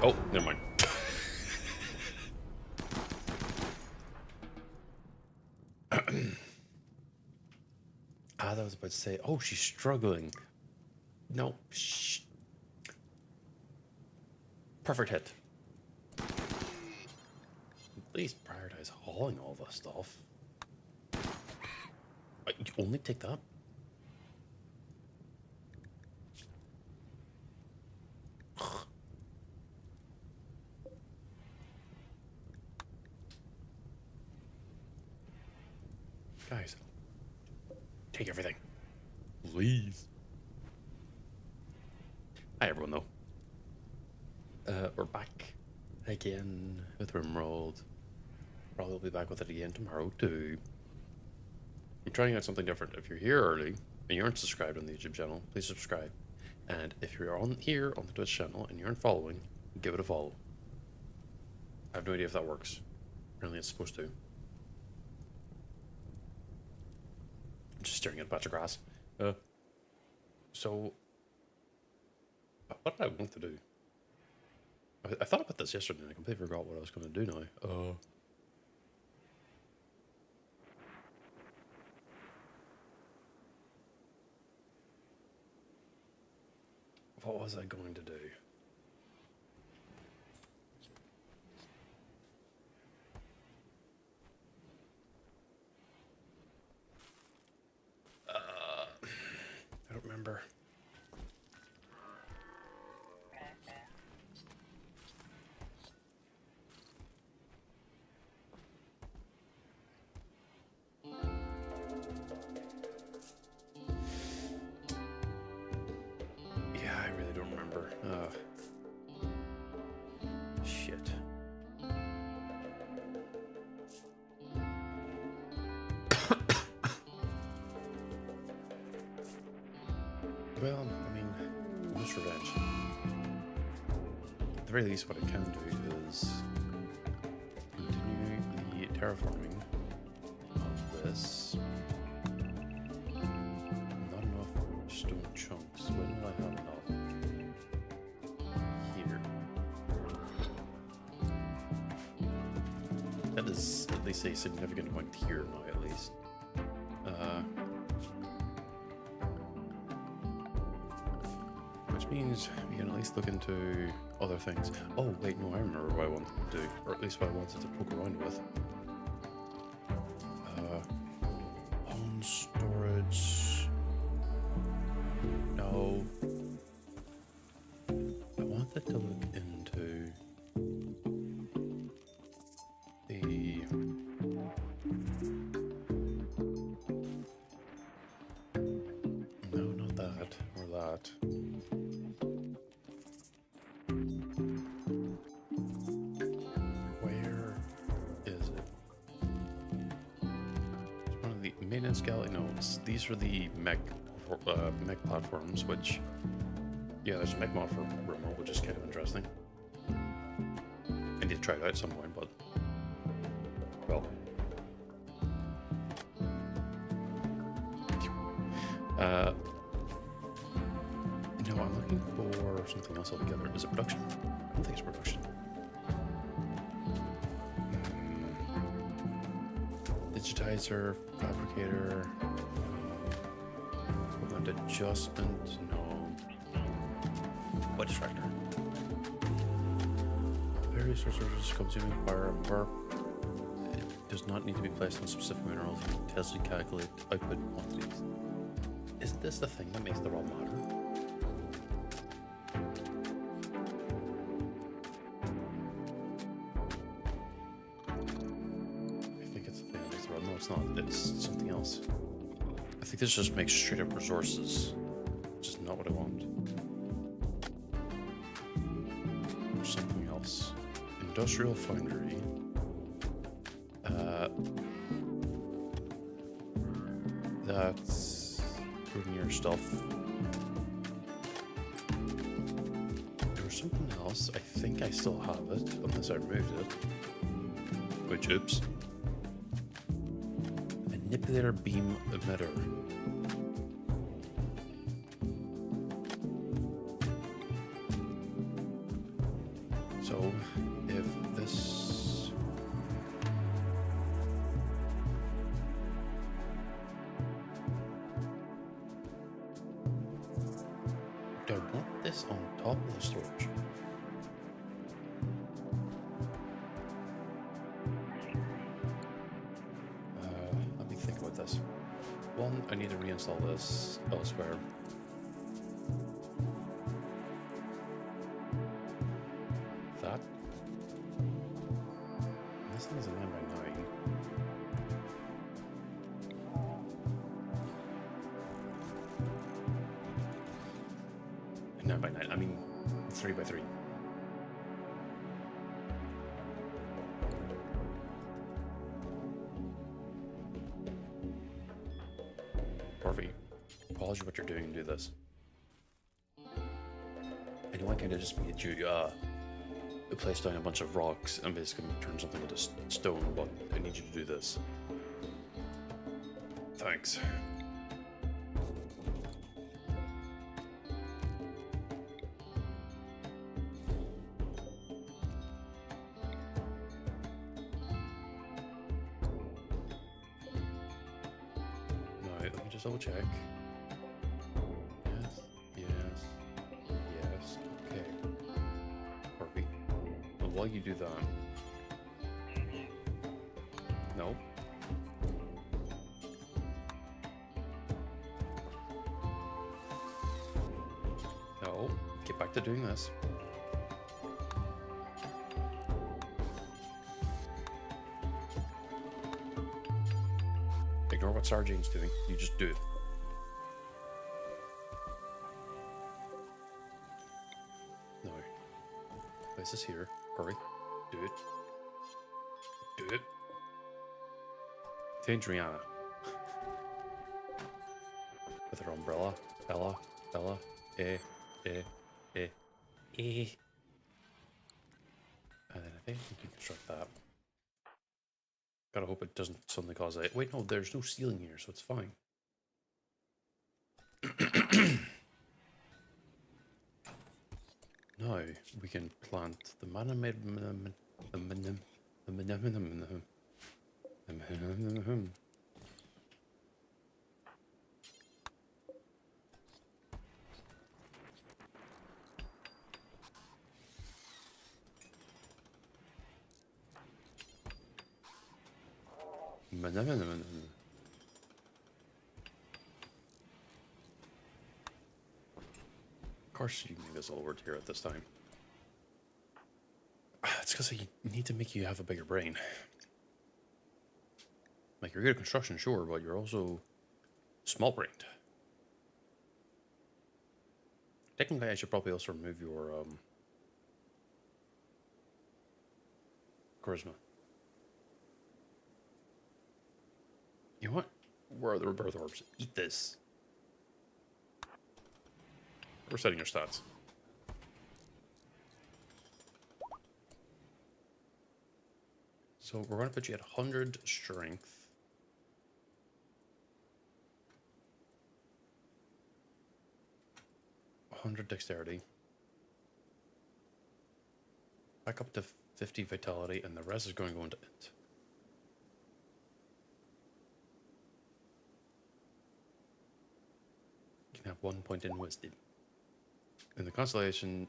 Oh, never mind. That was about to say, oh, she's struggling. No, shh. Perfect hit. At least prioritize hauling all the stuff. You only take that? Guys, take everything. Please. Hi, everyone, though. We're back again with Rimworld. Probably will be back with it again tomorrow, too. I'm trying out something different. If you're here early and you aren't subscribed on the YouTube channel, please subscribe. And if you're on here on the Twitch channel and you aren't following, give it a follow. I have no idea if that works. Apparently it's supposed to. I'm just staring at a patch of grass. So, what did I want to do? I thought about this yesterday and I completely forgot what I was going to do now. What was I going to do? I don't remember. Yeah, I really don't remember. Shit. Well, I mean, just revenge. At the very least, what I can do is continue the terraforming of this. Not enough stone chunks. When will I have enough? Here. That is at least a significant amount here now, at least. Which means we can at least look into other things. Oh, wait, no, I remember what I wanted to do, or at least what I wanted to poke around with. Home storage. No. I wanted to look into the... No, not that, or that. Maintenance galley? No, these are the mech platforms, which, yeah, there's a mech mod for Rimworld, which is kind of interesting. I need to try it out at some point, but, well. No, I'm looking for something else altogether. Is it production? I don't think it's production. Digitizer, fabricator, equipment adjustment, no. What distractor? Various resources consuming fire and work. It does not need to be placed on specific minerals. You can test and calculate output quantities. Isn't this the thing that makes the raw matter? It's not, it's something else. I think this just makes straight up resources, which is not what I want. Or something else. Industrial foundry. That's your stuff. There was something else. I think I still have it, unless I removed it. Which, oops. Manipulator beam emitter. So, if this... Do I want this on top of the storage? Let me think about this. One, I need to reinstall this elsewhere. That. This thing is a 9x9. A 9x9, I mean 3x3. Harvey, pause what you're doing and do this. I know I kind of just made you place down a bunch of rocks and basically turn something into stone, but I need you to do this. Thanks. Now, let me just double check. Yes, yes, yes, okay. Harvey. And while you do that... No. No. Get back to doing this. Ignore what Sargene's doing. You just do it. No. Place this here. Hurry. Do it. Do it. Change Rihanna. With her umbrella. Bella. Bella. Eh. Eh. Eh. Eh. And then I think we can construct that. Gotta hope it doesn't suddenly cause a... Wait, no, there's no ceiling here, so it's fine. Now, we can plant the Of course you made this all word here at this time. It's because I need to make you have a bigger brain. Like, you're good at construction, sure, but you're also small-brained. Technically, I should probably also remove your charisma. You know what? Where are the rebirth orbs? Eat this. We're setting your stats. So we're going to put you at 100 strength. Dexterity. Back up to 50 vitality, and the rest is going to go into int. You can have 1 point in wisdom. In the constellation,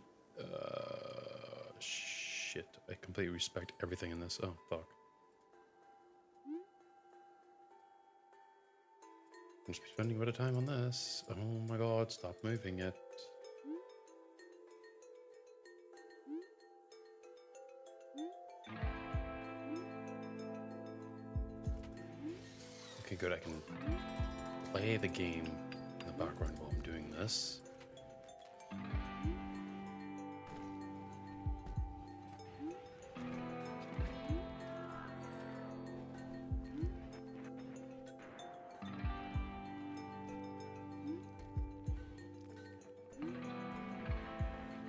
shit, I completely respect everything in this. Oh, fuck. I'm just spending a bit of time on this. Oh my god, stop moving it. Okay, good, I can play the game in the background while I'm doing this.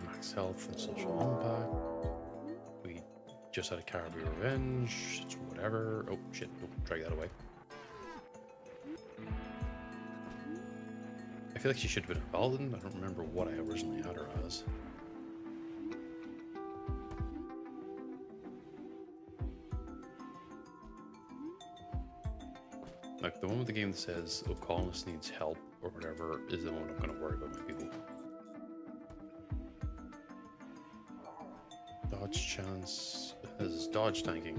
Max health and social impact. We just had a Caribou Revenge. It's whatever. Oh shit, nope, drag that away. I feel like she should have been a paladin. I don't remember what I originally had her as. Like the one with the game that says, "Oh, colonist needs help" or whatever is the one I'm going to worry about my people. Dodge chance is dodge tanking.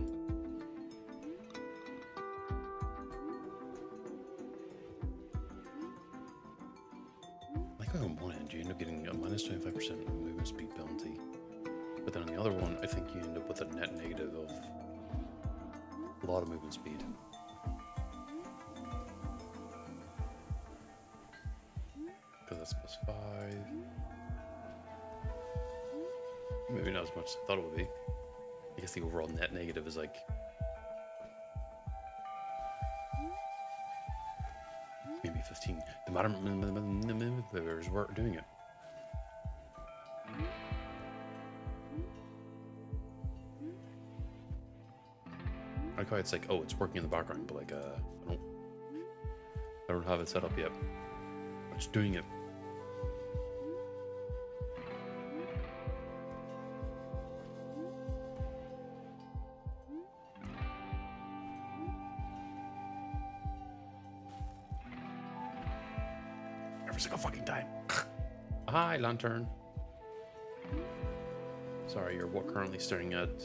Like on one end, you end up getting a minus 25% movement speed penalty, but then on the other one, I think you end up with a net negative of a lot of movement speed. Because that's plus 5. Maybe not as much as I thought it would be. I guess the overall net negative is like maybe 15. The matter is we're doing it. I like how it's like, oh, it's working in the background, but like I don't have it set up yet. I'm just doing it. Every single fucking time. Hi, Lantern. Sorry, you're currently staring at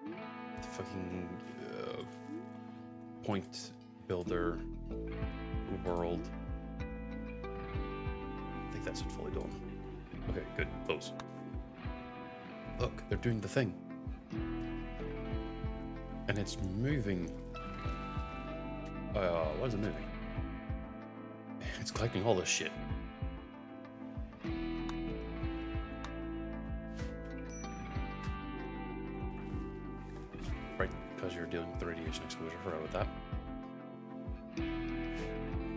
the fucking point builder world. I think that's it fully done. Okay, good. Close. Look, they're doing the thing. And it's moving. What is it moving? It's collecting all this shit. Right, because you're dealing with the radiation exposure. Forgot about that.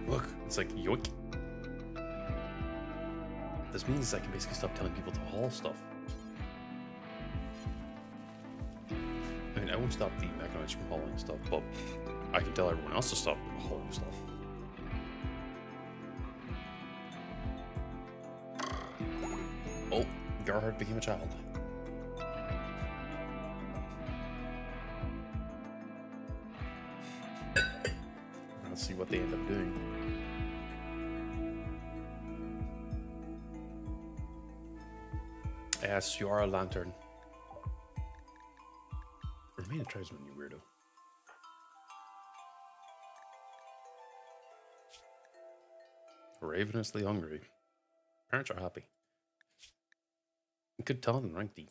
Look, it's like, yoink. This means I can basically stop telling people to haul stuff. I mean, I won't stop the mechanoids from hauling stuff, but I can tell everyone else to stop hauling stuff. Oh, Gerhard became a child. Let's see what they end up doing. Yes, you are a lantern. Remain a tribesman, you weirdo. Ravenously hungry. Parents are happy. You could tell them rank D.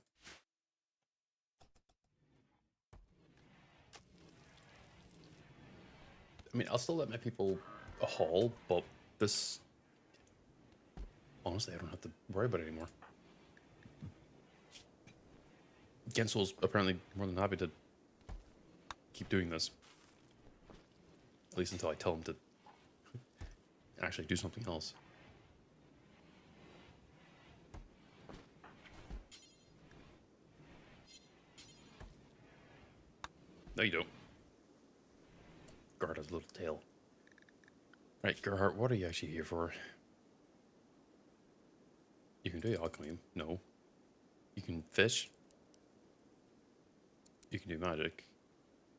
I mean, I'll still let my people haul, but this... Honestly, I don't have to worry about it anymore. Gensel's apparently more than happy to keep doing this. At least until I tell him to actually do something else. No, you don't. Gerhard has a little tail. Right, Gerhard, what are you actually here for? You can do alchemy. No. You can fish. You can do magic.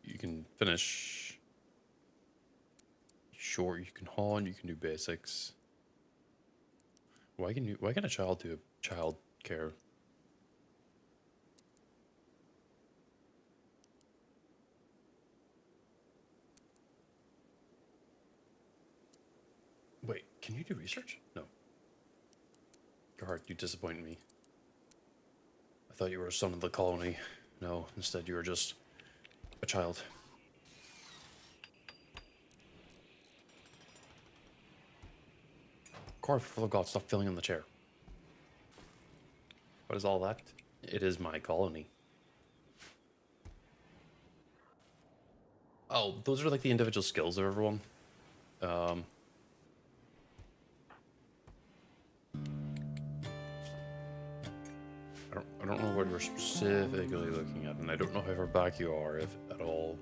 You can finish. Sure, you can haul and you can do basics. Why can a child do child care? Wait, can you do research? No. Gerhard, you disappoint me. I thought you were a son of the colony. No, instead you were just a child. Car, for the god, stop filling in the chair. What is all that? It is my colony. Oh, those are like the individual skills of everyone. I don't know what you're specifically looking at, and I don't know how far back you are, if at all.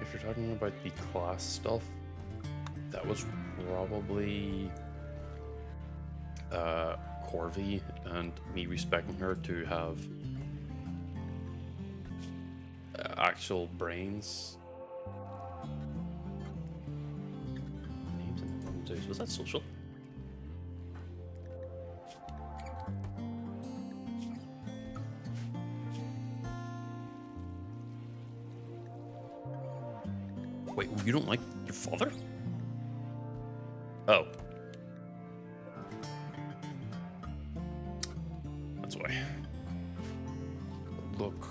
If you're talking about the class stuff, that was probably Corvi and me respecting her to have actual brains. Names and numbers. Was that social? Wait, you don't like your father? Oh. That's why. Look.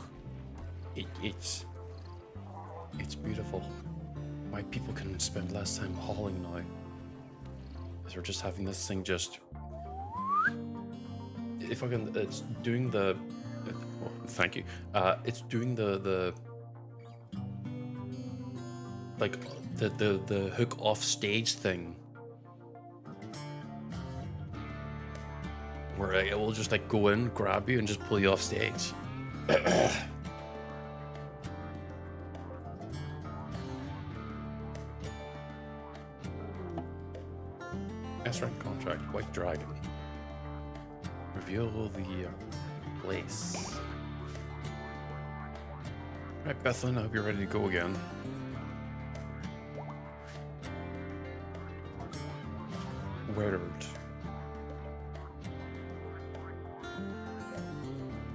It's beautiful. Why people can spend less time hauling now. They're just having this thing just... If I can... It's doing the... Oh, thank you. It's doing the like the hook off stage thing, where it will just like go in, grab you, and just pull you off stage. S-rank contract, White Dragon. Reveal the place. Right, Bethlyn, I hope you're ready to go again. Word.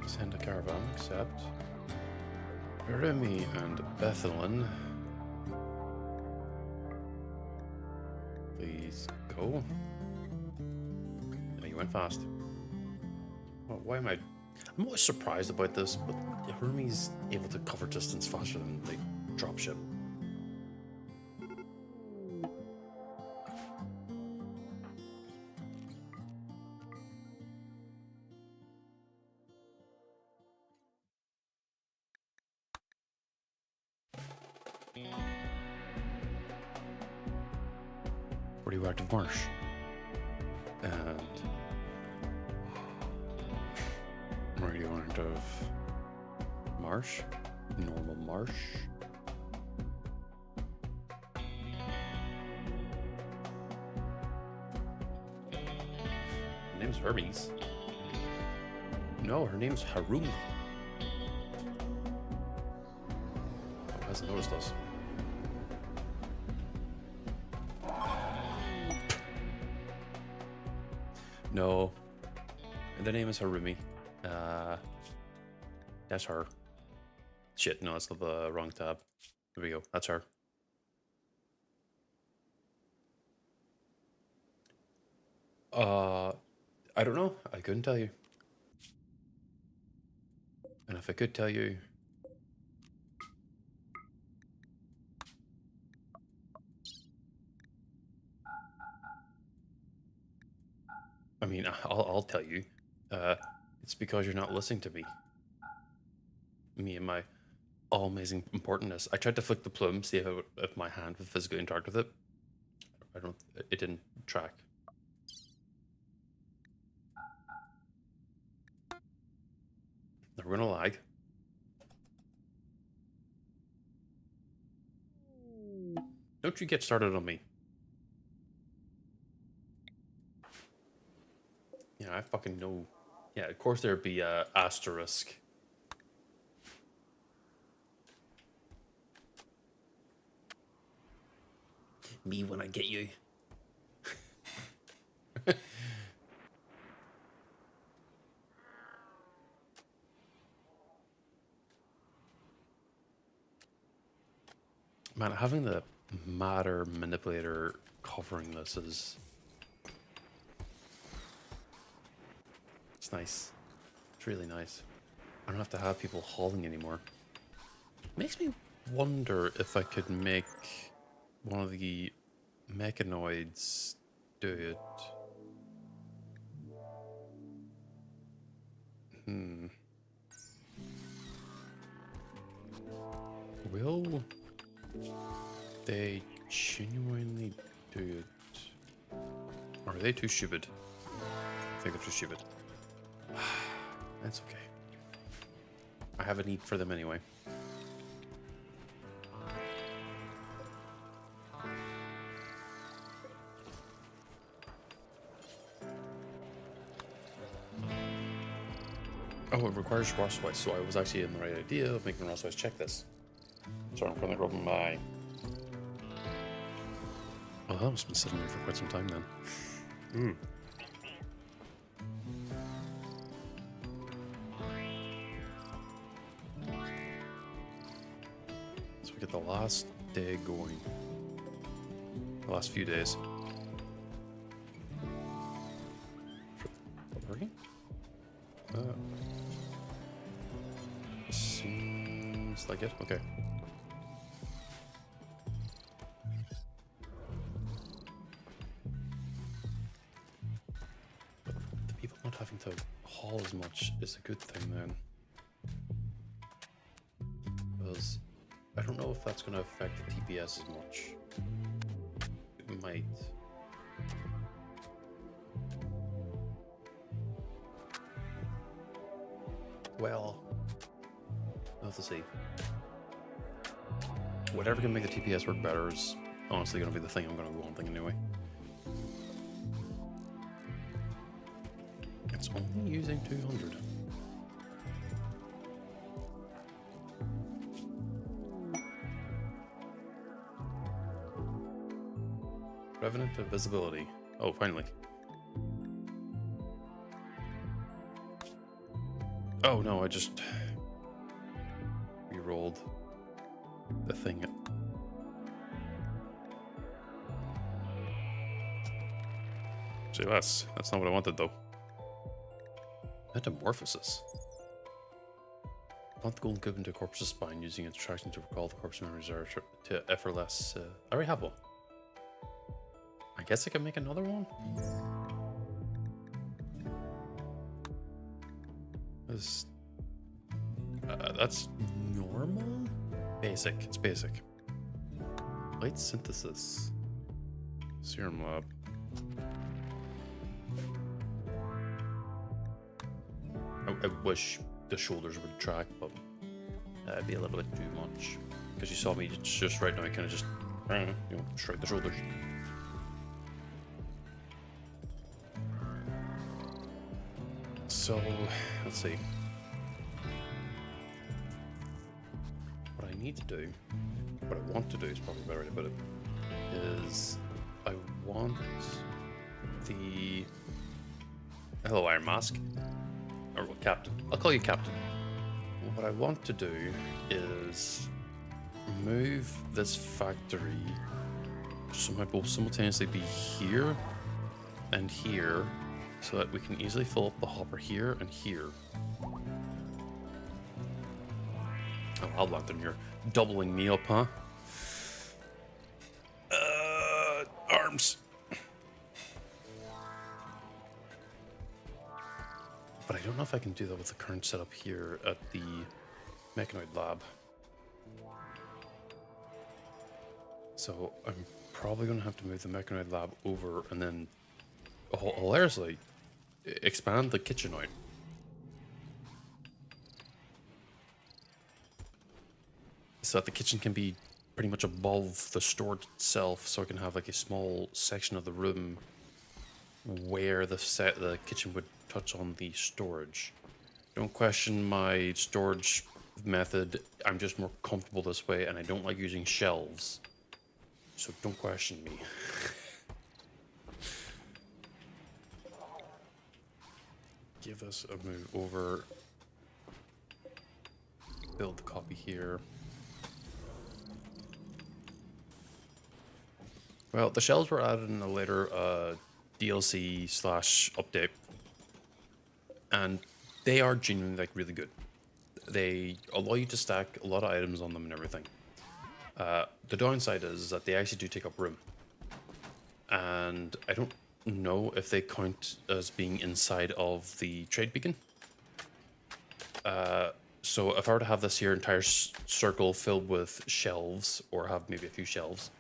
Send a caravan, accept. Remy and Bethlyn. Please go. Oh, you went fast. Well, why am I... I'm always surprised about this, but Hermes able to cover distance faster than like dropship. Radioactive marsh. And radioactive marsh. Normal marsh. Her name's Hermes. No, her name's Harum. Oh, hasn't noticed us. No, the name is Harumi. That's her. Shit, no, that's the wrong tab. There we go, that's her. I don't know. I couldn't tell you. And if I could tell you... I mean, I'll tell you. It's because you're not listening to me. Me and my all-amazing importantness. I tried to flick the plume, see if my hand would physically interact with it. It didn't track. Now we're gonna lag. Don't you get started on me. Yeah, I fucking know. Yeah, of course there'd be a asterisk. Me when I get you. Man, having the matter manipulator covering this is... It's nice. It's really nice. I don't have to have people hauling anymore. Makes me wonder if I could make one of the mechanoids do it. Will they genuinely do it? Or are they too stupid? I think they're too stupid. That's okay. I have a need for them anyway. Oh, it requires Rosswise, so I was actually in the right idea of making Rosswise check this. Sorry, I'm currently rubbing my... Oh, that must have been sitting there for quite some time then. Hmm. So we get the last day going. The last few days. Working? Seems like it. Okay. But the people not having to haul as much is a good thing then. Because I don't know if that's going to affect the TPS as much. It might. Well, we'll have to see. Whatever can make the TPS work better is honestly going to be the thing I'm going to go on thinking anyway. It's only using 200. Revenant of Visibility. Oh, finally. Oh no, I just re-rolled the thing. See, that's not what I wanted though. Metamorphosis. Plant the golden cube into a corpse's spine using its attraction to recall the corpse memories or to effortless. I already have one. I guess I can make another one. That's normal? Basic. It's basic. Light synthesis. Serum lab. I wish the shoulders would track, but that'd be a little bit too much. Because you saw me just right now, I kind of just, shrug the shoulders. So, let's see. What I need to do, what I want to do is probably a better way to put it, is I want the... Hello, Iron Mask. Or well, Captain. I'll call you Captain. What I want to do is move this factory so it might both simultaneously be here and here, so that we can easily fill up the hopper here and here. Oh, I'll land them here. Doubling me up, huh? Arms. But I don't know if I can do that with the current setup here at the Mechanoid Lab. So I'm probably going to have to move the Mechanoid Lab over and then hilariously expand the kitchenoid. So that the kitchen can be pretty much above the storage itself, so I can have like a small section of the room where the kitchen would touch on the storage. Don't question my storage method. I'm just more comfortable this way, and I don't like using shelves. So don't question me. Give us a move over. Build the copy here. Well, the shelves were added in a later DLC / update, and they are genuinely like really good. They allow you to stack a lot of items on them and everything. The downside is that they actually do take up room, and I don't know if they count as being inside of the trade beacon. So if I were to have this here entire circle filled with shelves, or have maybe a few shelves,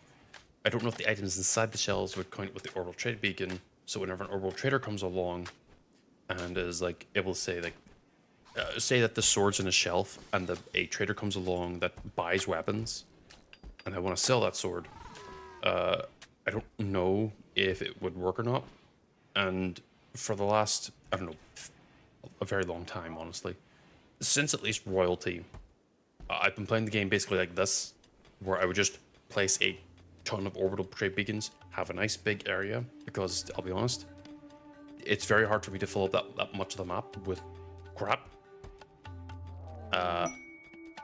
I don't know if the items inside the shelves would count with the orbital trade beacon. So whenever an orbital trader comes along and is like able to say like, say that the sword's in a shelf and a trader comes along that buys weapons, and I want to sell that sword, I don't know if it would work or not. And for the last, I don't know, a very long time, honestly. Since at least Royalty, I've been playing the game basically like this, where I would just place a ton of orbital trade beacons, have a nice big area, because I'll be honest, it's very hard for me to fill up that much of the map with crap,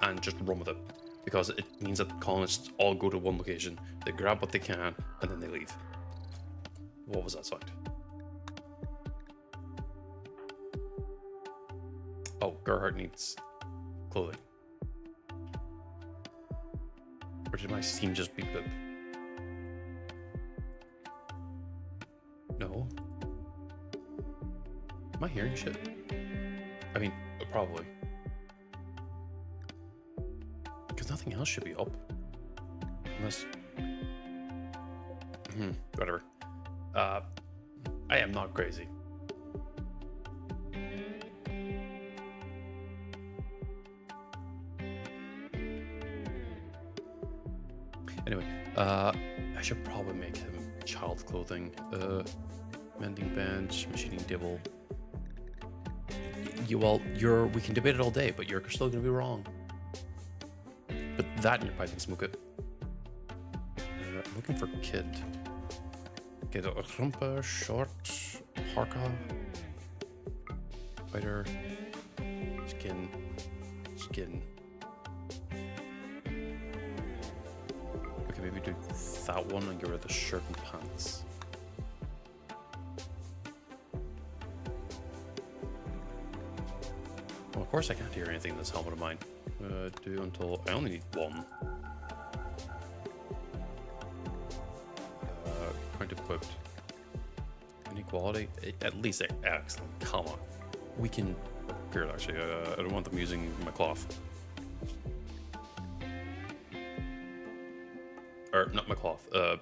and just run with it, because it means that the colonists all go to one location, they grab what they can, and then they leave. What was that sound? Oh, Gerhardt needs clothing. Or did my Steam just beep boop? No. Am I hearing shit? I mean, probably. Because nothing else should be up. Unless... whatever. I am not crazy. Anyway, I should probably make him child clothing. Mending bench, machining table. We can debate it all day, but you're still gonna be wrong. But that and your Python smoke it. Looking for kid. Get a rumpa, short, harka, fighter, skin. Okay, maybe do that one and get rid of the shirt and pants. Well, of course I can't hear anything in this helmet of mine. Do until I only need one. Point equipped. Inequality. At least excellent. Come on. We can. Here, actually, I don't want them using my cloth. Or not my cloth. I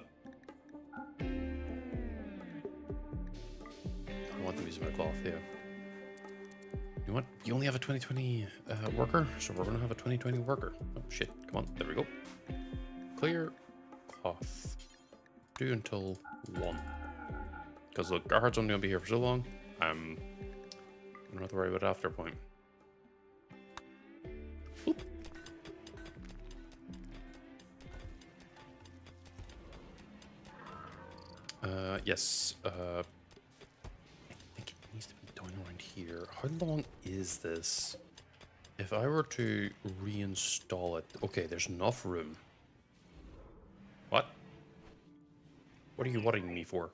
want them using my cloth. Yeah. You know what? You only have a 2020 worker, so we're gonna have a 2020 worker. Oh shit! Come on, there we go. Clear cloth. Do until 1. Because look, Garhard's only gonna be here for so long. I don't have to worry about after point. Oop. Yes. I think it needs to be done around here. How long is this? If I were to reinstall it, okay, there's enough room. What? What are you worrying me for?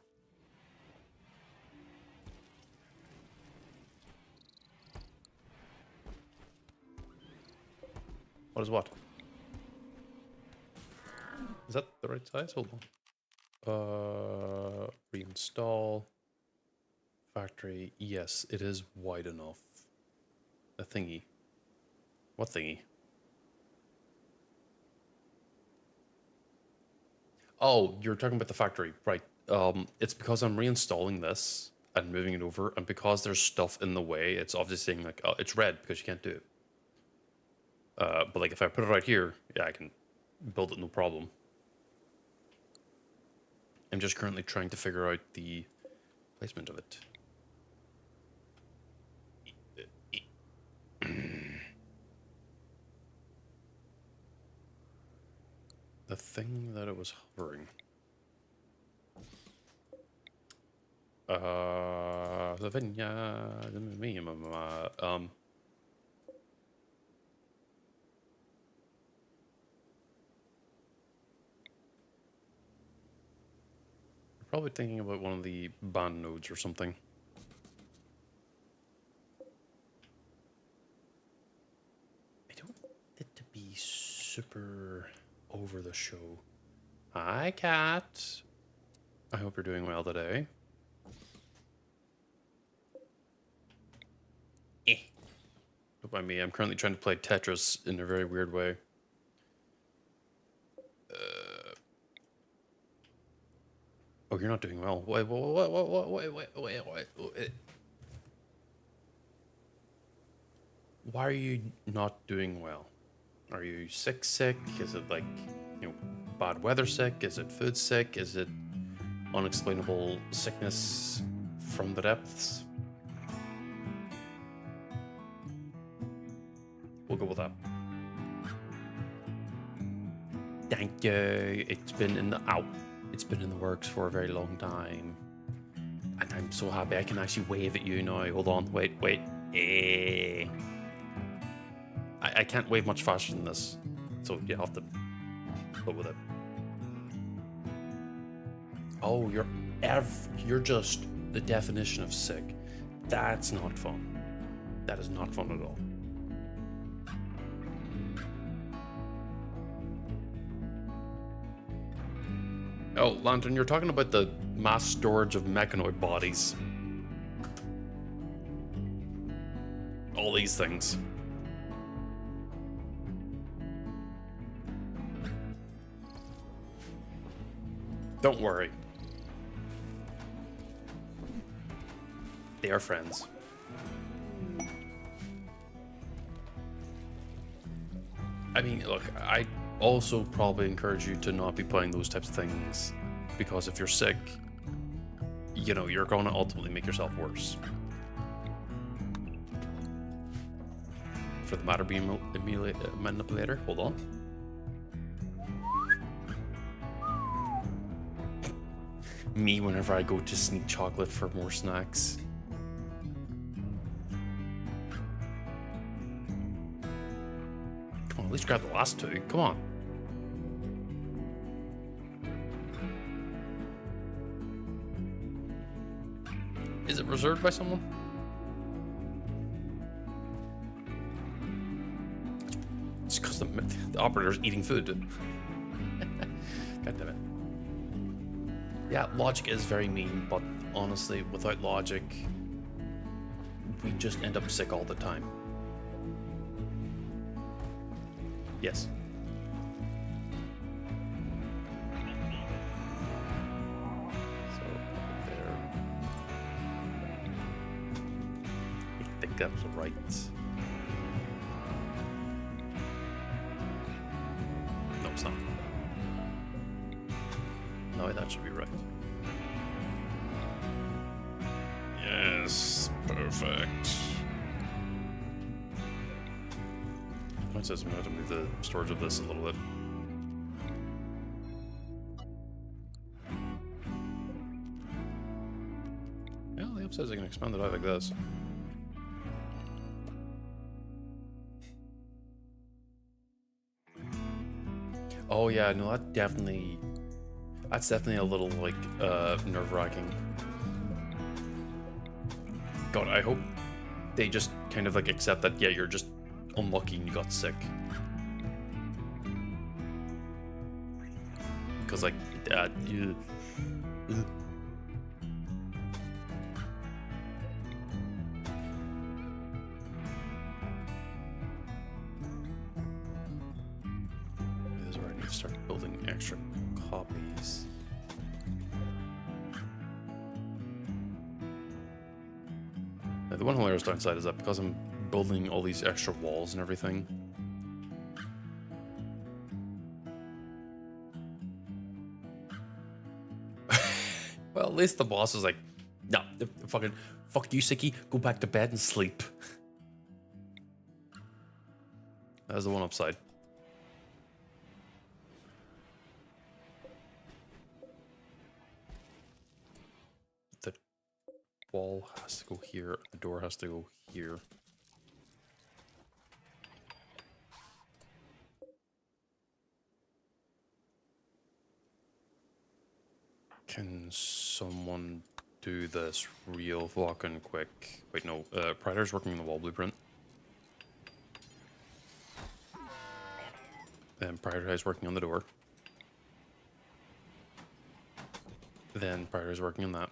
What is what? Is that the right size? Hold on. Reinstall. Factory. Yes, it is wide enough. A thingy. What thingy? Oh, you're talking about the factory, right? It's because I'm reinstalling this and moving it over, and because there's stuff in the way, it's obviously saying like, oh, it's red because you can't do it. But like if I put it right here, yeah, I can build it no problem. I'm just currently trying to figure out the placement of it. The thing that it was hovering. The vineyard, probably thinking about one of the band nodes or something. I don't want it to be super over the show. Hi, cat. I hope you're doing well today. Not by me. I'm currently trying to play Tetris in a very weird way. Oh, you're not doing well. Wait. Why are you not doing well? Are you sick? Is it like, bad weather sick? Is it food sick? Is it unexplainable sickness from the depths? go with that. Thank you. It's been in the it's been in the works for a very long time. And I'm so happy I can actually wave at you now. Hold on. Wait. I can't wave much faster than this. So you have to go with it. Oh, you're just the definition of sick. That's not fun. That is not fun at all. Oh, Lantern, you're talking about the mass storage of mechanoid bodies. All these things. Don't worry. They are friends. I mean, look, I also probably encourage you to not be playing those types of things, because if you're sick, you know, you're going to ultimately make yourself worse. For the matter being manipulator, hold on. Me whenever I go to sneak chocolate for more snacks. Come on, at least grab the last two. Come on. Is it reserved by someone? It's because the operator's eating food. God damn it. Yeah, logic is very mean, but honestly, without logic, we just end up sick all the time. Yes. So, there. I think that was right. No, it's not. No, that should be right. Yes, perfect. It says I'm going to have to move the storage of this a little bit. Yeah, the app says I can expand it out like this. Oh yeah, no, that's definitely a little like nerve-wracking. God, I hope they just kind of like accept that, yeah, you're just unlucky and you got sick. Because like you this is where I need to start building extra copies. Now, the one hilarious downside is that because I'm building all these extra walls and everything, well, at least the boss is like, no, fucking fuck you, Sicky, go back to bed and sleep. That's the one upside. The wall has to go here, the door has to go here. Can someone do this real fucking quick? Wait, no. Prider's working on the wall blueprint. Then Prioritize working on the door. Then Prioritize working on that.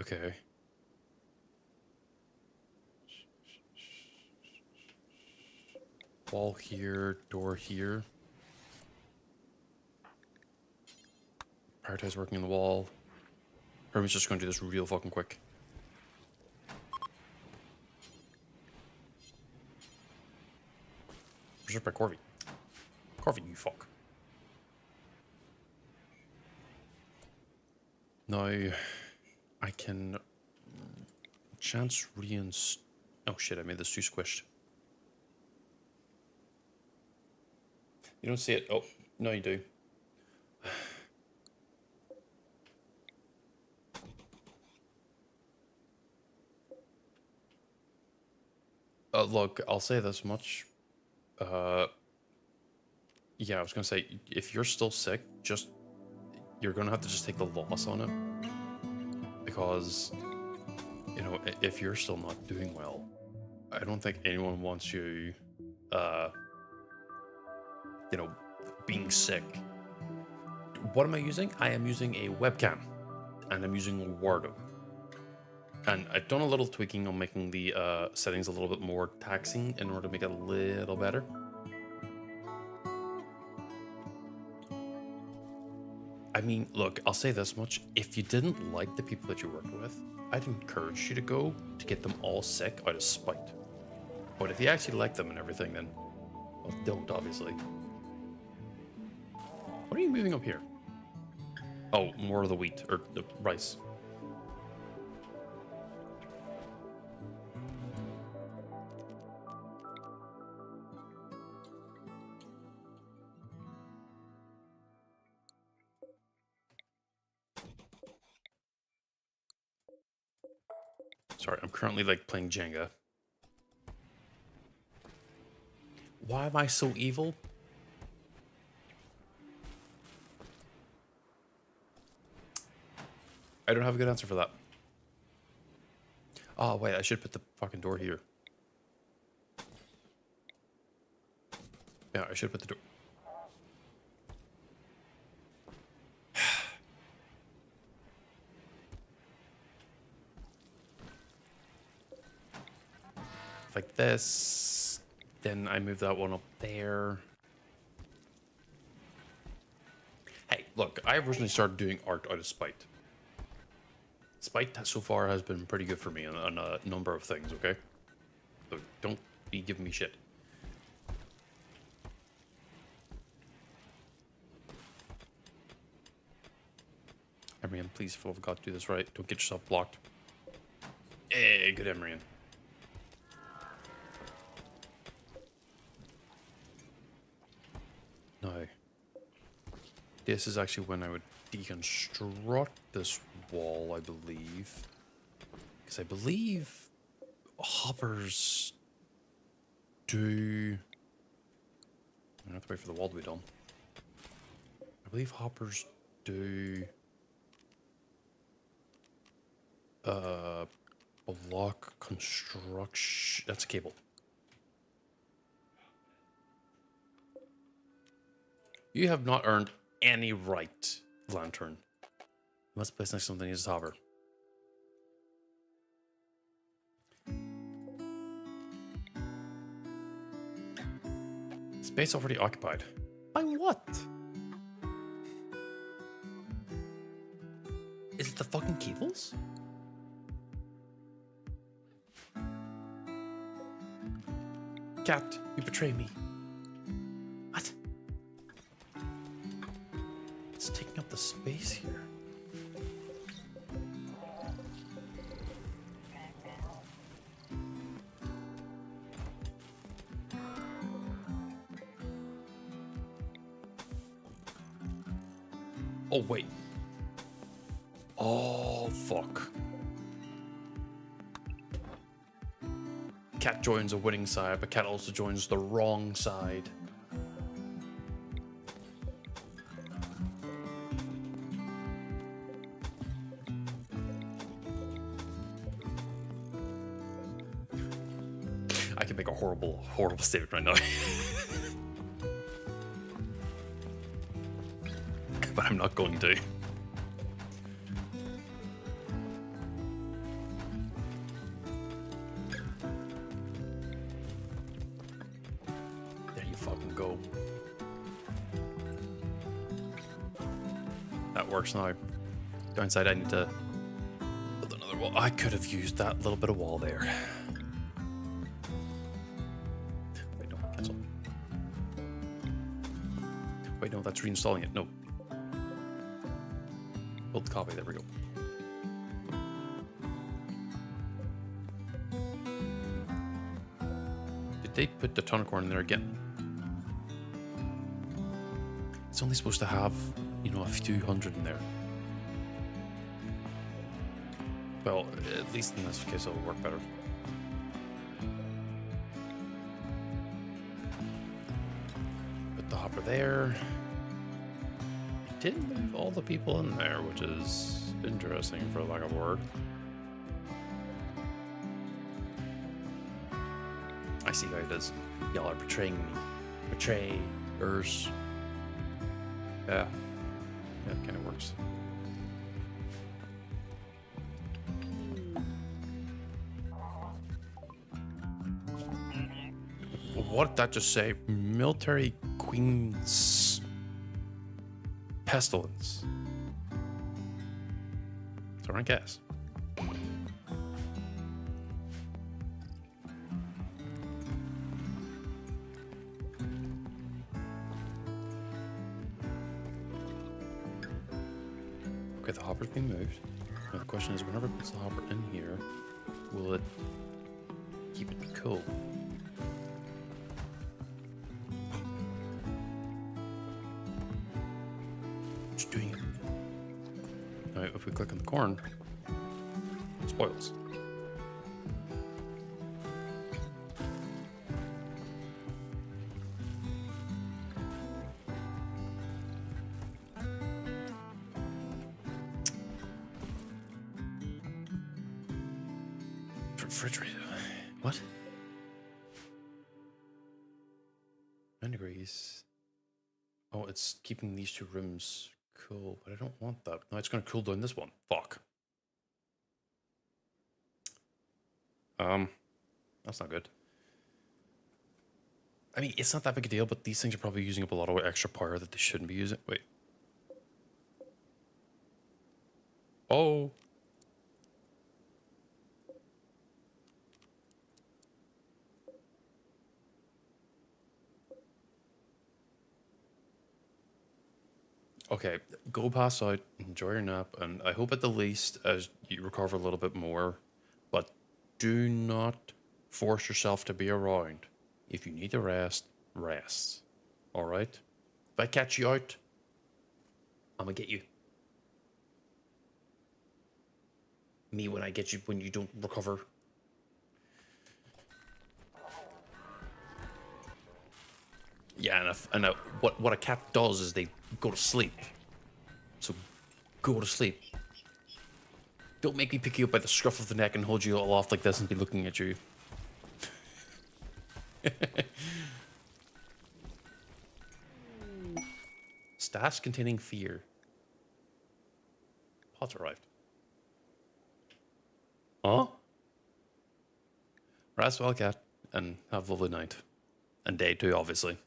Okay. Wall here, door here. Prioritize working on the wall. Herman's just going to do this real fucking quick. Reserved by Corby. Corby, you fuck. Now, I can chance reinst... Oh shit, I made this too squished. You don't see it? Oh, no you do. Look, I'll say this much. Yeah, I was gonna say, if you're still sick, you're gonna have to just take the loss on it. Because, you know, if you're still not doing well, I don't think anyone wants you, you know, being sick. What am I using? I am using a webcam, and I'm using Wardo. And I've done a little tweaking on making the settings a little bit more taxing in order to make it a little better. I mean, look, I'll say this much. If you didn't like the people that you worked with, I'd encourage you to go to get them all sick out of spite. But if you actually like them and everything, then, well, don't, obviously. What are you moving up here? Oh, more of the wheat, or the rice. Sorry, I'm currently, like, playing Jenga. Why am I so evil? I don't have a good answer for that. Oh, wait, I should put the fucking door here. Yeah, I should put the door... Like this, then I move that one up there. Hey, look, I originally started doing art out of spite. Spite so far has been pretty good for me on a number of things, okay? So don't be giving me shit. Emrian, please, for God, do this right. Don't get yourself blocked. Hey, good Emrian. No. This is actually when I would deconstruct this wall, I believe. Because I believe hoppers do... I don't have to wait for the wall to be done. I believe hoppers do... block construction... That's a cable. You have not earned any right, Lantern. You must place next to something as a hopper. Space already occupied. By what? Is it the fucking cables? Cat, you betray me. What? It's taking up the space here. Oh, wait. Oh, fuck. Cat joins a winning side, but Cat also joins the wrong side. I can make a horrible, horrible statement right now. But I'm not going to. There you fucking go. That works now. Downside, I need to build another wall. I could have used that little bit of wall there. Wait, no, cancel. Wait, no, that's reinstalling it. No. Build copy, there we go. Did they put the ton of corn in there again? It's only supposed to have, you know, a few hundred in there. Well, at least in this case it'll work better. Put the hopper there. Didn't move all the people in there, which is interesting for lack of a word. I see how it is. Y'all are betraying me. Betrayers. Yeah. Yeah, it kind of works. What did that just say? Military Queen's Pestilence. So I guess. Okay, the hopper's being moved. Now the question is, whenever it puts the hopper in here, will it keep it cool? Just doing it. Now, if we click on the corn, it spoils. Refrigerator. What? 9 degrees. Oh, it's keeping these two rooms cool, but I don't want that. No, it's going to cool down this one. Fuck. That's not good. I mean, it's not that big a deal, but these things are probably using up a lot of extra power that they shouldn't be using. Wait. Oh. Okay, go pass out, enjoy your nap, and I hope at the least as you recover a little bit more, but do not force yourself to be around. If you need to rest, rest. All right? If I catch you out, I'm gonna get you. Me when I get you when you don't recover. Yeah, and what a cat does is they go to sleep. So go to sleep. Don't make me pick you up by the scruff of the neck and hold you aloft like this and be looking at you. Stash containing fear. Pods arrived. Huh? Rest well, cat, and have a lovely night. And day too, obviously.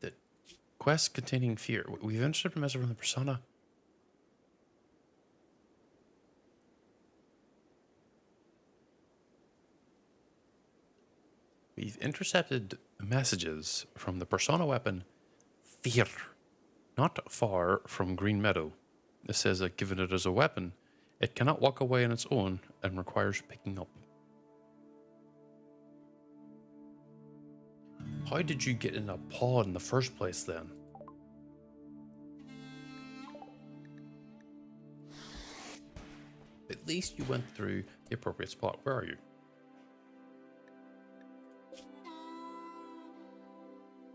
The quest containing fear. We've entered a message from the persona. We've intercepted messages from the persona weapon, Fear, not far from Green Meadow. It says that given it as a weapon, it cannot walk away on its own and requires picking up. How did you get in a pod in the first place then? At least you went through the appropriate spot. Where are you?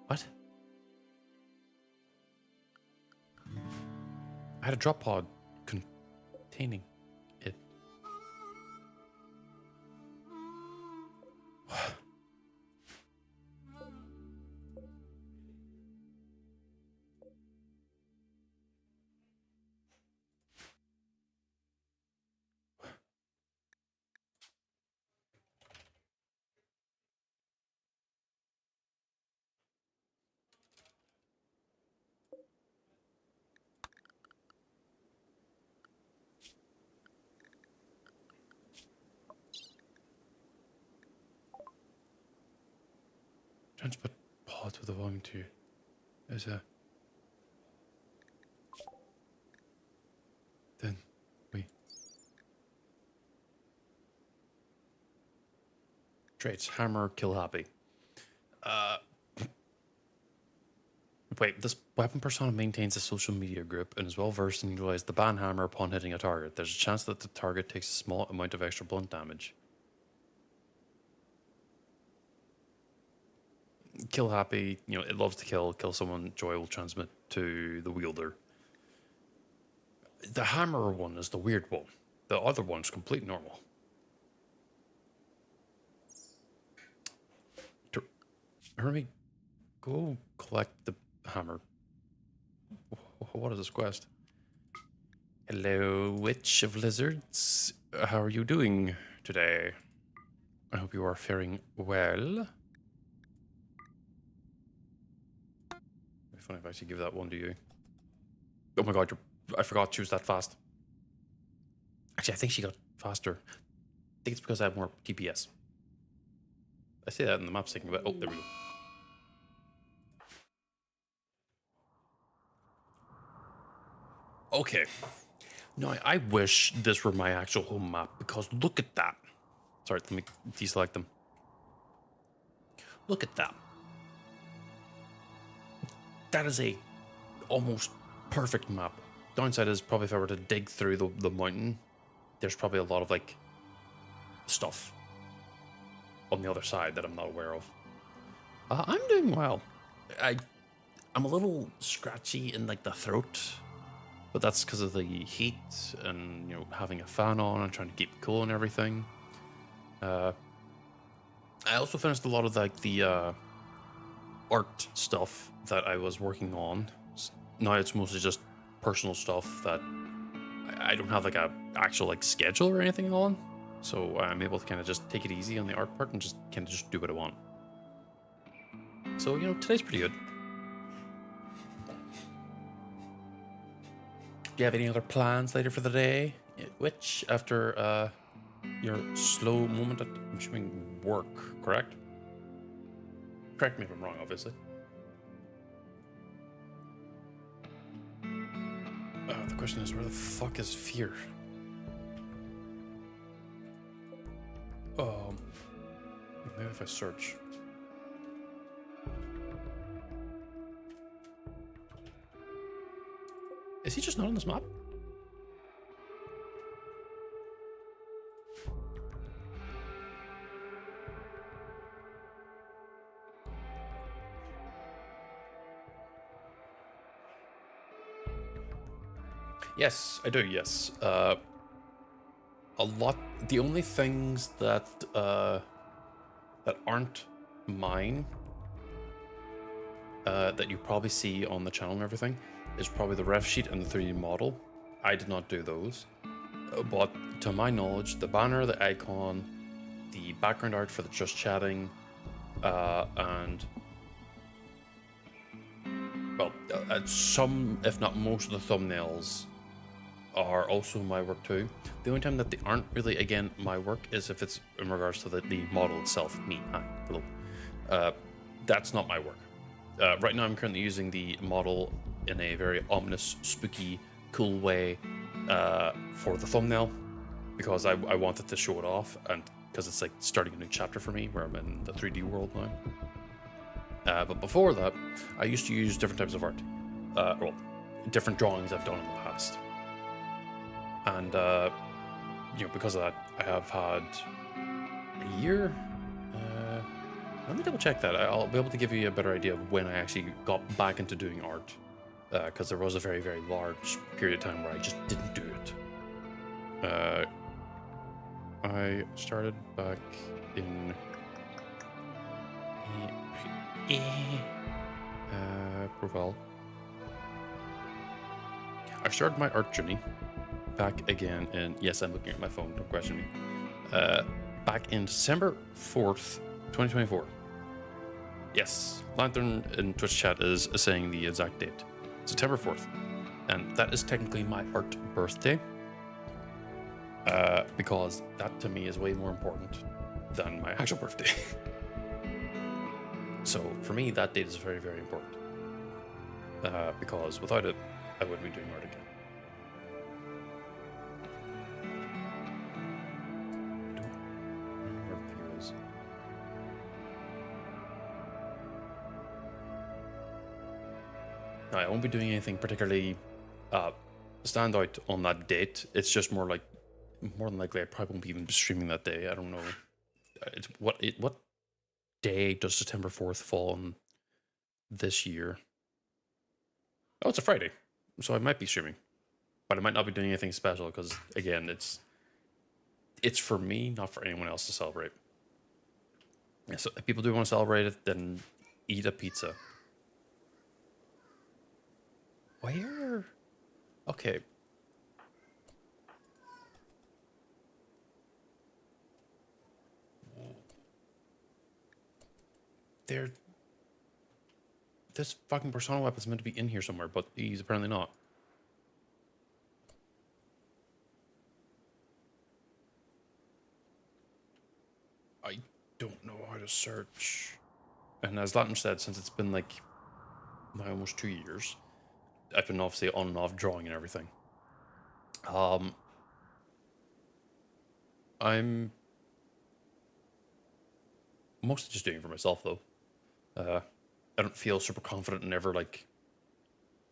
What? I had a drop pod containing it. Transport pod with a volume 2. There's a... Then we... Traits: hammer, kill happy. Wait, this weapon persona maintains a social media group and is well versed in utilize the ban hammer upon hitting a target. There's a chance that the target takes a small amount of extra blunt damage. Kill happy, you know, it loves to kill. Kill someone, joy will transmit to the wielder. The hammer one is the weird one. The other one's complete normal. Hermie, go collect the hammer. What is this quest? Hello, Witch of Lizards. How are you doing today? I hope you are faring well. It'd be funny if I actually give that one to you. Oh my god, I forgot she was that fast. Actually, I think she got faster. I think it's because I have more TPS. I see that in the map thinking about. Oh, there we go. Okay. No, I wish this were my actual home map because look at that. Sorry, let me deselect them. Look at that. That is a almost perfect map. Downside is probably if I were to dig through the mountain, there's probably a lot of like stuff on the other side that I'm not aware of. I'm doing well. I'm a little scratchy in like the throat, but that's because of the heat and, you know, having a fan on and trying to keep it cool and everything. I also finished a lot of like the art stuff that I was working on. Now it's mostly just personal stuff that I don't have like a actual like schedule or anything on, so I'm able to kind of just take it easy on the art part and just kind of just do what I want. So, you know, today's pretty good. Do you have any other plans later for the day? Which, after your slow moment at, I'm assuming, work, correct? Correct me if I'm wrong, obviously. The question is, where the fuck is Fear? Maybe if I search. Is he just not on this map? Yes, I do, yes. A lot... The only things that aren't mine, that you probably see on the channel and everything, is probably the ref sheet and the 3D model. I did not do those. But to my knowledge, the banner, the icon, the background art for the Just Chatting, and... well, some, if not most of the thumbnails are also my work too. The only time that they aren't really, again, my work is if it's in regards to the model itself, me. Hello. That's not my work. Right now I'm currently using the model in a very ominous, spooky, cool way for the thumbnail, because I wanted to show it off, and because it's like starting a new chapter for me where I'm in the 3D world now. But before that, I used to use different types of art. Well, different drawings I've done in the past. And, you know, because of that, I have had a year. Let me double check that. I'll be able to give you a better idea of when I actually got back into doing art. Because there was a very, very large period of time where I just didn't do it. I started back in... profile. I started my art journey back again in... Yes, I'm looking at my phone, don't question me. Back in December 4th, 2024. Yes, Lantern in Twitch chat is saying the exact date. September 4th. And that is technically my art birthday. Because that to me is way more important than my actual birthday. So for me, that date is very, very important. Because without it, I wouldn't be doing art again. I don't remember where Fear is. Now, I won't be doing anything particularly stand out on that date. It's just more than likely I probably won't be even streaming that day. I don't know. What day does September 4th fall on this year? Oh, it's a Friday, so I might be streaming, but I might not be doing anything special because again, it's for me, not for anyone else to celebrate. So if people do want to celebrate it, then eat a pizza. Where? Okay. This fucking persona weapon's meant to be in here somewhere, but he's apparently not. I don't know how to search. And as Latin said, since it's been like now almost 2 years, I've been obviously on and off drawing and everything. I'm mostly just doing it for myself though. I don't feel super confident in ever like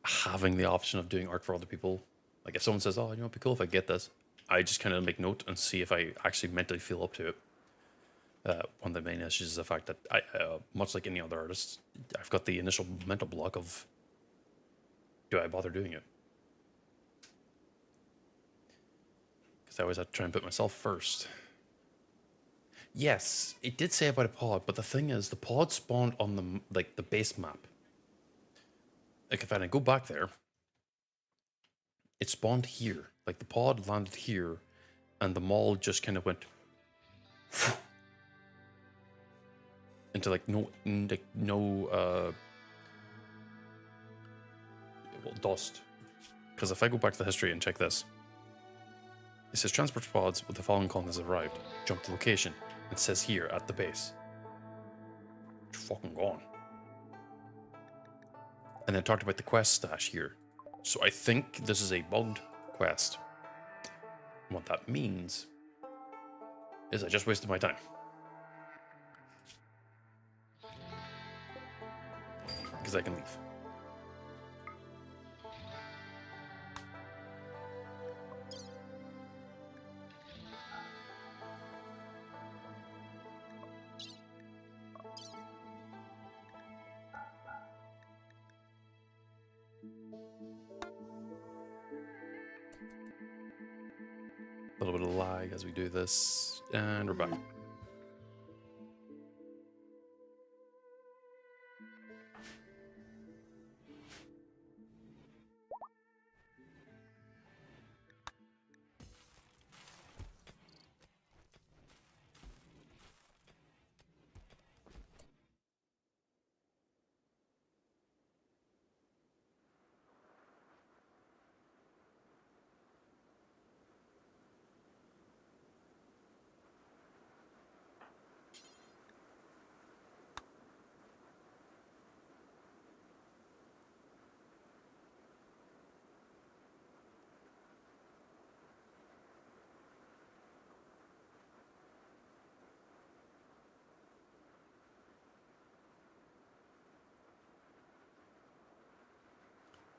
having the option of doing art for other people. Like if someone says, "Oh, it'd be cool if I get this," I just kind of make note and see if I actually mentally feel up to it. One of the main issues is the fact that I, much like any other artist, I've got the initial mental block of, do I bother doing it? Because I always have to try and put myself first. Yes, it did say about a pod, but the thing is, the pod spawned on the base map. Like if I go back there, it spawned here. Like the pod landed here, and the mall just kind of went into like no dust. Because if I go back to the history and check this, it says transport pods with the following colonists have arrived. Jump to location. It says here at the base. It's fucking gone. And then talked about the quest stash here. So I think this is a bugged quest. And what that means is I just wasted my time. Because I can leave. A little bit of lag as we do this, and we're back.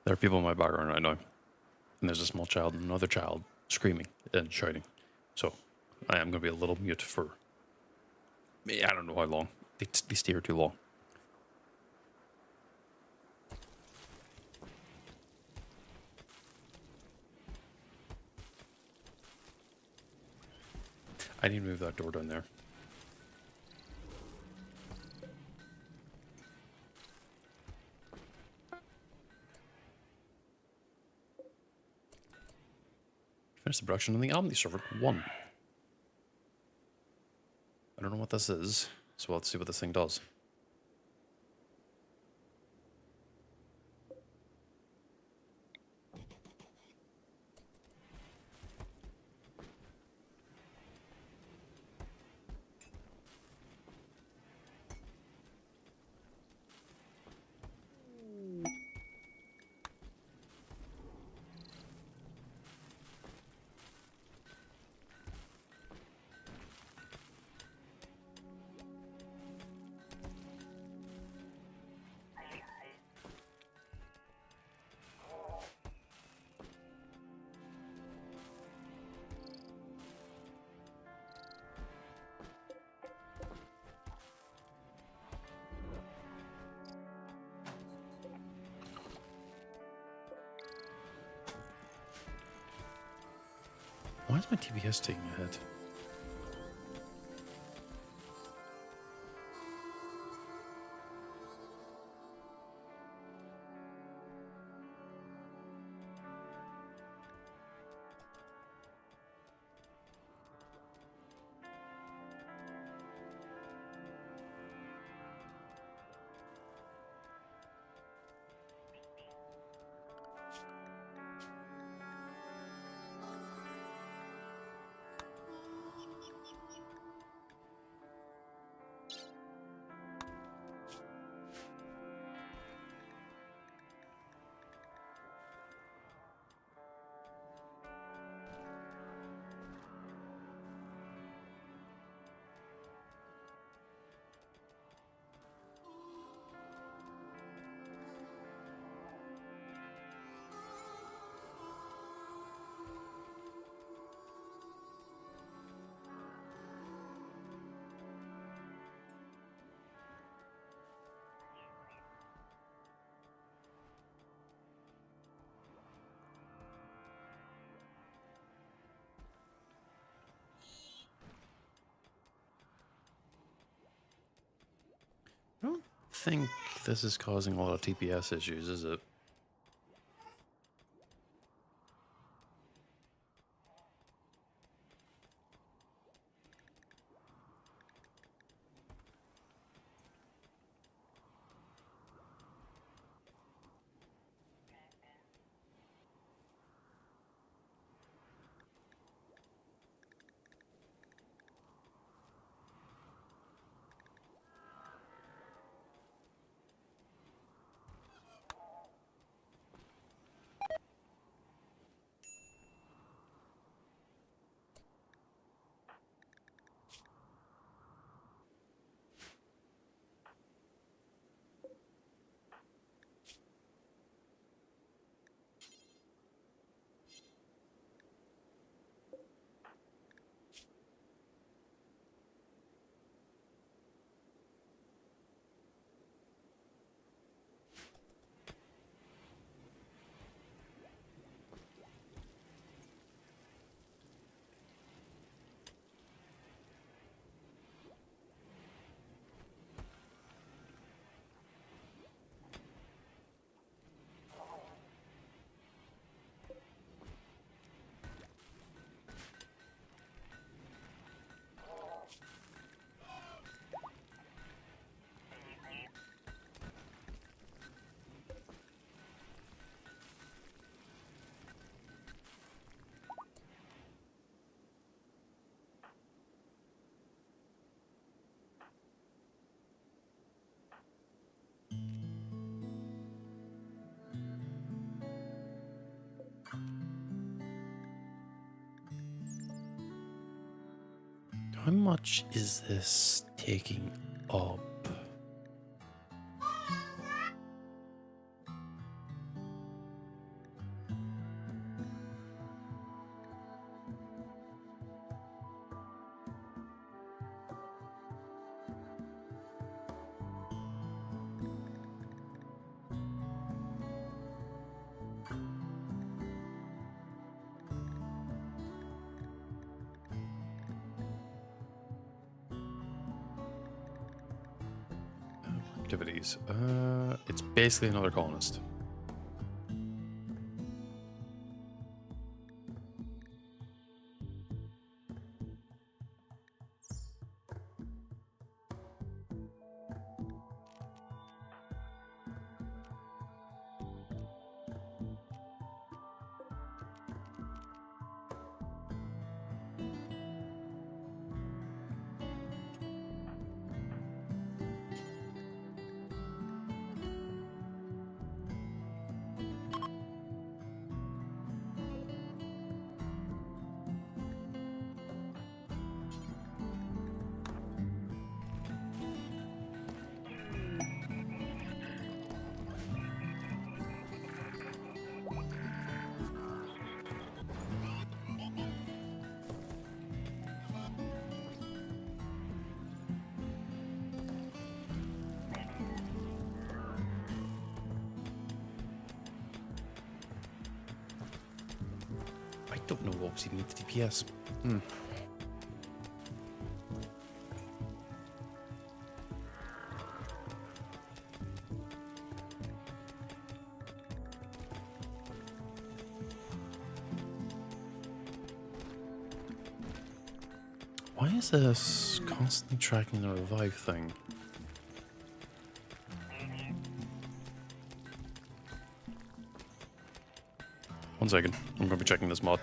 There are people in my background right now, and there's a small child and another child screaming and shouting. So I am going to be a little mute for, I don't know how long. They stay here too long. I need to move that door down there. Finish the production on the Omni server 1. I don't know what this is, so let's see what this thing does. Why is my TPS taking a hit? I don't think this is causing a lot of TPS issues, is it? How much is this taking up? Activities. It's basically another colonist. Don't know, obviously, need the DPS. Hmm. Why is this constantly tracking the revive thing? One second, I'm going to be checking this mod.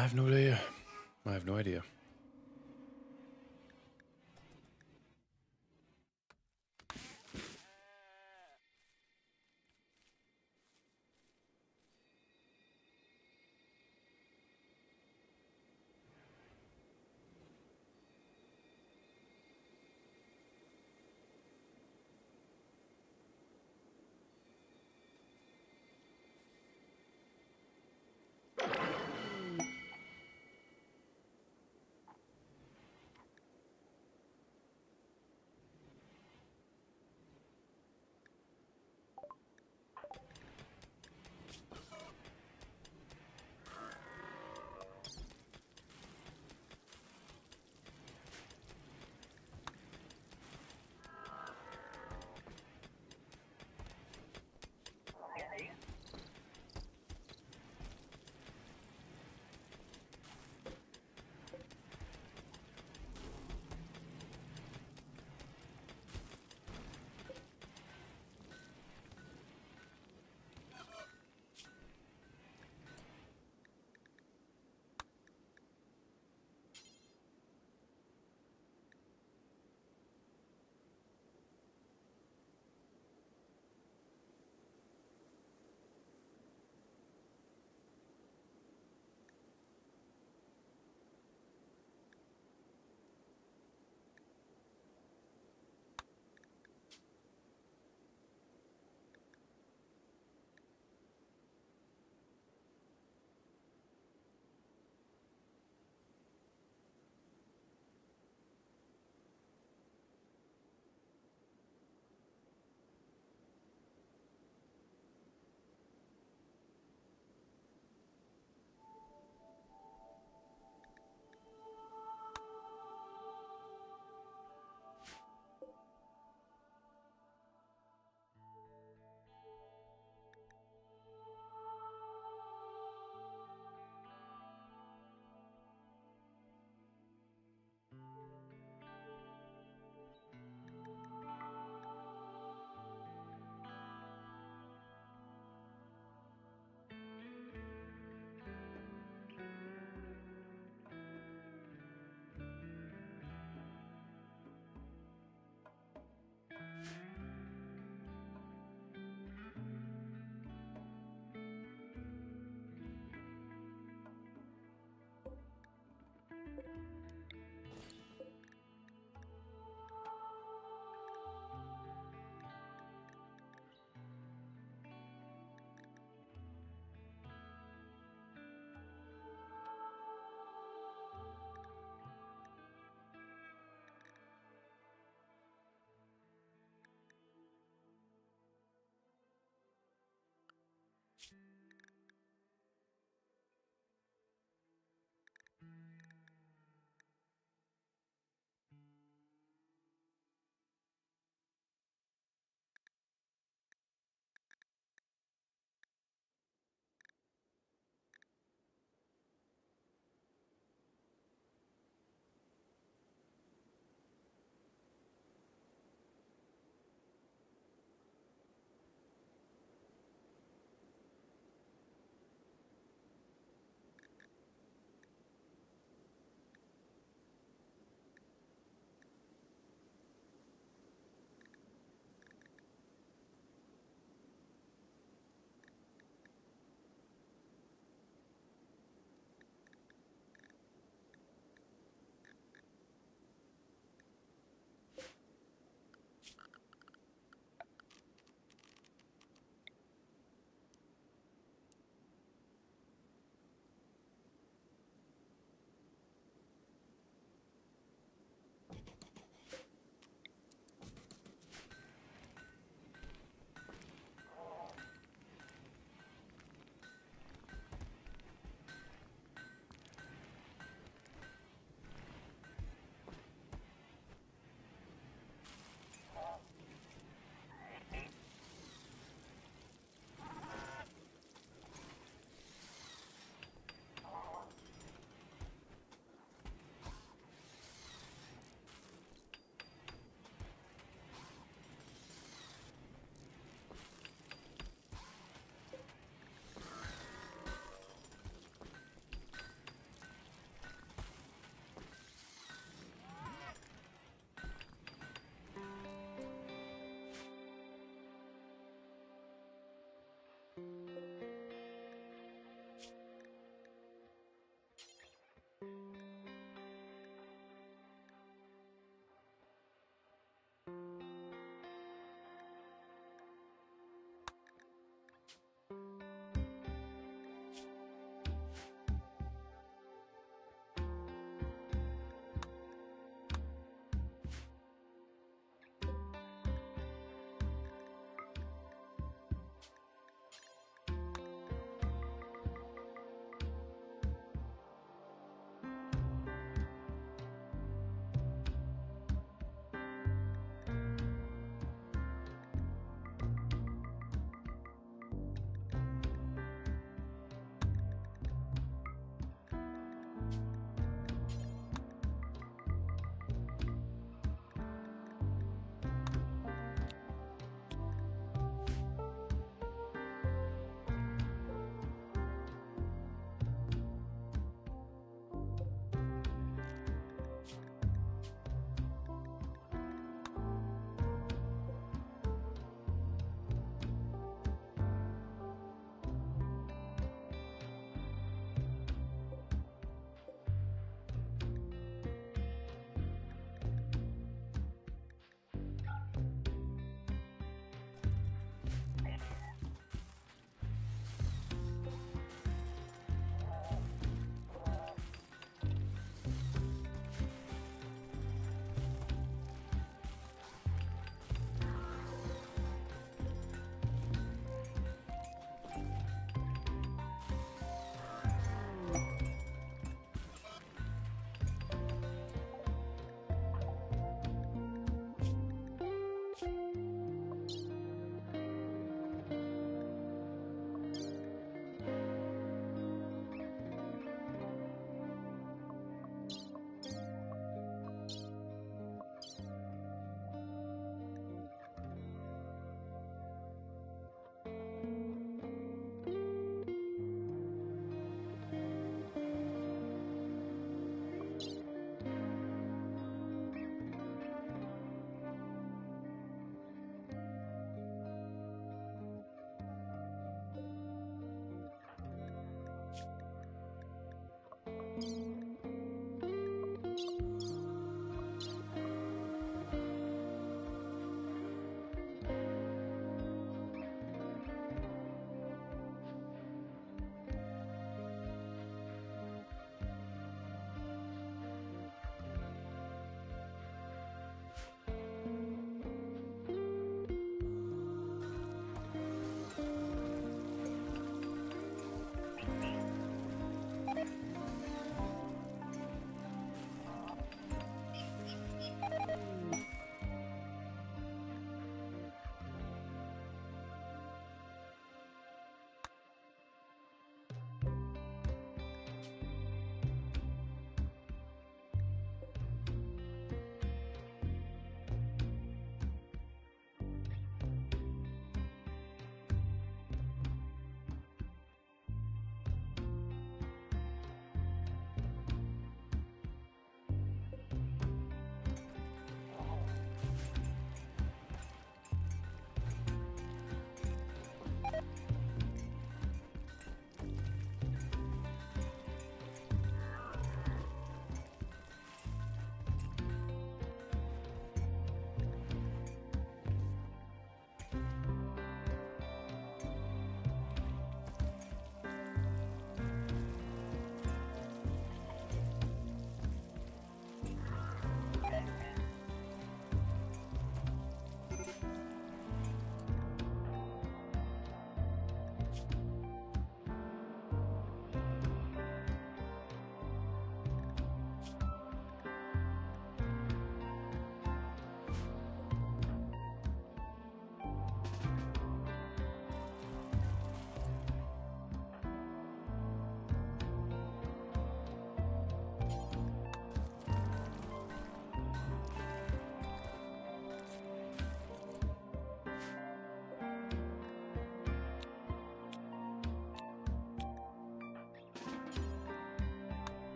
I have no idea. I have no idea.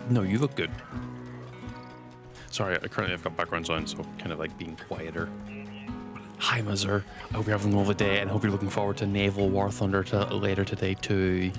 No, you look good. Sorry, I've got background sound, so kind of like being quieter. Hi, Mazur. I hope you're having a lovely day, and hope you're looking forward to Naval War Thunder later today too.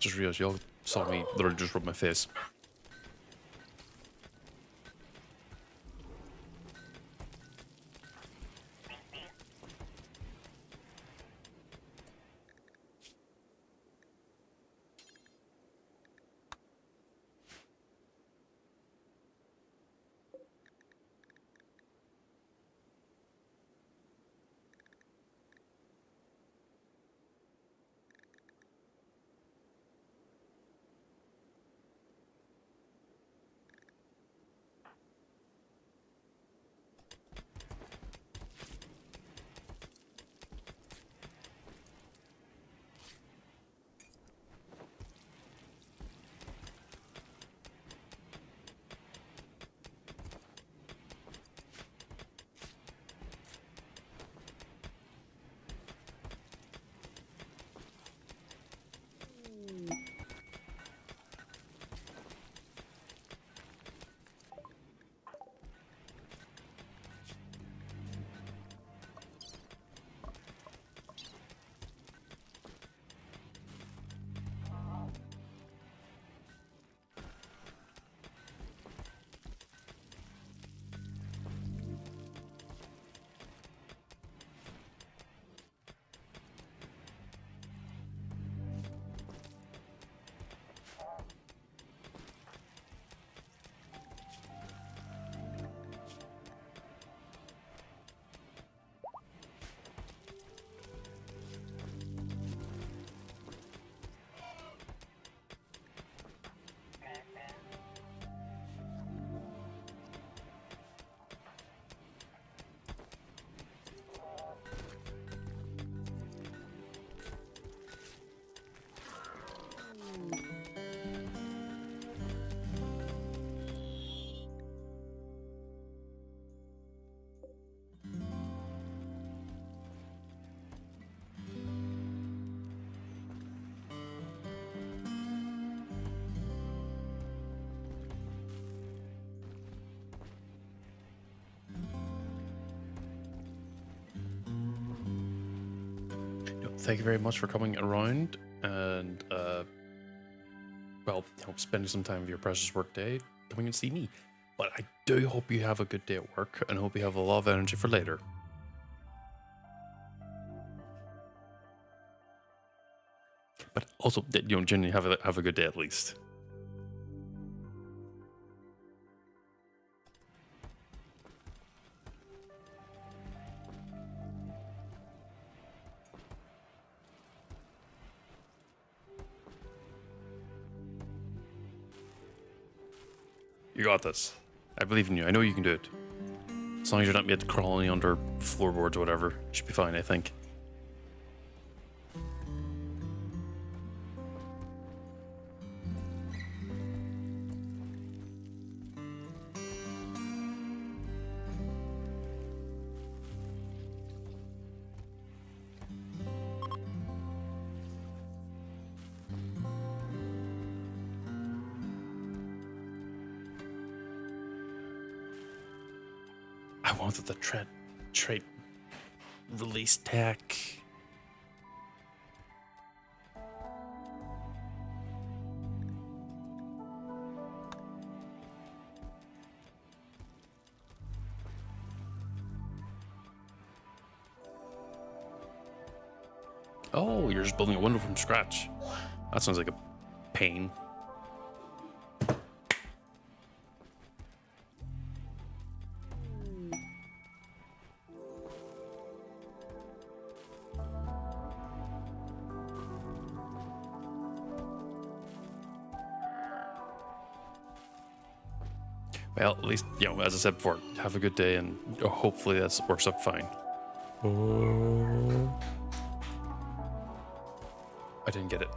Just realized y'all saw me literally just rub my face. Thank you very much for coming around and, well, spending some time of your precious work day coming and see me. But I do hope you have a good day at work and hope you have a lot of energy for later. But also, genuinely have a good day at least. You got this. I believe in you. I know you can do it. As long as you're not yet crawling under floorboards or whatever, you should be fine, I think. I wanted the trait release tech. Oh, you're just building a window from scratch. That sounds like a pain. Well, at least, as I said before, have a good day and hopefully that works out fine. Oh. I didn't get it.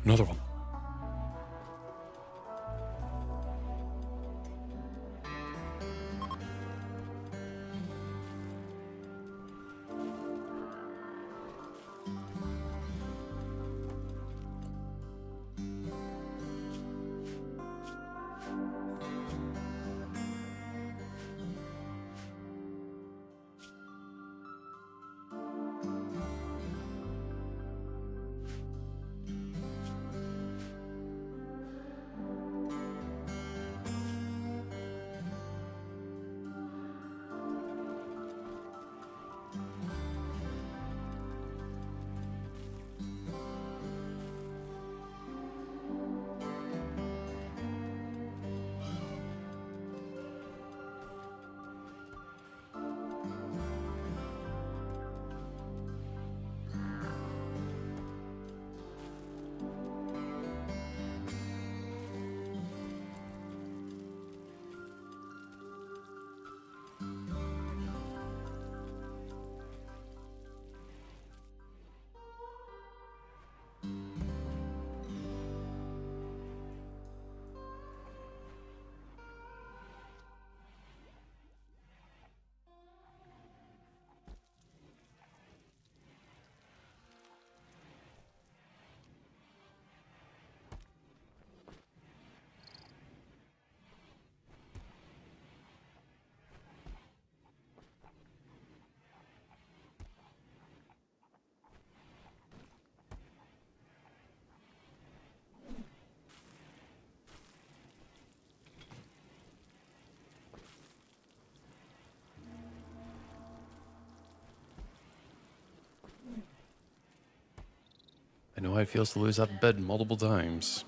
Another one. know how it feels to lose that bed multiple times.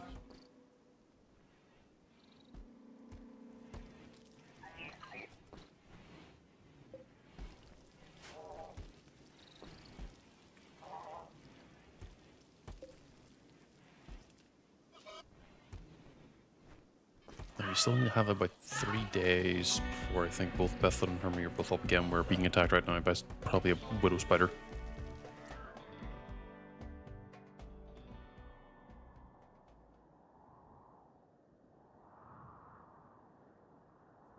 Now, you still need to have about 3 days before I think both Bethel and Hermie are both up again. We're being attacked right now by probably a widow spider.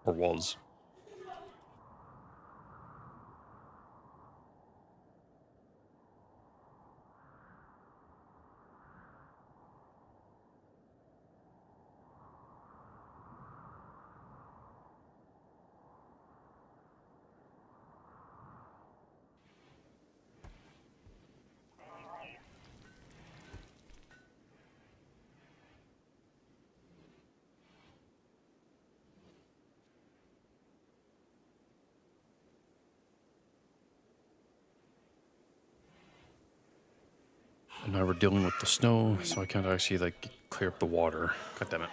Or was. And now we're dealing with the snow, so I can't actually, like, clear up the water. God damn it.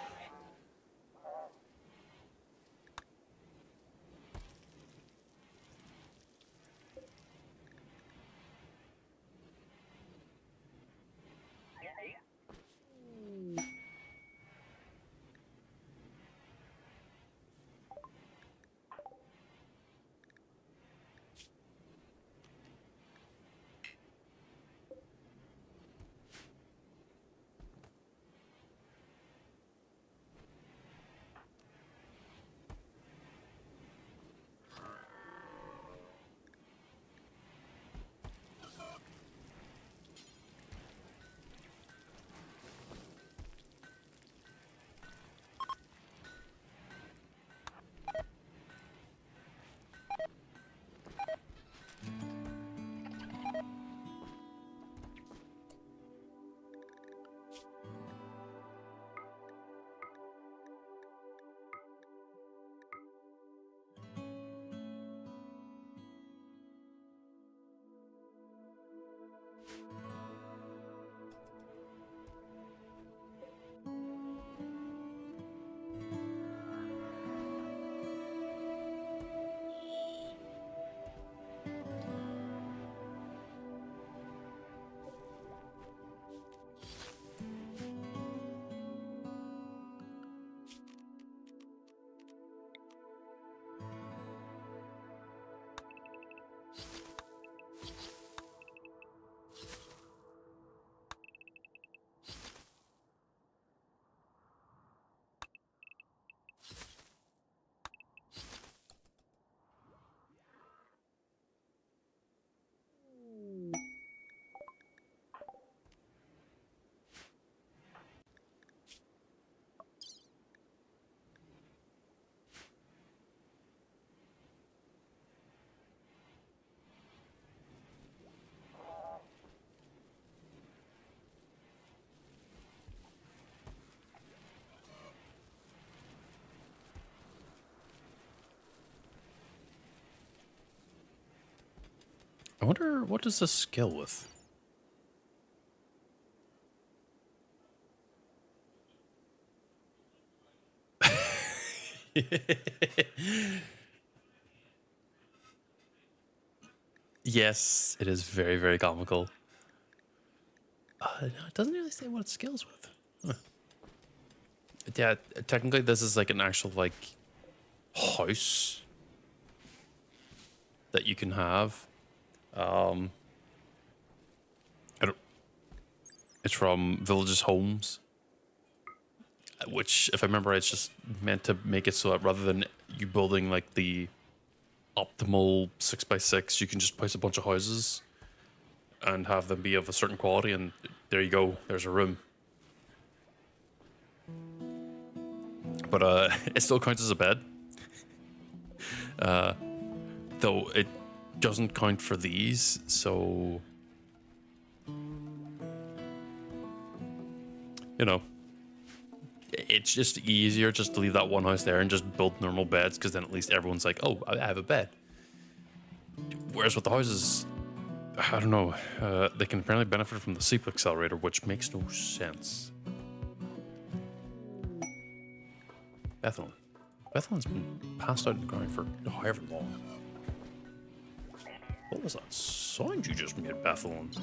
I wonder, what does this skill with? Yes, it is very, very comical. No, it doesn't really say what it scales with. Huh. Yeah, technically this is like an actual, like, house that you can have. I don't, it's from Villages Homes, which, if I remember right, it's just meant to make it so that rather than you building like the optimal 6x6, you can just place a bunch of houses and have them be of a certain quality, and there you go, there's a room. But it still counts as a bed. Though it doesn't count for these, so you know, it's just easier just to leave that one house there and just build normal beds, because then at least everyone's like, oh, I have a bed. Whereas with the houses, I don't know. They can apparently benefit from the sleep accelerator, which makes no sense. Bethlyn. Bethlyn's been passed out on the ground for however long. What was that sound you just made, Bethlyn?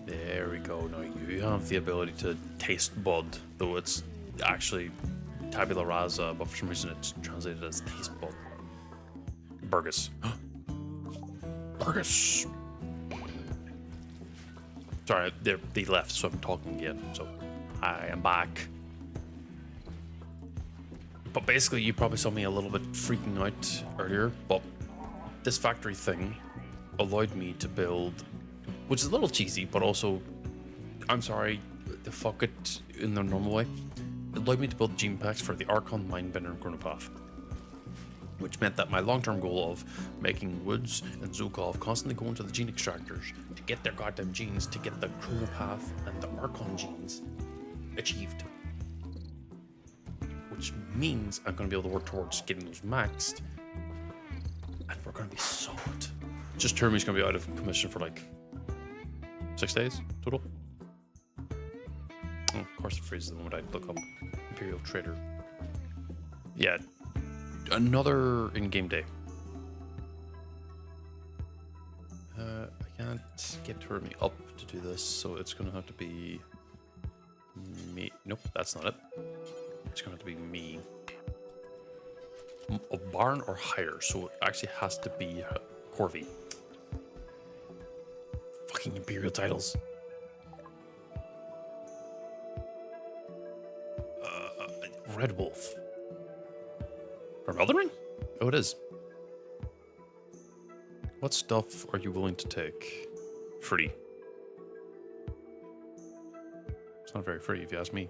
There we go. Now you have the ability to taste bud, though it's actually tabula rasa, but for some reason it's translated as taste bud. Burgess. Burgess! Sorry, they left, so I'm talking again. So I am back. But basically, you probably saw me a little bit freaking out earlier, but this factory thing allowed me to build, which is a little cheesy, but also, I'm sorry, to fuck it in the normal way. It allowed me to build gene packs for the Archon, Mindbender, and Chronopath, which meant that my long-term goal of making Woods and Zukov constantly going to the gene extractors to get their goddamn genes, to get the Chronopath and the Archon genes achieved. Which means I'm going to be able to work towards getting those maxed, and we're going to be solid. Just Termi's going to be out of commission for like 6 days total. Oh, of course it freezes the moment I look up Imperial Trader. Yeah, another in-game day. I can't get Termi up to do this, so it's going to have to be me. Nope, that's not it. It's going to have to be me. A barn or higher, so it actually has to be Corvi. Fucking Imperial titles. Red Wolf. From Elden Ring? Oh, it is. What stuff are you willing to take? Free. It's not very free if you ask me.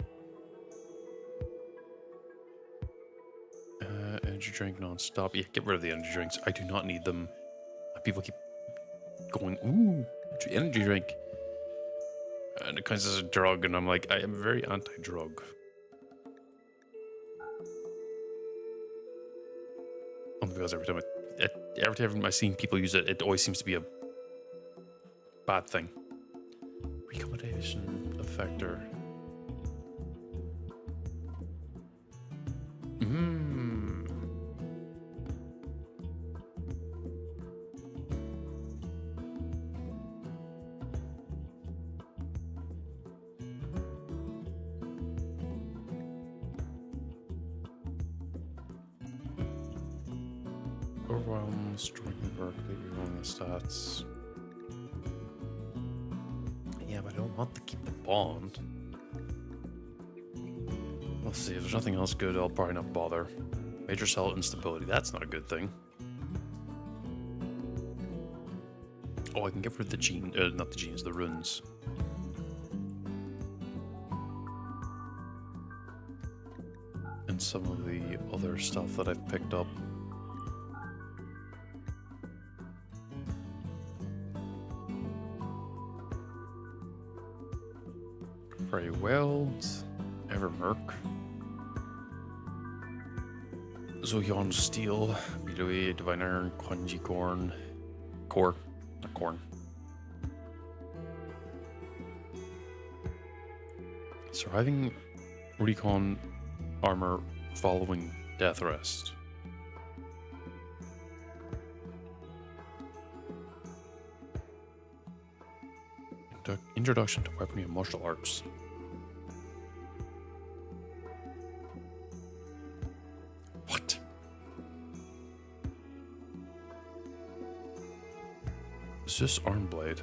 Energy drink non-stop. Yeah, get rid of the energy drinks. I do not need them. People keep going, ooh, energy drink. And it counts as a drug, and I'm like, I am very anti-drug. Only because every time I've seen people use it, it always seems to be a bad thing. Recommendation effector. Overwhelm, striking work, leave on the stats. Yeah, but I don't want to keep the bond. Let's see, if there's nothing else good, I'll probably not bother. Major cell instability, that's not a good thing. Oh, I can get rid of the gene, not the genes, the runes. And some of the other stuff that I've picked up. Very Weld, Evermerk, Zoyon Steel, Midway, Divine Iron, Quanji Corn, Core, not Corn. Surviving recon armor following death rest. Introduction to weaponry and martial arts. What? Is this arm blade?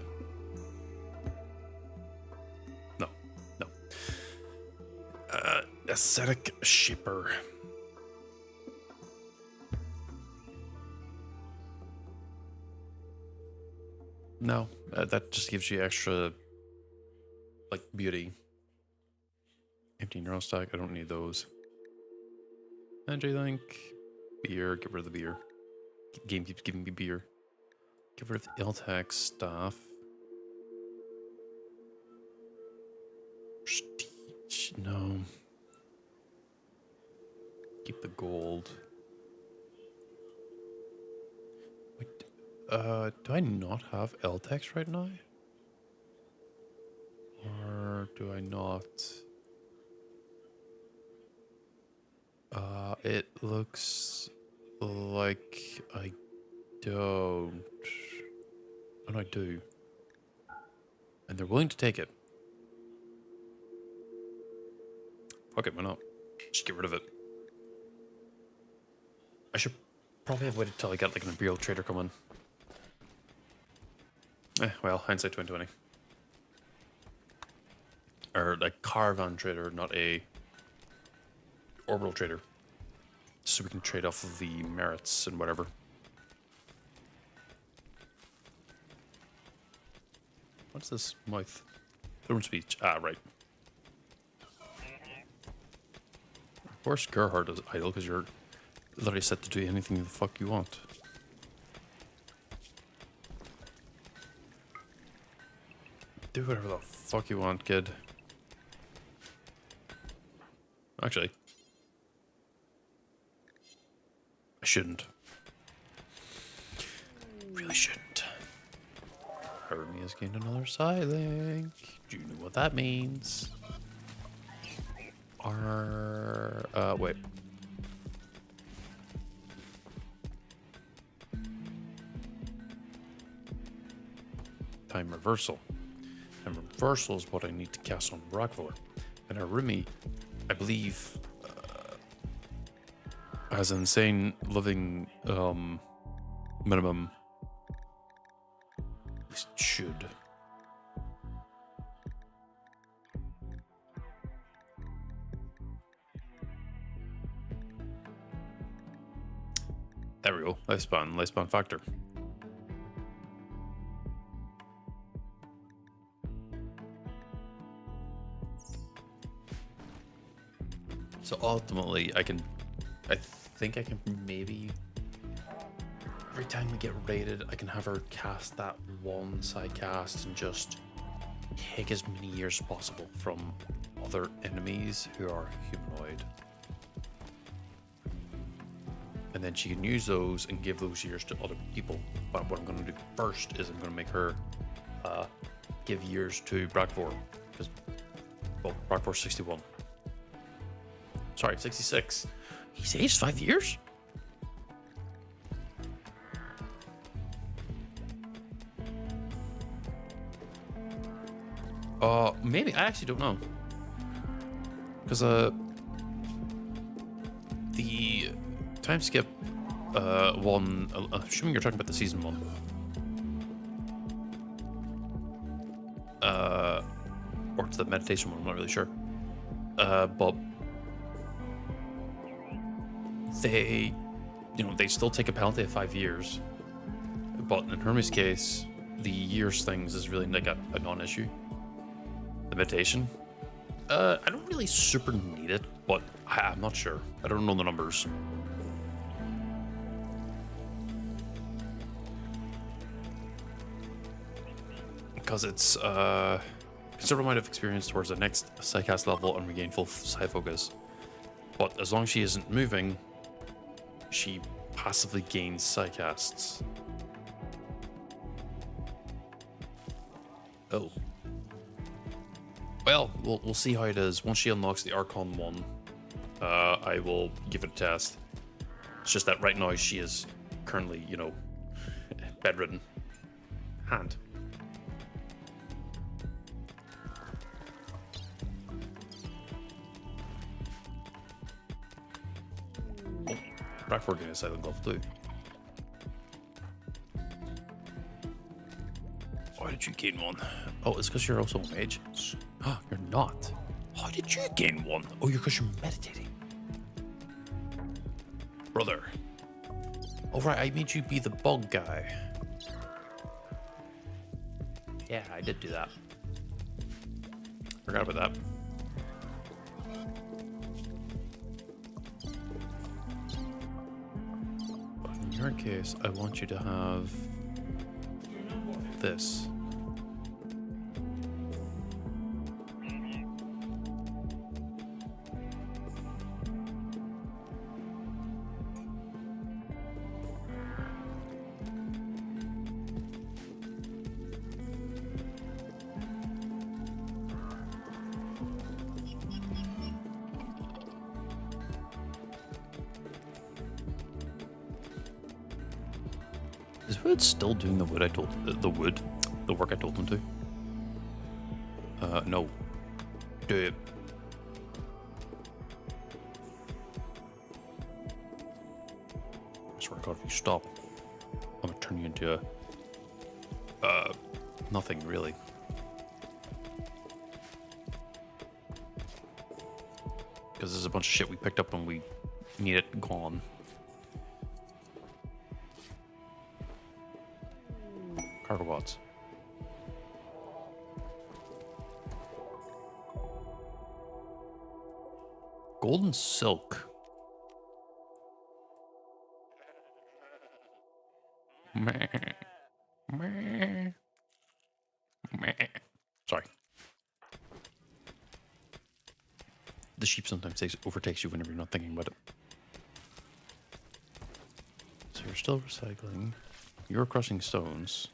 No, no. Ascetic shipper. No, that just gives you extra, like, beauty. Empty neural stack, I don't need those. Energy Link, beer, get rid of the beer. Game keeps giving me beer. Get rid of the Iltac staff. Prestige, no. Keep the gold. Do I not have L-Tex right now? Or do I not? It looks like I don't. And I do. And they're willing to take it. Fuck it, why not? Just get rid of it. I should probably have waited till I get like an Imperial trader come in. Well, hindsight 2020. Or like caravan trader, not a orbital trader. So we can trade off of the merits and whatever. What's this mouth? Throne speech. Ah, right. Of course Gerhard is idle because you're literally set to do anything the fuck you want. Do whatever the fuck you want, kid. Actually, I shouldn't. Really shouldn't. Hermie has gained another side link. Do you know what that means? Wait. Time reversal. Time reversal is what I need to cast on Rockvor. And Arumi, I believe, has an insane living minimum. At least it should. There we go. Lifespan factor. So ultimately, I think I can maybe, every time we get raided, I can have her cast that one side cast and just take as many years as possible from other enemies who are humanoid. And then she can use those and give those years to other people. But what I'm going to do first is I'm going to make her give years to Brakvor. Because, well, Brakvor's 61. Sorry, 66. He's aged 5 years? Maybe. I actually don't know. Because, the time skip one, assuming you're talking about the season one. Or it's the meditation one, I'm not really sure. But they, they still take a penalty of 5 years. But in Hermes' case, the years things is really like a non-issue. The meditation. I don't really super need it, but I'm not sure. I don't know the numbers. Because it's considerable amount of experience towards the next sidecast level and regain full side focus. But as long as she isn't moving, she passively gains sidecasts. Oh. Well, we'll see how it is. Once she unlocks the Archon one, I will give it a test. It's just that right now she is currently, bedridden. Hand. Oh, Brakvor getting a silent glove too. Why did you gain one? Oh, it's because you're also a mage. Oh, you're not. How did you gain one? Oh, because you're meditating. Brother. Oh, right, I made you be the bug guy. Yeah, I did do that. Forgot about that. But in your case, I want you to have this. Is Wood still doing the wood I told the work I told him to? No. Do it. I swear to God, if you stop, I'm gonna turn you into a nothing really. Because there's a bunch of shit we picked up when we need it gone. Cargo bots. Golden silk. Meh. Meh. Meh. Sorry. The sheep sometimes overtakes you whenever you're not thinking about it. So you're still recycling. You're crushing stones.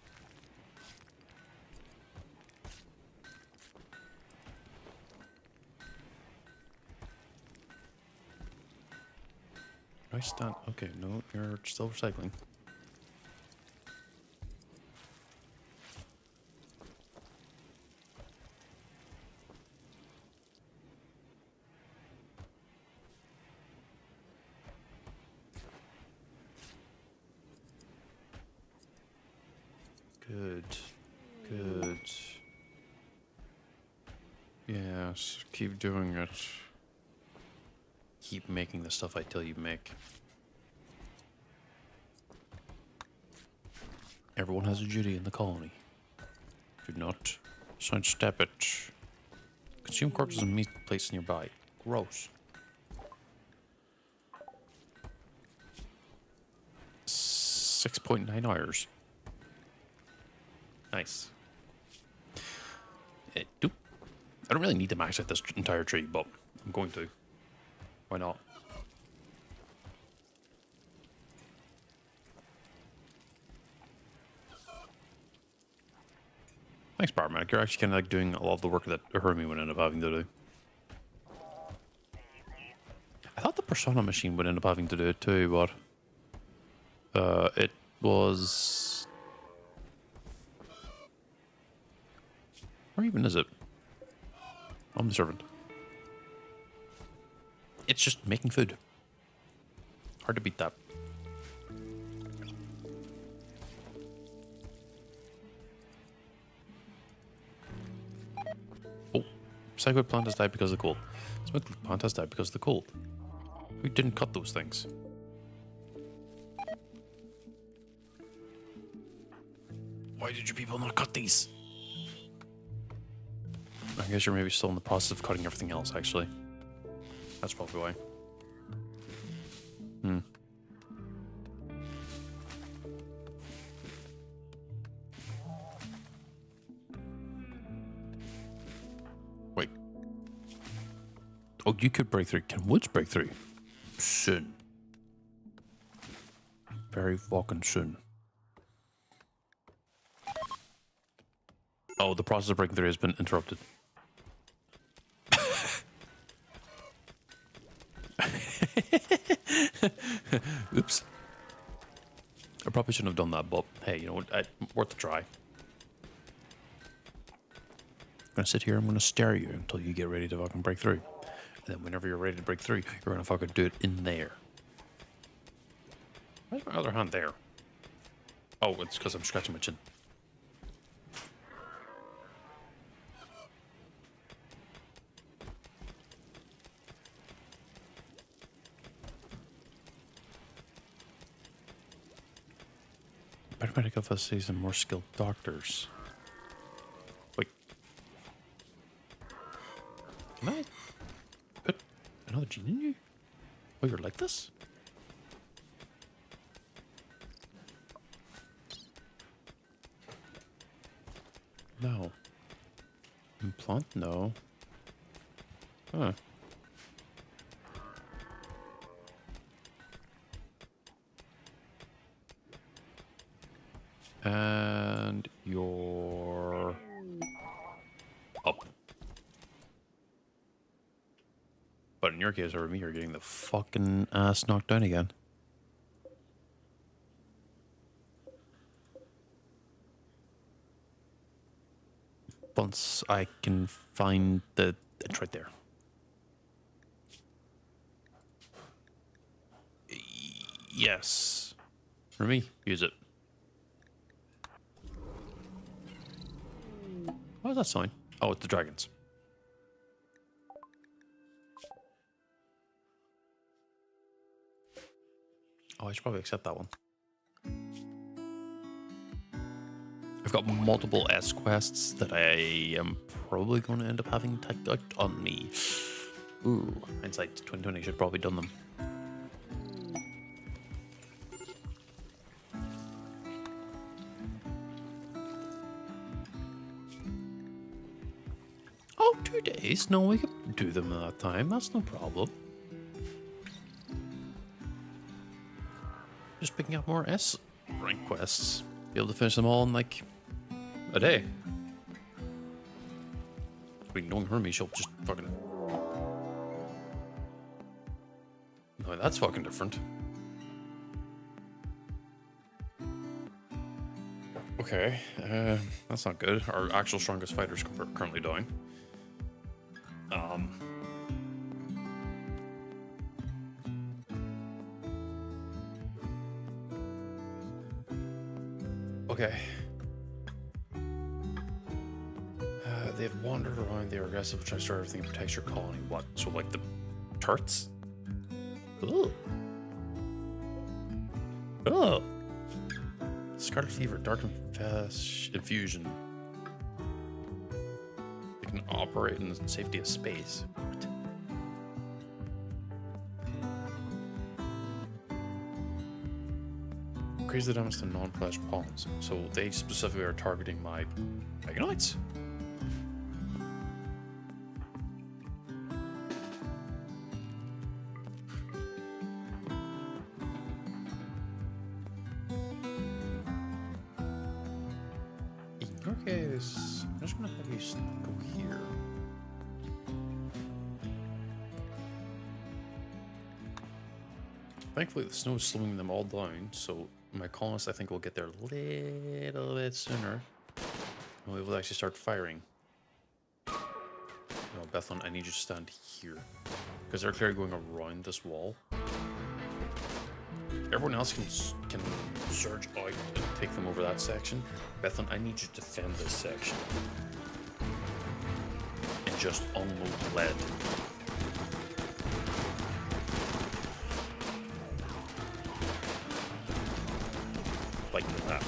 I stand. Okay, no, you're still recycling. Good. Good. Yes, keep doing it. Keep making the stuff I tell you make. Everyone has a duty in the colony. Do not sidestep it. Consume corpses and meat placed nearby. Gross. 6.9 hours. Nice. I don't really need to max out this entire tree, but I'm going to. Why not? Thanks, Barmac. You're actually kind of like doing a lot of the work that Hermie would end up having to do. I thought the Persona machine would end up having to do it too, but it was. Where even is it? I'm the servant. It's just making food. Hard to beat that. Oh, Psycho plant has died because of the cold. Smoke plant has died because of the cold. We didn't cut those things. Why did you people not cut these? I guess you're maybe still in the process of cutting everything else, actually. That's probably why. Wait. Oh, you could break through. Can woods break through? Soon. Very fucking soon. Oh, the process of breaking through has been interrupted. Oops. I probably shouldn't have done that, but hey, you know what? Worth a try. I'm gonna sit here, I'm gonna stare at you until you get ready to fucking break through. And then whenever you're ready to break through, you're gonna fucking do it in there. Why's my other hand there? Oh, it's because I'm scratching my chin. Better medical facilities and more skilled doctors. Wait. Can I put another gene in you? Oh, you're like this? No. Implant? No. Huh. And you're up. But in your case, over me, you're getting the fucking ass knocked down again. once I can find the... It's right there. Yes. For me, use it. What is that sign? Oh, it's the dragons. Oh, I should probably accept that one. I've got multiple S quests that I am probably going to end up having typed out on me. Ooh, hindsight 2020 should probably done them. Oh, 2 days? No, we could do them at that time. That's no problem. Just picking up more S rank quests. Be able to finish them all in like a day. Knowing Hermie, she'll just fucking... No, that's fucking different. Okay, that's not good. Our actual strongest fighter's currently dying. Okay. They've wandered around. They are aggressive, trying to start everything and protect your colony. What? So, like the turrets? Ooh. Oh. Scarlet Fever, Dark Infusion. They can operate in the safety of space. What? Increase the damage to non-flesh pawns. So they specifically are targeting my Meganoids. I'm just gonna have you go here. Thankfully, the snow is slowing them all down, so my colonists, I think, will get there a little bit sooner. And we will actually start firing. No, Bethlon, I need you to stand here. Because they're clearly going around this wall. Everyone else can surge out and take them over that section. Bethlon, I need you to defend this section. And just unload lead. Like that.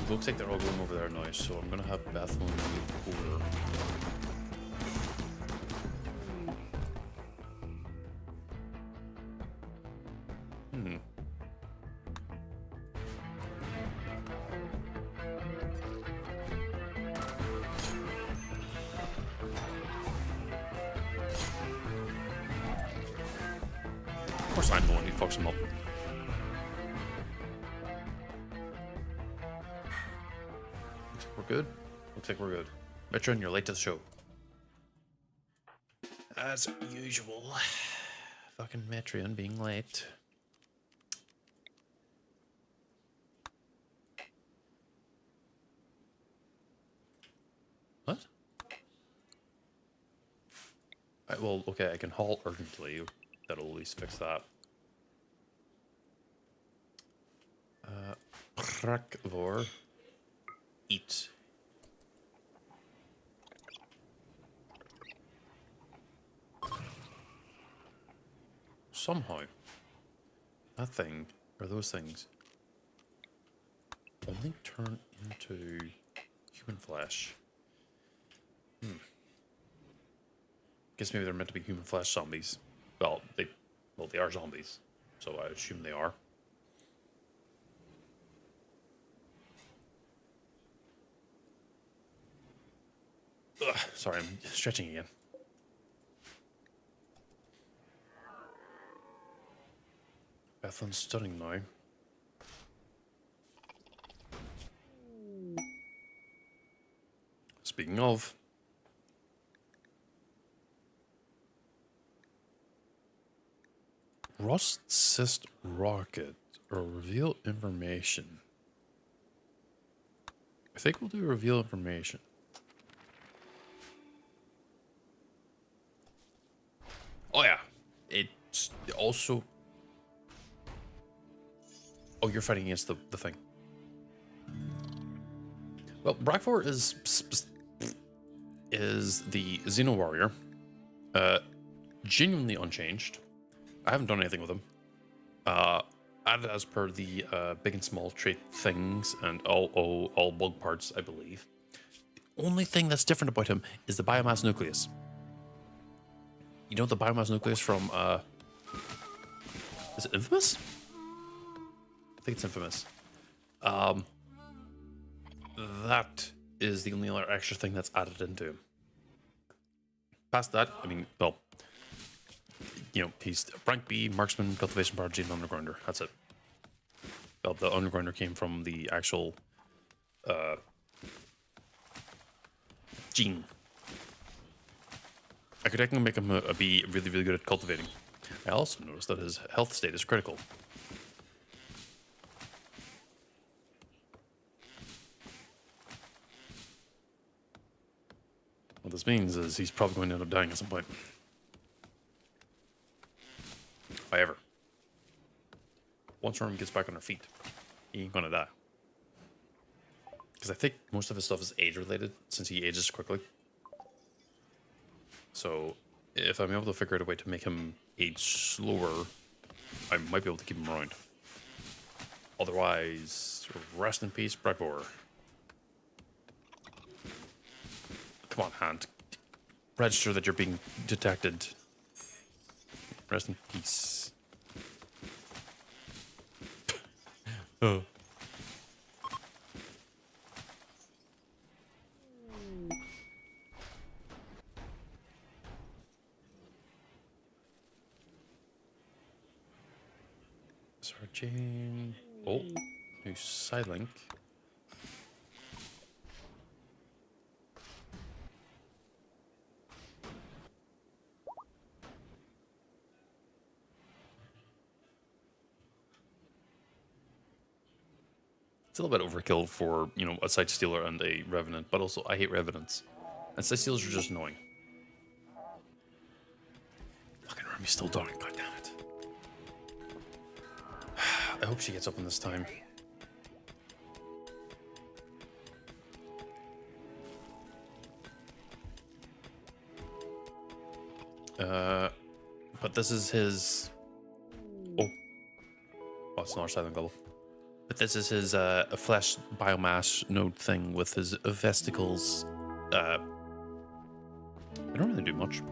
It looks like they're all going over there now, so I'm gonna have Bethlon move over. Of course I'm the one who fucks them up. Looks like we're good. Looks like we're good. Metron, you're late to the show. As usual. Fucking Metron being late. What? Well, okay, I can halt urgently. That'll at least fix that. Krakvor. Eat. Somehow, that thing, or those things, only turn into human flesh. Guess maybe they're meant to be human flesh zombies. Well, they are zombies, so I assume they are. Ugh, sorry, I'm stretching again. Bethlon's stunning now. Speaking of, Rust Cyst Rocket or reveal information. I think we'll do reveal information. Oh yeah, it's also. Oh, you're fighting against the thing. Well, Brackfor is the Xeno warrior, genuinely unchanged. I haven't done anything with him. Added as per the big and small trait things and all bug parts, I believe. The only thing that's different about him is the biomass nucleus. You know the biomass nucleus from is it Infamous? I think it's Infamous. That is the only other extra thing that's added into him. Past that, I mean, well, you know, he's rank B, marksman, cultivation prodigy, and undergrounder. That's it. Well, the undergrounder came from the actual gene. I could technically make him be really, really good at cultivating. I also noticed that his health state is critical. What this means is he's probably going to end up dying at some point. However, once Worm gets back on her feet, he ain't gonna die. Because I think most of his stuff is age related, since he ages quickly. So, if I'm able to figure out a way to make him age slower, I might be able to keep him around. Otherwise, rest in peace, Brackfor. Come on, hand. Register that you're being detected. Rest in peace. Oh. Searching. Oh, new side link. It's a little bit overkill for, you know, a Sight Stealer and a Revenant, but also I hate Revenants. And Sight Stealers are just annoying. Fucking Remy's still dying, god damn it. I hope she gets up in this time. But this is his... Oh, it's another silent global. But this is his flesh biomass node thing with his vesicles. I don't really do much.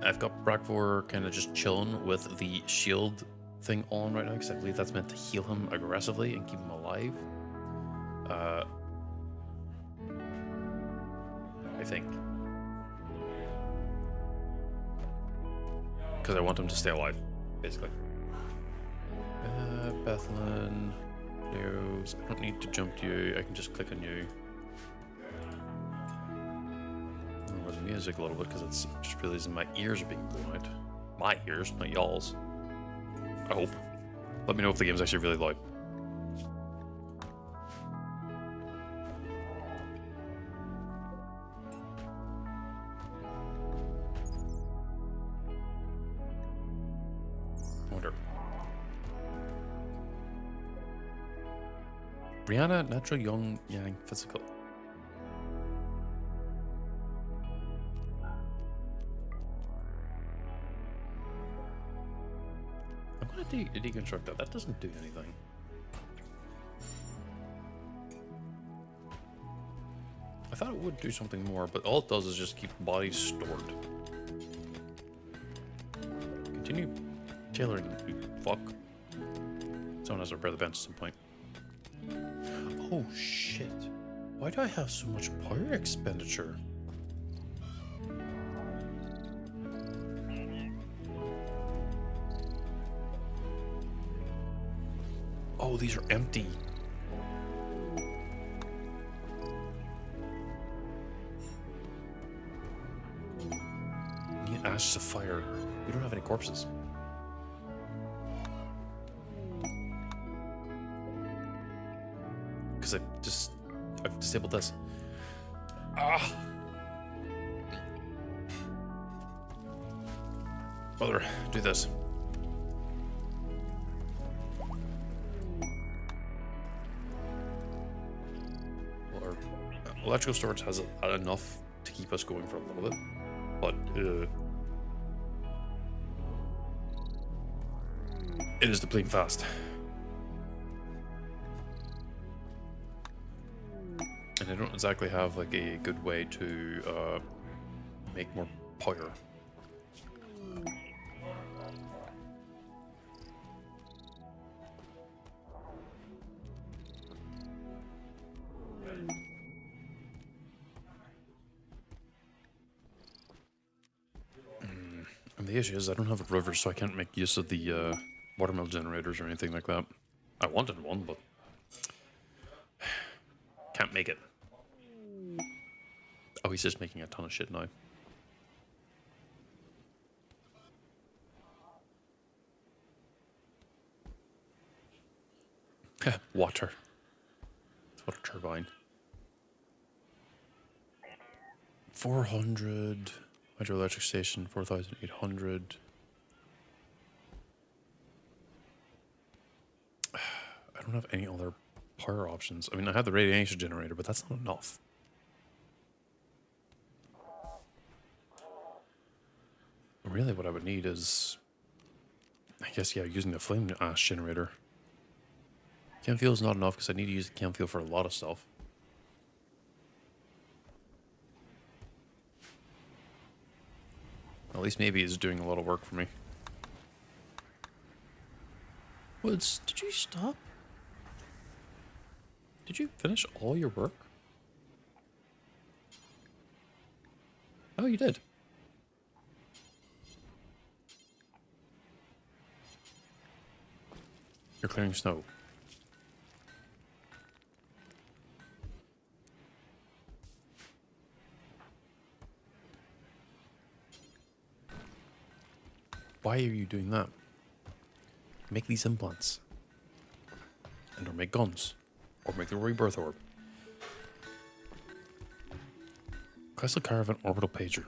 I've got Brackfor kind of just chilling with the shield thing on right now because I believe that's meant to heal him aggressively and keep him alive. I think. Because I want him to stay alive, basically. Bethlin, Leos. I don't need to jump to you, I can just click on you. I'll lower the music a little bit because it's just realizing my ears are being blown out. My ears, not y'all's. I hope. Let me know if the game's actually really loud. Brianna, natural, young, yang, physical. I'm gonna deconstruct that. That doesn't do anything. I thought it would do something more, but all it does is just keep bodies stored. Continue tailoring, you fuck. Someone has to repair the bench at some point. Oh shit. Why do I have so much power expenditure? Oh, these are empty. Need ashes of fire. We don't have any corpses. I've disabled this. Ah! Brother, do this. Well, our electrical storage has enough to keep us going for a little bit, but it is depleting fast. And I don't exactly have like a good way to make more power. And the issue is I don't have a river, so I can't make use of the watermill generators or anything like that. I wanted one, but can't make it. Oh, he's just making a ton of shit now. Water. It's water turbine. 400 hydroelectric station, 4,800. I don't have any other power options. I mean, I have the radiation generator, but that's not enough. Really, what I would need is, I guess, yeah, using the flame ash generator. Chem fuel is not enough because I need to use the chem fuel for a lot of stuff. At least maybe it's doing a lot of work for me. Woods, did you stop? Did you finish all your work? Oh, you did. You're clearing snow. Why are you doing that? Make these implants. And or make guns. Or make the rebirth orb. Classic Caravan orbital pager.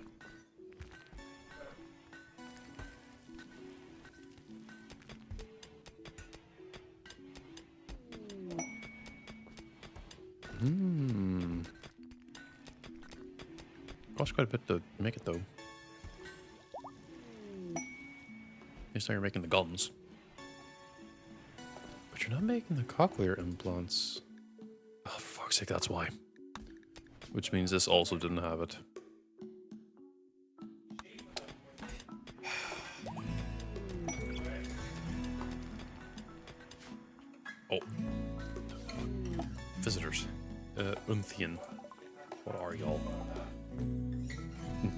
Costs quite a bit to make it though. At least now you're making the guns. But you're not making the cochlear implants. Oh, for fuck's sake, that's why. Which means this also didn't have it. Oh. Visitors. Unthian. What are y'all?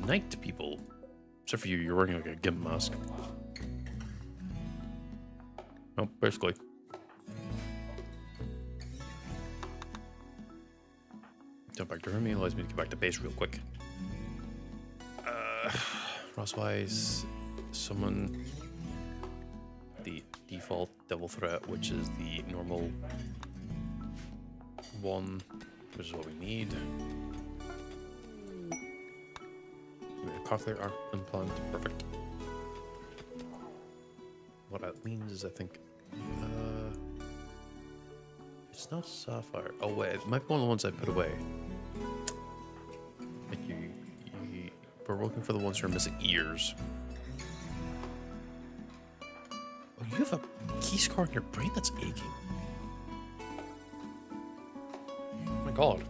Night people. Except for you, you're wearing like a gimp mask. Oh, basically. Jump back to Hermie allows me to get back to base real quick. Rosswise, summon the default devil threat, which is the normal one, which is what we need. A cochlear implant, perfect. What that means is I think it's not sapphire. Oh wait, it might be one of the ones I put away. Like we're looking for the ones who are missing ears. Oh, you have a key scar in your brain that's aching. Oh my god.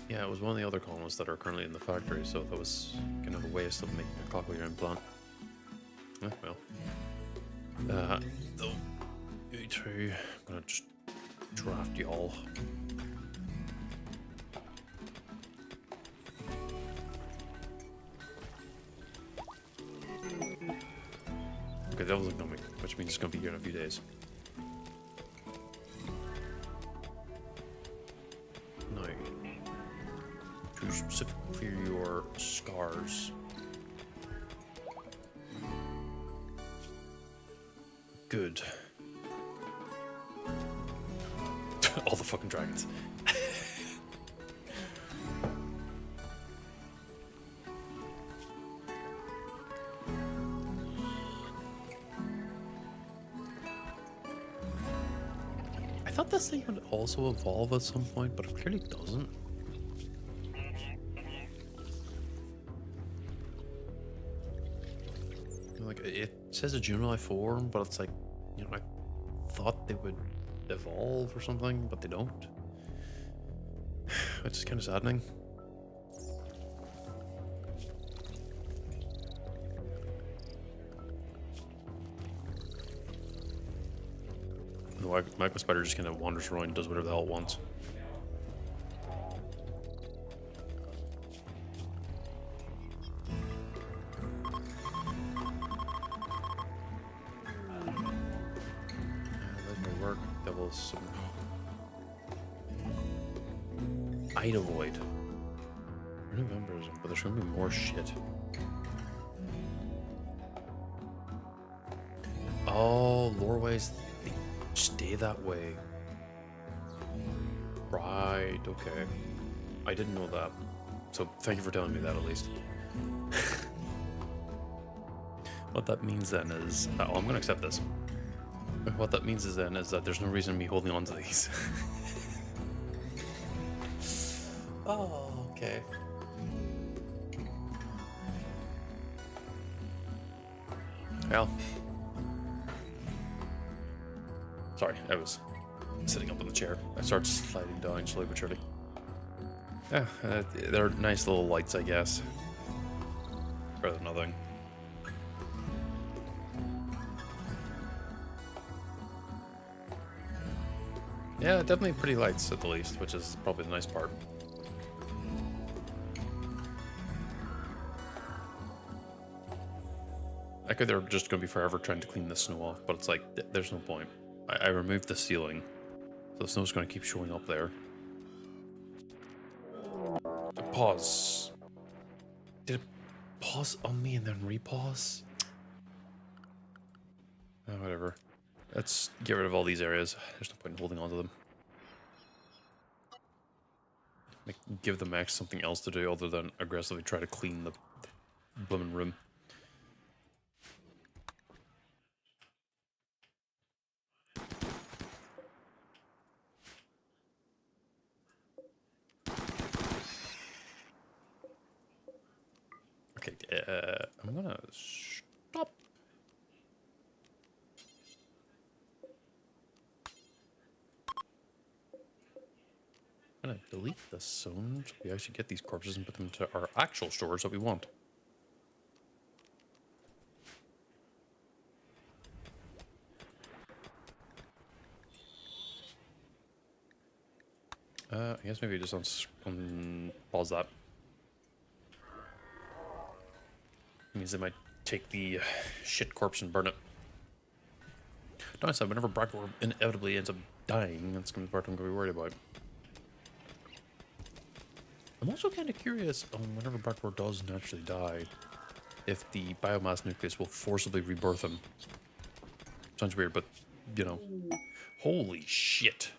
Yeah, it was one of the other colonists that are currently in the factory, so that was kind of a waste of making a cochlear implant. Eh, well. Though, you two, I'm gonna just draft y'all. Okay, Devil's ignoring me, which means it's gonna be here in a few days. No. to specifically clear your scars. Good. All the fucking dragons. I thought this thing would also evolve at some point, but it clearly doesn't. Like, it says a juvenile form, but it's like, you know, I thought they would evolve or something, but they don't. Which is kind of saddening. The magma spider just kind of wanders around and does whatever the hell it wants. Work. That was some Ida Void. November, but there's gonna be more shit. Oh, loreways, they stay that way. Right, okay. I didn't know that. So thank you for telling me that at least. What that means then is, oh, I'm gonna accept this. What that means is then is that there's no reason me holding on to these. Oh, okay. Well. Sorry, I was sitting up in the chair. I started sliding down slowly but surely. Yeah, they're nice little lights, I guess. Better than nothing. Yeah, definitely pretty lights at the least, which is probably the nice part. I could they're just going to be forever trying to clean the snow off, but it's like, there's no point. I removed the ceiling, so the snow's going to keep showing up there. Pause. Did it pause on me and then repause? Oh, whatever. Let's get rid of all these areas. There's no point in holding on to them. Give the max something else to do other than aggressively try to clean the blooming room. Okay, I'm gonna stop. I'm gonna delete the zone so we actually get these corpses and put them to our actual stores that we want. I guess maybe just pause that. It means they might take the shit corpse and burn it. Downside, whenever Blackboard inevitably ends up dying, that's gonna be the part I'm gonna be worried about. I'm also kind of curious on whenever Blackboard does naturally die, if the biomass nucleus will forcibly rebirth him. Sounds weird, but, you know. Holy shit.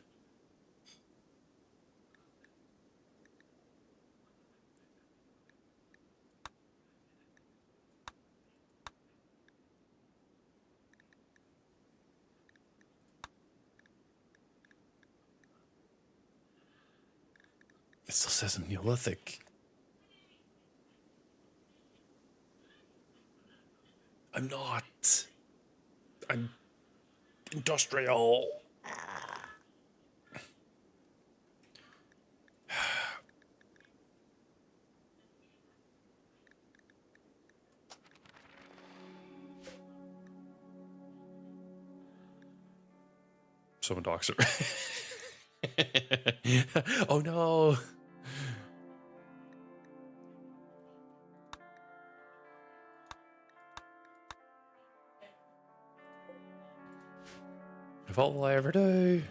It still says Neolithic. I'm not. I'm industrial. Someone docs her. Oh no. If all will I ever do.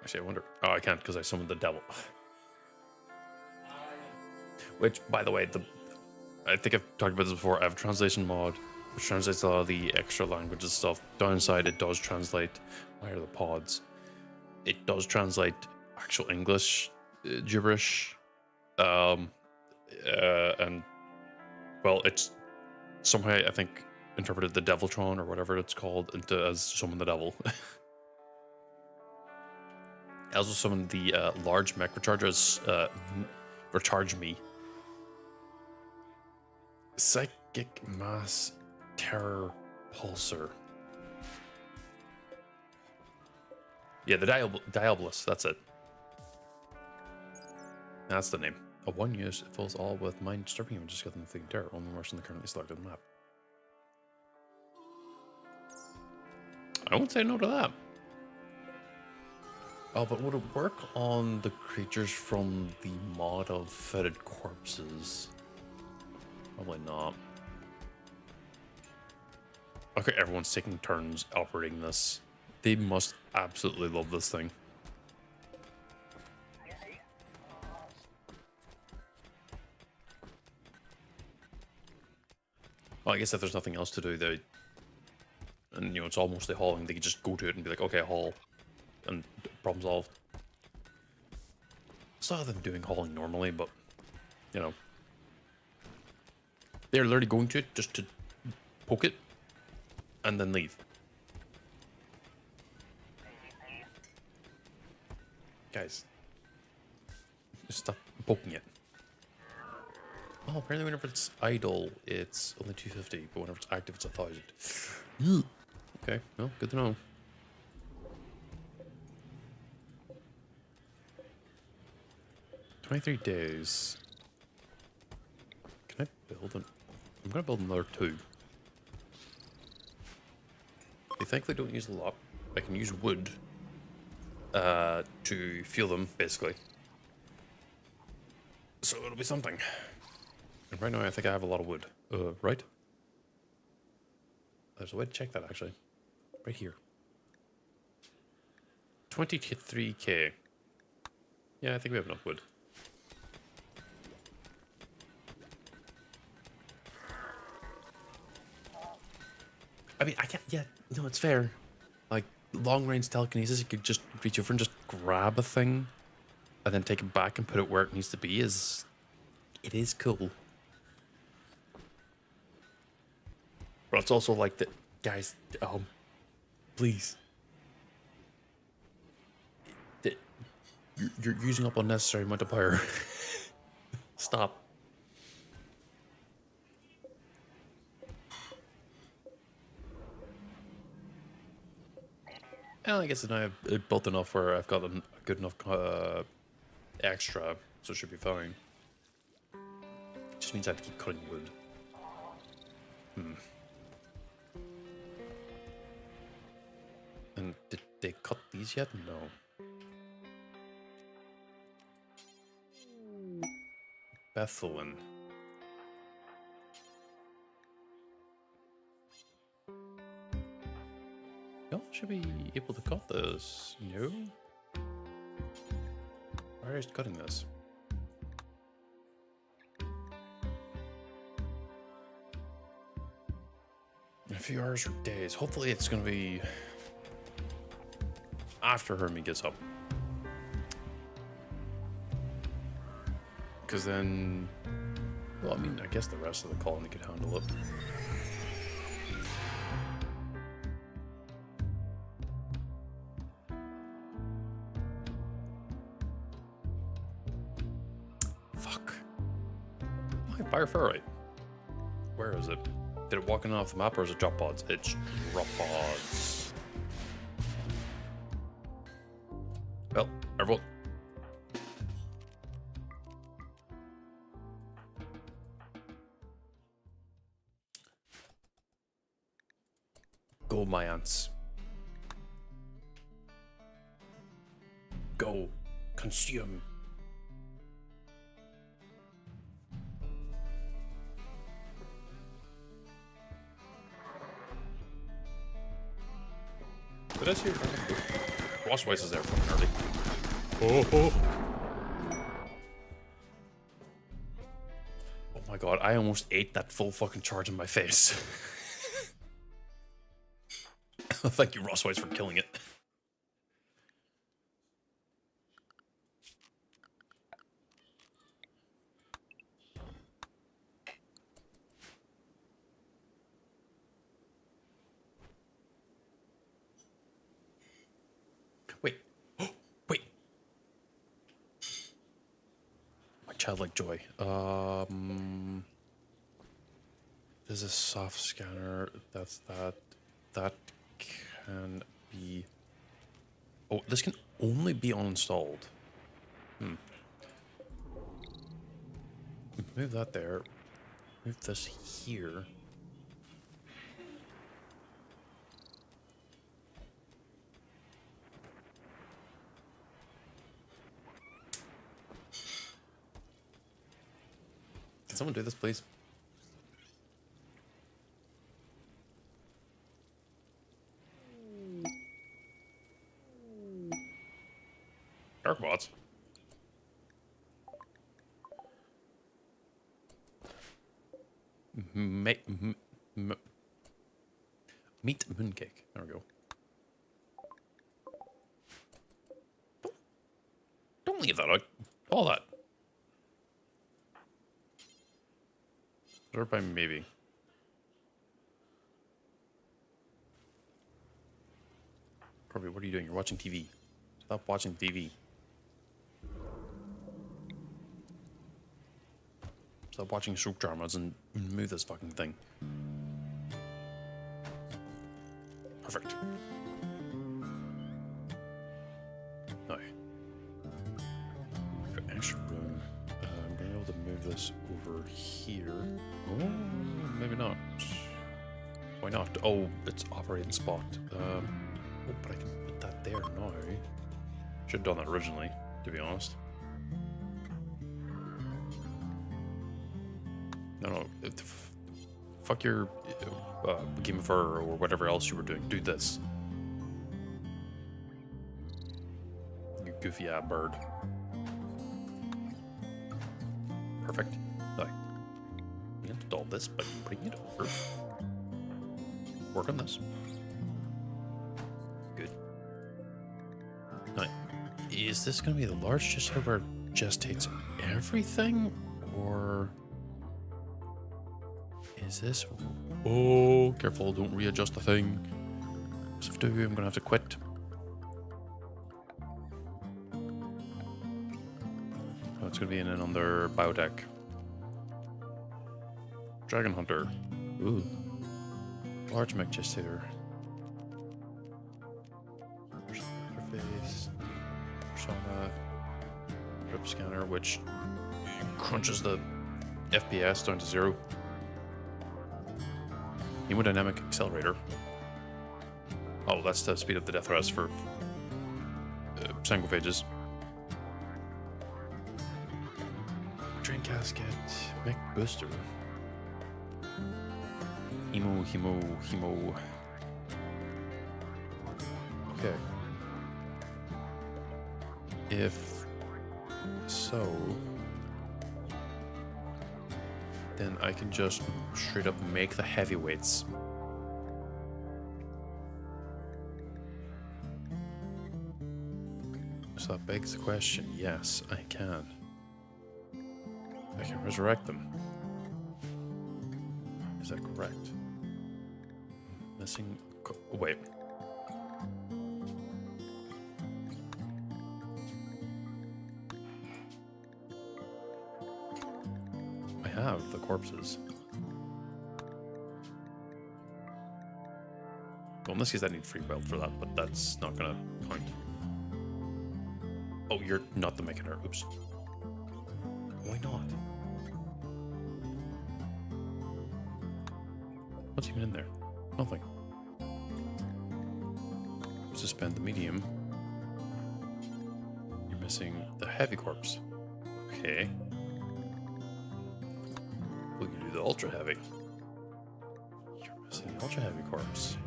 Actually, I wonder. Oh, I can't because I summoned the devil. Which, by the way, I think I've talked about this before. I have a translation mod which translates a lot of the extra languages stuff. Down inside, it does translate. Why are the pods? It does translate actual English gibberish. And well, it's somehow I think interpreted the Deviltron or whatever it's called into as summon the devil. I also summoned the large mech recharger as recharge me. Psychic mass terror pulsar. Yeah, the Diabolus, that's it. That's the name. A one use, it fills all with mind disturbing images got them fleeting terror, only worse than the currently selected map. I won't say no to that. Oh, but would it work on the creatures from the mod of fetid corpses? Probably not. Okay, everyone's taking turns operating this. They must absolutely love this thing. Well, I guess if there's nothing else to do, and you know, it's almost a hauling, they could just go to it and be like, okay, haul, and problem solved. Saw them doing hauling normally, but you know, they're literally going to it just to poke it and then leave. Guys, just stop poking it. Oh, apparently whenever it's idle, it's only 250, but whenever it's active, it's 1,000. Okay, well, good to know. "23 days. Can I build an... I'm gonna build another 2. They thankfully don't use a lot. I can use wood to fuel them, basically. So it'll be something. And right now I think I have a lot of wood. Right? There's a way to check that, actually. Right here. 23k. Yeah, I think we have enough wood. I mean, I can't... Yeah, no, it's fair. Like, long-range telekinesis, you could just reach over and just grab a thing and then take it back and put it where it needs to be is... It is cool. But it's also like that, guys, please. You're using up unnecessary amount of power. Stop. Well, I guess now I've built enough where I've got a good enough extra, so it should be fine. Just means I have to keep cutting wood. And did they cut these yet? No. Bethlin. Y'all should be able to cut this. No? Where is cutting this? In a few hours or days. Hopefully it's going to be after Hermie gets up. Because then... Well, I mean, I guess the rest of the colony could handle it. Fuck. Why Bioferrite? Where is it? Did it walk in off the map or is it drop pods? It's drop pods. Well, everyone. Go, my ants. Go. Consume. Did I see your Watch Twice is there fucking early. Oh. god, I almost ate that full fucking charge in my face. Thank you, Ross Weiss, for killing it. Wait. Wait. My childlike joy. There's a soft scanner. That's that. That can be... Oh, this can only be uninstalled. Move that there. Move this here. Can someone do this, please? Darkbots. Meat mooncake. There we go. Don't leave that out. All that. Or by maybe. Probably. What are you doing? You're watching TV. Stop watching TV. Stop watching soap dramas and move this fucking thing. Perfect. Now, got extra room. I'm gonna be able to move this over here. Oh, maybe not. Why not? Oh, it's operating spot. Oh, but I can put that there now. Should have done that originally, to be honest. No, fuck your Game of Fur or whatever else you were doing. Do this. You goofy ass bird. Perfect. Now, you install this by bringing it over. Work on this. Good. Now, is this going to be the large chest where it gestates everything, or... Is this... Oh, careful, don't readjust the thing. So if I do, I'm gonna have to quit. Oh, it's gonna be in and under biotech. Dragon Hunter. Ooh. Large mech gestator. Interface. Persona. Rip scanner, which crunches the FPS down to 0. Hemodynamic accelerator. Oh, that's to speed up the death rest for sanguiphages. Drain casket. Mech booster. Hemo. Okay. If so, then I can just straight up make the heavyweights. So that begs the question, yes, I can. I can resurrect them. Is that correct? Missing... Wait. I have the corpses. Well, in this case I need free will for that, but that's not gonna count. Oh, you're not the Mechaner. Oops. Why not? What's even in there? Nothing. Suspend the medium. You're missing the heavy corpse. Okay. We can do the ultra heavy. You're missing the ultra heavy corpse.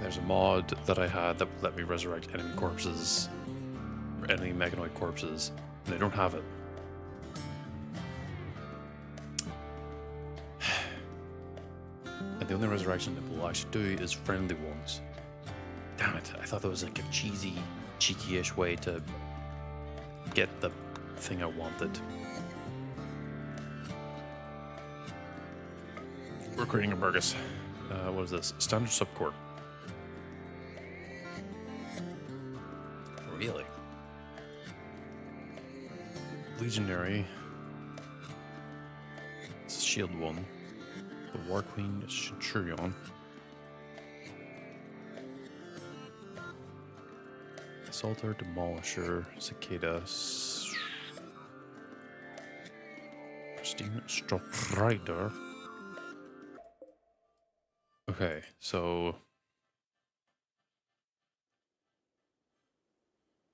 There's a mod that I had that let me resurrect enemy corpses, or enemy mechanoid corpses, and they don't have it. And the only resurrection it will actually do is friendly ones. Damn it, I thought that was like a cheesy, cheeky-ish way to get the thing I wanted. We're creating a Burgess. What is this? Standard subcore. Really? Legionary. It's a shield one. The War Queen is Centurion. Assaulter, Demolisher, Cicada, Pristine Strider. Okay, so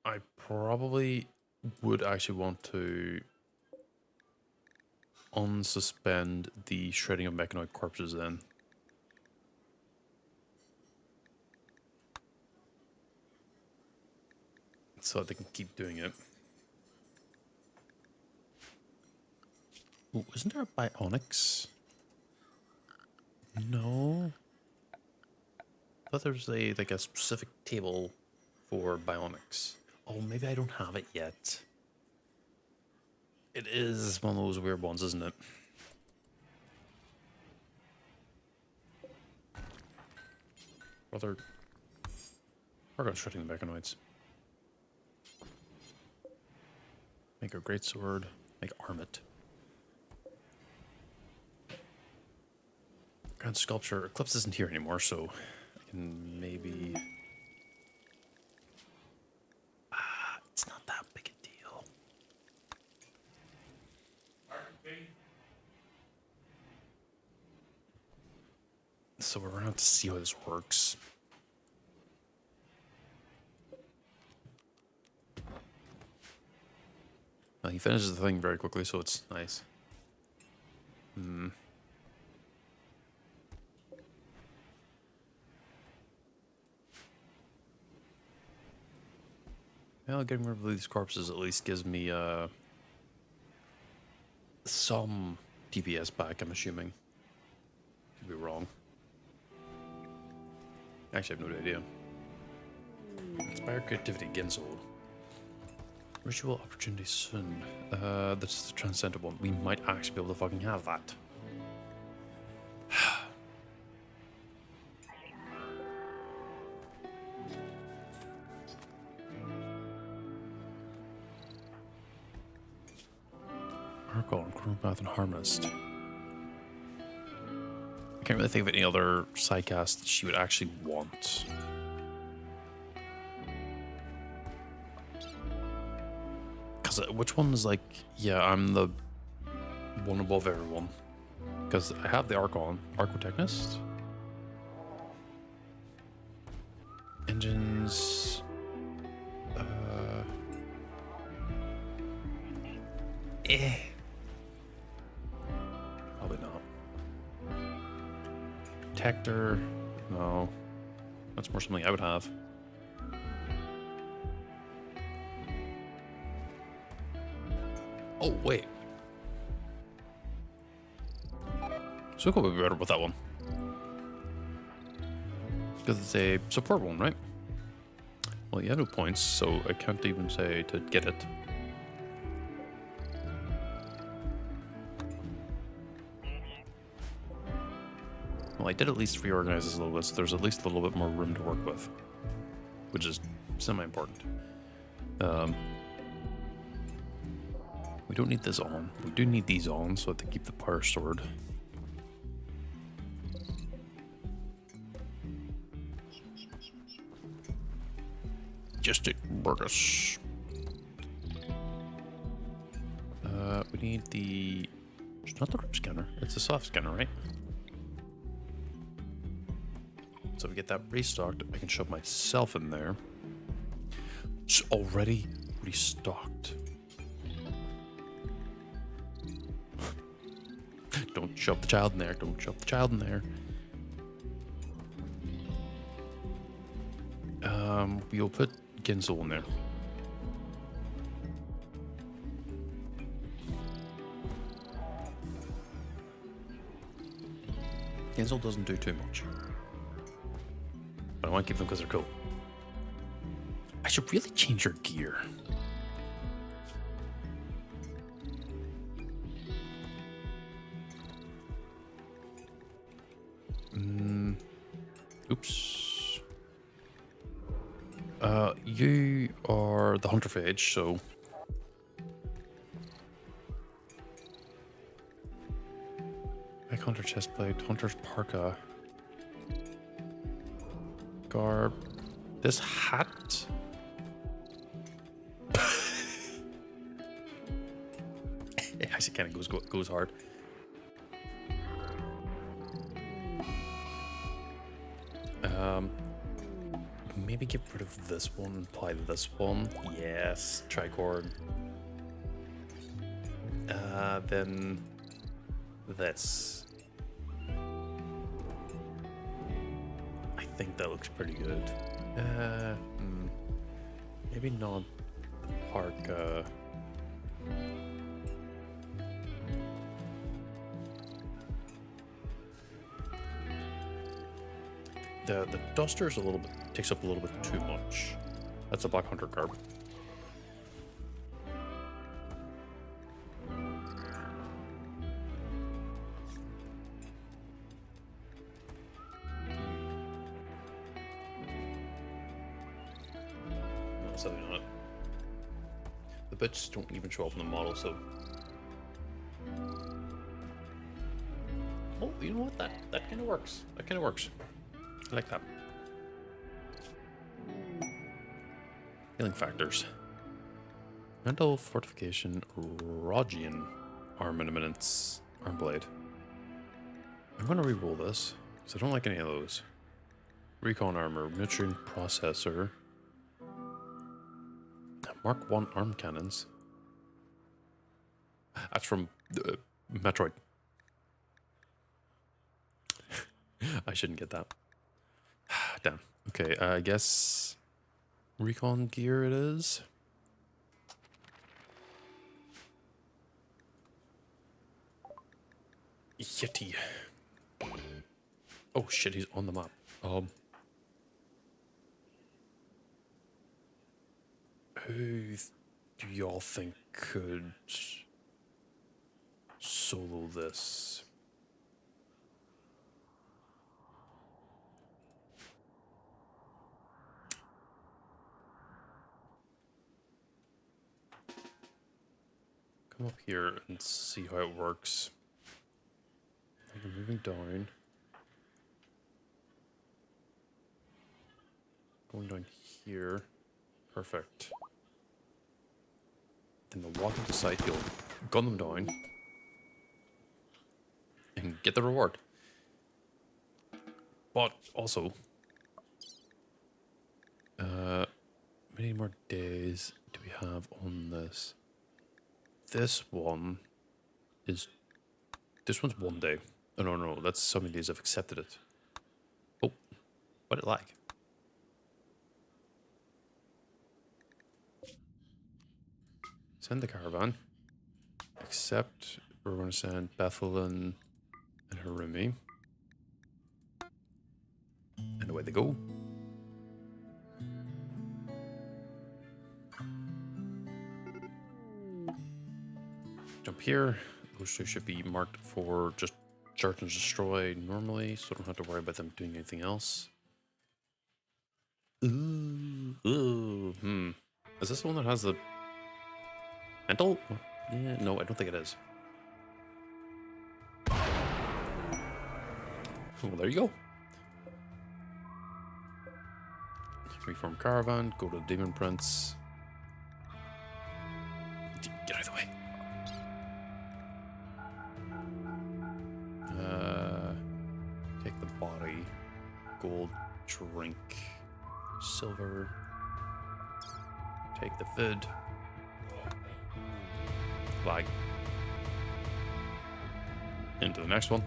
I probably would actually want to unsuspend the shredding of mechanoid corpses then. So that they can keep doing it. Ooh, isn't there a bionics? No. I thought there was like a specific table for bionics. Oh, maybe I don't have it yet. It is one of those weird ones, isn't it? Brother. We're going shredding the mechanoids. Make a greatsword. Make armlet. Grand sculpture. Eclipse isn't here anymore, so I can maybe. It's not that big a deal. So we're gonna have to see how this works. Well, he finishes the thing very quickly, so it's nice. Well, getting rid of these corpses at least gives me some DPS back, I'm assuming. Could be wrong. Actually, I have no idea. Inspired creativity, Genzo. Ritual opportunity soon. That's the transcendent one. We might actually be able to fucking have that. Archon, Chronopath, and Harmist. I can't really think of any other sidecast that she would actually want. Because which one is like, yeah, I'm the one above everyone. Because I have the Archon, Archotechnist. Engines. Probably not. Protector. No. That's more something I would have. Oh, wait. Suko would be better with that one. Because it's a support one, right? Well, you have no points, so I can't even say to get it. Well, I did at least reorganize this a little bit, so there's at least a little bit more room to work with. Which is semi-important. We don't need this on. We do need these on, so to keep the power stored. Just a Burgess. We need the... It's not the rip scanner. It's a soft scanner, right? So if we get that restocked, I can shove myself in there. It's already restocked. Don't shove the child in there. Don't shove the child in there. We'll put Ginzel in there. Ginzel doesn't do too much. But I want to keep them because they're cool. I should really change your gear. Oops. You are the Hunter Phage, so... Back Hunter chestplate, Hunter's parka. Garb. This hat? It actually kind of goes hard. Maybe get rid of this one, apply this one. Yes, tricord. Then this. I think that looks pretty good. Maybe not parka. The duster's a little bit, takes up a little bit too much. That's a Black Hunter garb. No, certainly not. The bits don't even show up in the model, so... Oh, you know what? That kind of works. That kind of works. I like that. Healing factors. Mental fortification, Rogian, arm eminence, arm blade. I'm gonna re-roll this because I don't like any of those. Recon armor, nutrient processor, Mark 1 arm cannons. That's from Metroid. I shouldn't get that. Damn. Okay, I guess recon gear it is. Yeti. Oh shit, he's on the map. Who do y'all think could solo this? Come up here and see how it works. You're moving down. Going down here. Perfect. Then they'll walk into sight, you'll gun them down. And get the reward. But also... how many more days do we have on this? This one is... This one's 1 day. Oh, no, that's so many days I've accepted it. Oh, what it like? Send the caravan. Except we're going to send Bethelin and Harumi. And away they go. Jump here. Those two should be marked for just search and destroy normally, so I don't have to worry about them doing anything else. Is this the one that has the mental? Yeah, no, I don't think it is. Well, there you go. Reform caravan, go to Demon Prince. Get out of the way. Take the body, gold, drink, silver. Take the food. Flag. Into the next one.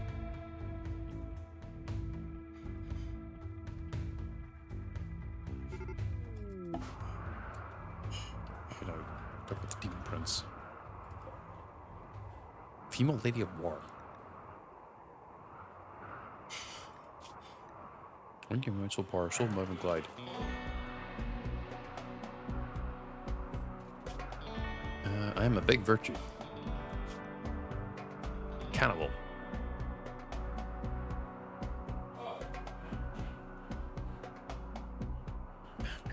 You know, talk about the Demon Prince. Female Lady of War. When you move so power, so move and glide. I am a big virtue. Cannibal.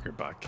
You're back.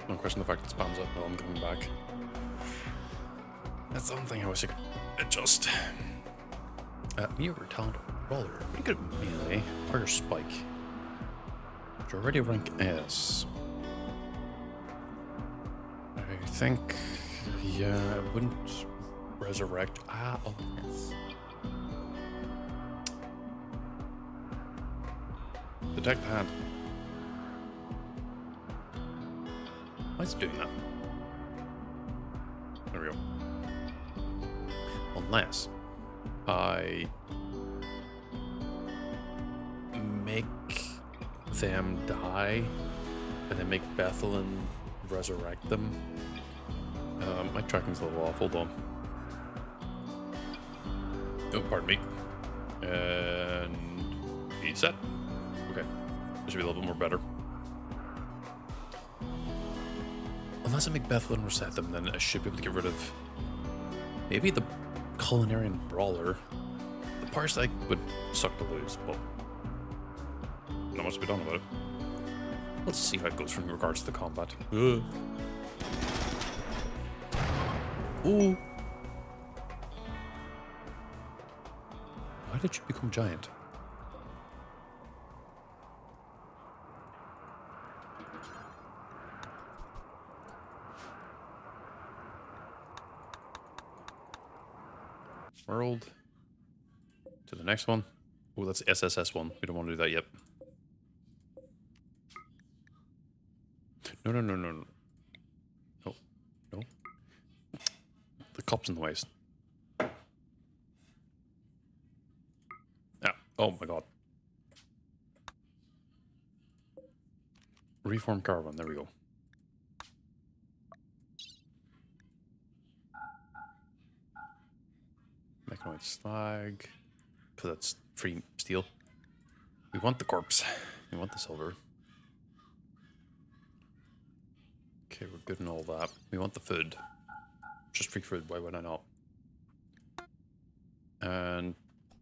Don't question the fact that spams up while I'm coming back. That's the one thing I wish I could adjust. You were talent roller. Pretty good at melee. Or your spike. You're already rank S. I think, yeah, I wouldn't resurrect. Oh, yes. Detect hand. Why is it doing that? There we go. Unless I make them die and then make Bethelin resurrect them. My tracking's a little off. Hold on. Oh, pardon me. And reset. Okay. This should be a little bit more better. Unless I make Bethelin reset them, then I should be able to get rid of maybe the Culinarian Brawler. The Parsec would suck to lose, but not much to be done about it. Let's see how it goes in regards to the combat. Ooh. Why did you become giant? World. To the next one. Oh, that's the SSS one. We don't want to do that yet. No. No. The cop's in the waist. Ah, oh my god. Reform caravan, there we go. Mechanoid slag. Because that's free steel. We want the corpse. We want the silver. Okay, we're good and all that. We want the food. Just free food, why would I not? And,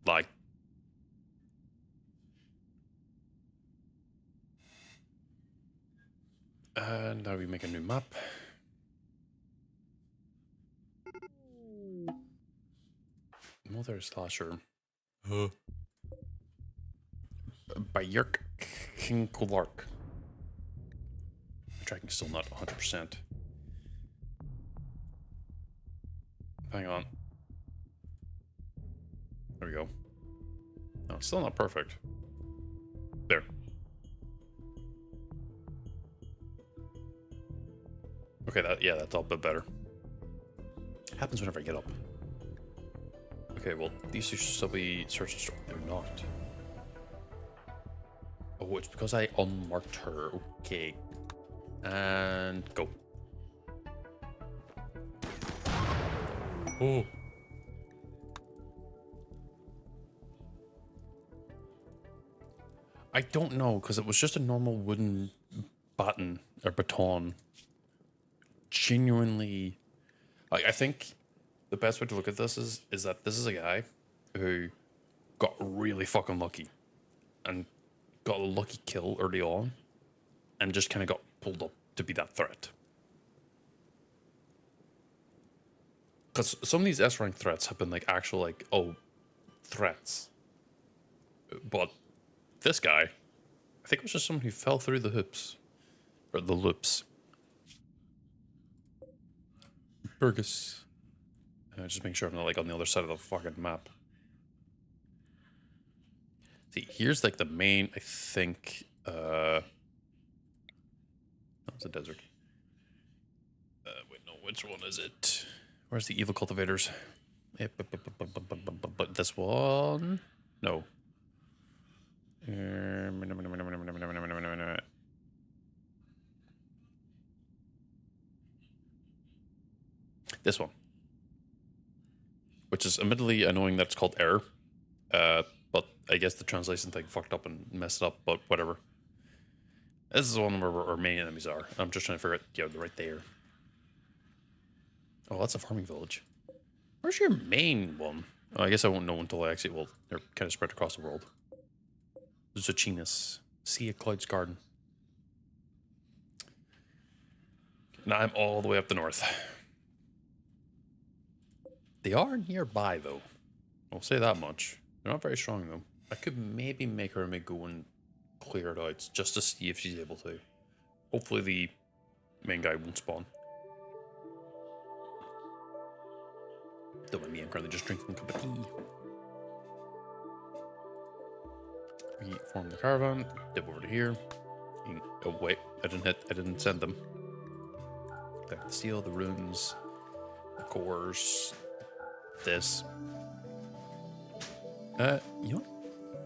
like... And now we make a new map. Mother Slasher. By Yerk King Kolark. Tracking's still not 100%. Hang on. There we go. No, it's still not perfect. There. Okay, that's all a bit better. Happens whenever I get up. Okay, well, these two should still be search and store. They're not. Oh, it's because I unmarked her. Okay. And go. Oh. I don't know, because it was just a normal wooden baton or baton. Genuinely, like, I think the best way to look at this is that this is a guy who got really fucking lucky and got a lucky kill early on and just kind of got pulled up to be that threat. Because some of these S rank threats have been like actual like, oh, threats. But this guy, I think it was just someone who fell through the hoops. Or the loops. Burgess. Just make sure I'm not like on the other side of the fucking map. See, here's like the main, I think, that was a desert. Wait, no, which one is it? Where's the evil cultivators? But this one? No. This one. Which is admittedly annoying that it's called error. But I guess the translation thing fucked up and messed it up, but whatever. This is the one where our main enemies are. I'm just trying to figure out, yeah, they're right there. Oh, that's a farming village. Where's your main one? Oh, I guess I won't know until I actually, well, they're kind of spread across the world. Zucchinis. Sea of Cloud's Garden. Now I'm all the way up the north. They are nearby, though. I'll say that much. They're not very strong, though. I could maybe make her go and clear it out, just to see if she's able to. Hopefully the main guy won't spawn. Don't mind me, I'm currently just drinking a cup of tea. We form the caravan, dip over to here. Oh wait, I didn't send them. Back the steel, the runes, the cores, this. You know what?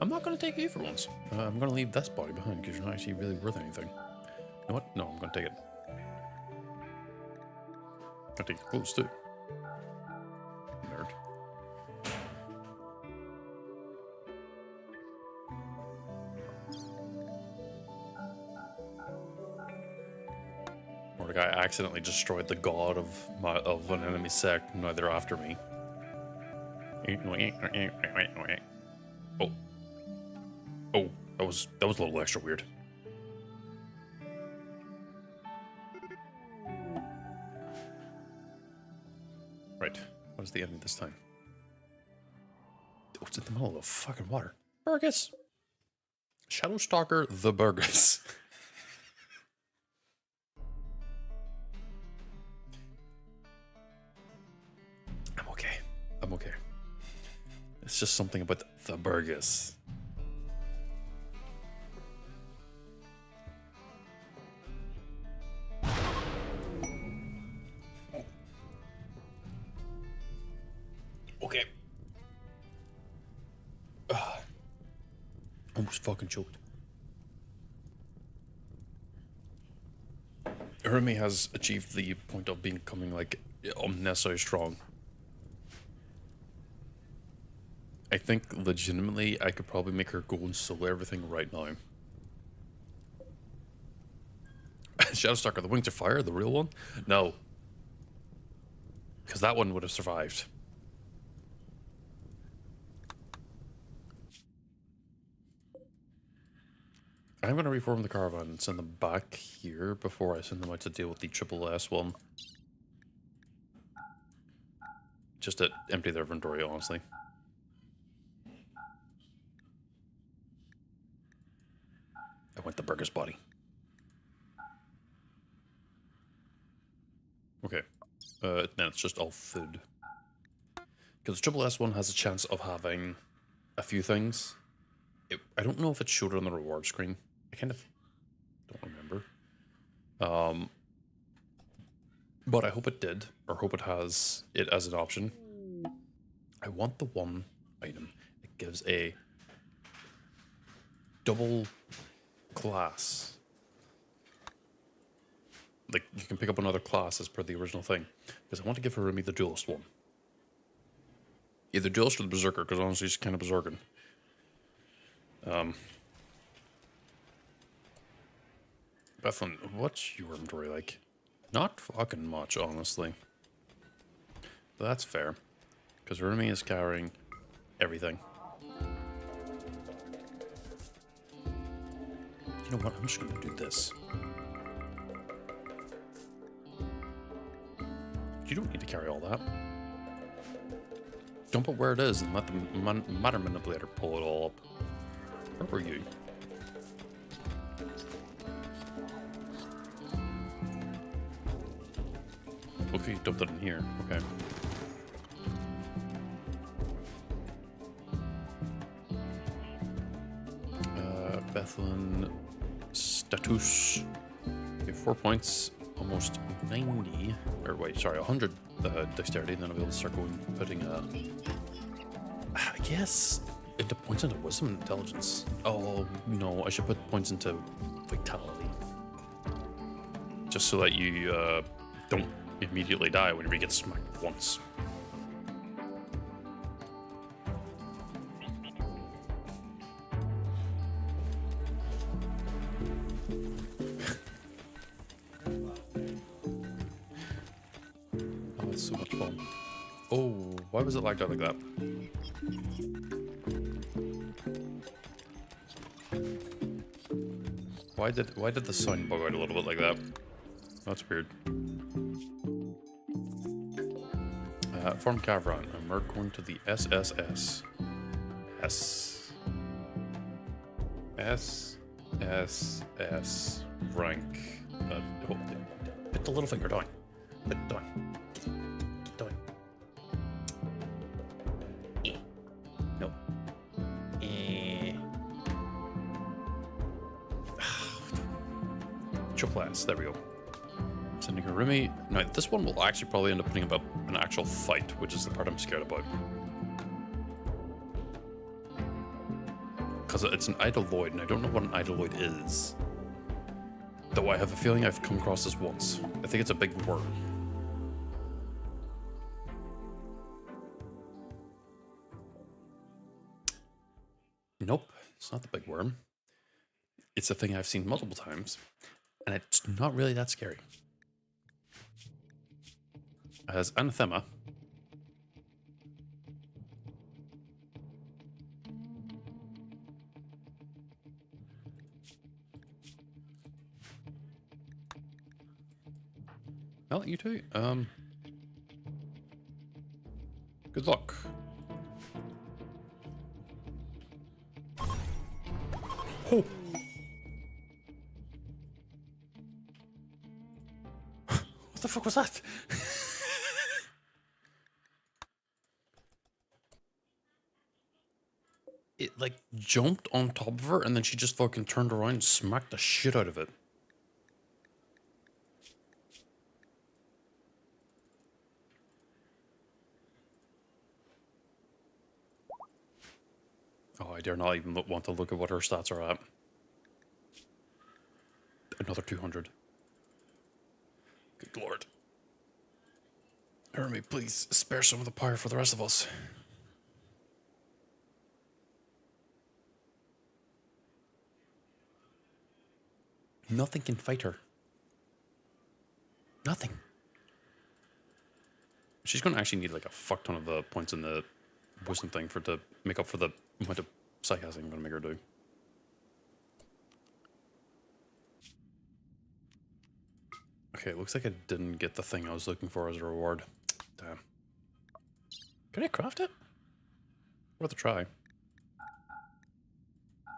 I'm not going to take you for once. I'm going to leave this body behind because you're not actually really worth anything. You know what? No, I'm going to take it. I'll take your clothes too. Nerd. Mordecai accidentally destroyed the god of an enemy sect. Now they're after me. Oh. Oh, that was a little extra weird. Right. What is the enemy this time? Oh, it's in the middle of the fucking water. Burgess! Shadowstalker the Burgess. I'm okay. I'm okay. It's just something about the Burgess. Okay. Almost fucking choked. Hermie has achieved the point of becoming like unnecessarily strong. I think legitimately I could probably make her go and solo everything right now. Shadowstalker, the Wings of Fire, the real one? No. Because that one would have survived. I'm going to reform the caravan and send them back here before I send them out to deal with the triple S one. Just to empty their inventory, honestly. I want the Burgess body. Okay. Then it's just all food. Because the triple S one has a chance of having a few things. I don't know if it showed it on the reward screen. I kind of don't remember. But I hope it did, or hope it has it as an option. I want the one item that gives a double class. Like, you can pick up another class as per the original thing. Because I want to give Harumi the duelist one. Either duelist or the berserker, because honestly she's kind of berserking. Bethlin, what's your inventory like? Not fucking much, honestly. But that's fair. Because Harumi is carrying everything. You know what? I'm just going to do this. You don't need to carry all that. dump it where it is and let the matter manipulator pull it all up. Where were you? Okay, you dumped it in here. Okay. Bethlin status. Okay, 4 points, almost 90. Or wait, sorry, 100 dexterity, and then I'll be able to start putting I guess into points into wisdom and intelligence. Oh no, I should put points into vitality, just so that you don't immediately die whenever you get smacked once. Oh, that's so much fun. Oh, why was it lagged out like that? Why did the sound bug out a little bit like that? That's weird. Form Cavron, and we're going to the SSS. SSS rank. Hit the little finger down. Hit it down. Get down. No. Class. There we go. Sending a Remy. Now, this one will actually probably end up putting up an actual fight, which is the part I'm scared about. Because it's an Idoloid, and I don't know what an Idoloid is. Though I have a feeling I've come across this once. I think it's a big worm. Nope, it's not the big worm. It's a thing I've seen multiple times. And it's not really that scary. As Anathema. Well, you too. Good luck. Oh! What the fuck was that? It like jumped on top of her and then she just fucking turned around and smacked the shit out of it. Oh, I dare not even want to look at what her stats are at. Another 200. Good lord. Hermie, please spare some of the power for the rest of us. Nothing can fight her. Nothing. She's going to actually need like a fuck ton of the points in the wisdom thing to make up for the amount of sarcasm I'm going to make her do. Okay, looks like I didn't get the thing I was looking for as a reward. Damn. Can I craft it? Worth a try.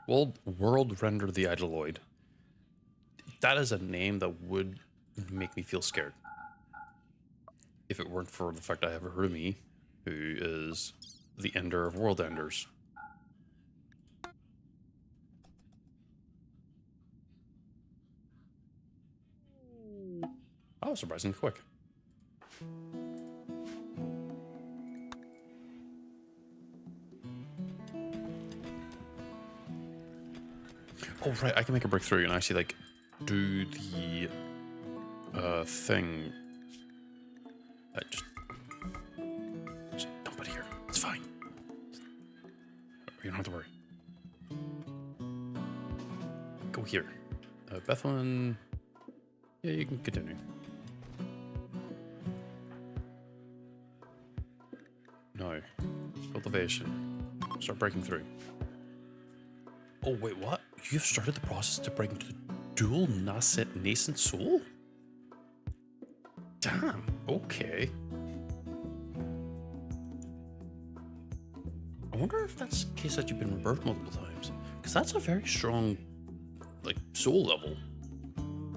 World Render the Idoloid. That is a name that would make me feel scared. If it weren't for the fact I have a Rumi, who is the ender of world enders. Oh, surprisingly quick. Oh, right, I can make a breakthrough and actually, like, do the thing. Just dump it here. It's fine. You don't have to worry. Go here. Bethlin. Yeah, you can continue. No. Cultivation. Start breaking through. Oh, wait, what? You've started the process to break into the dual nascent soul? Damn, okay. I wonder if that's the case that you've been rebirthed multiple times. Because that's a very strong, like, soul level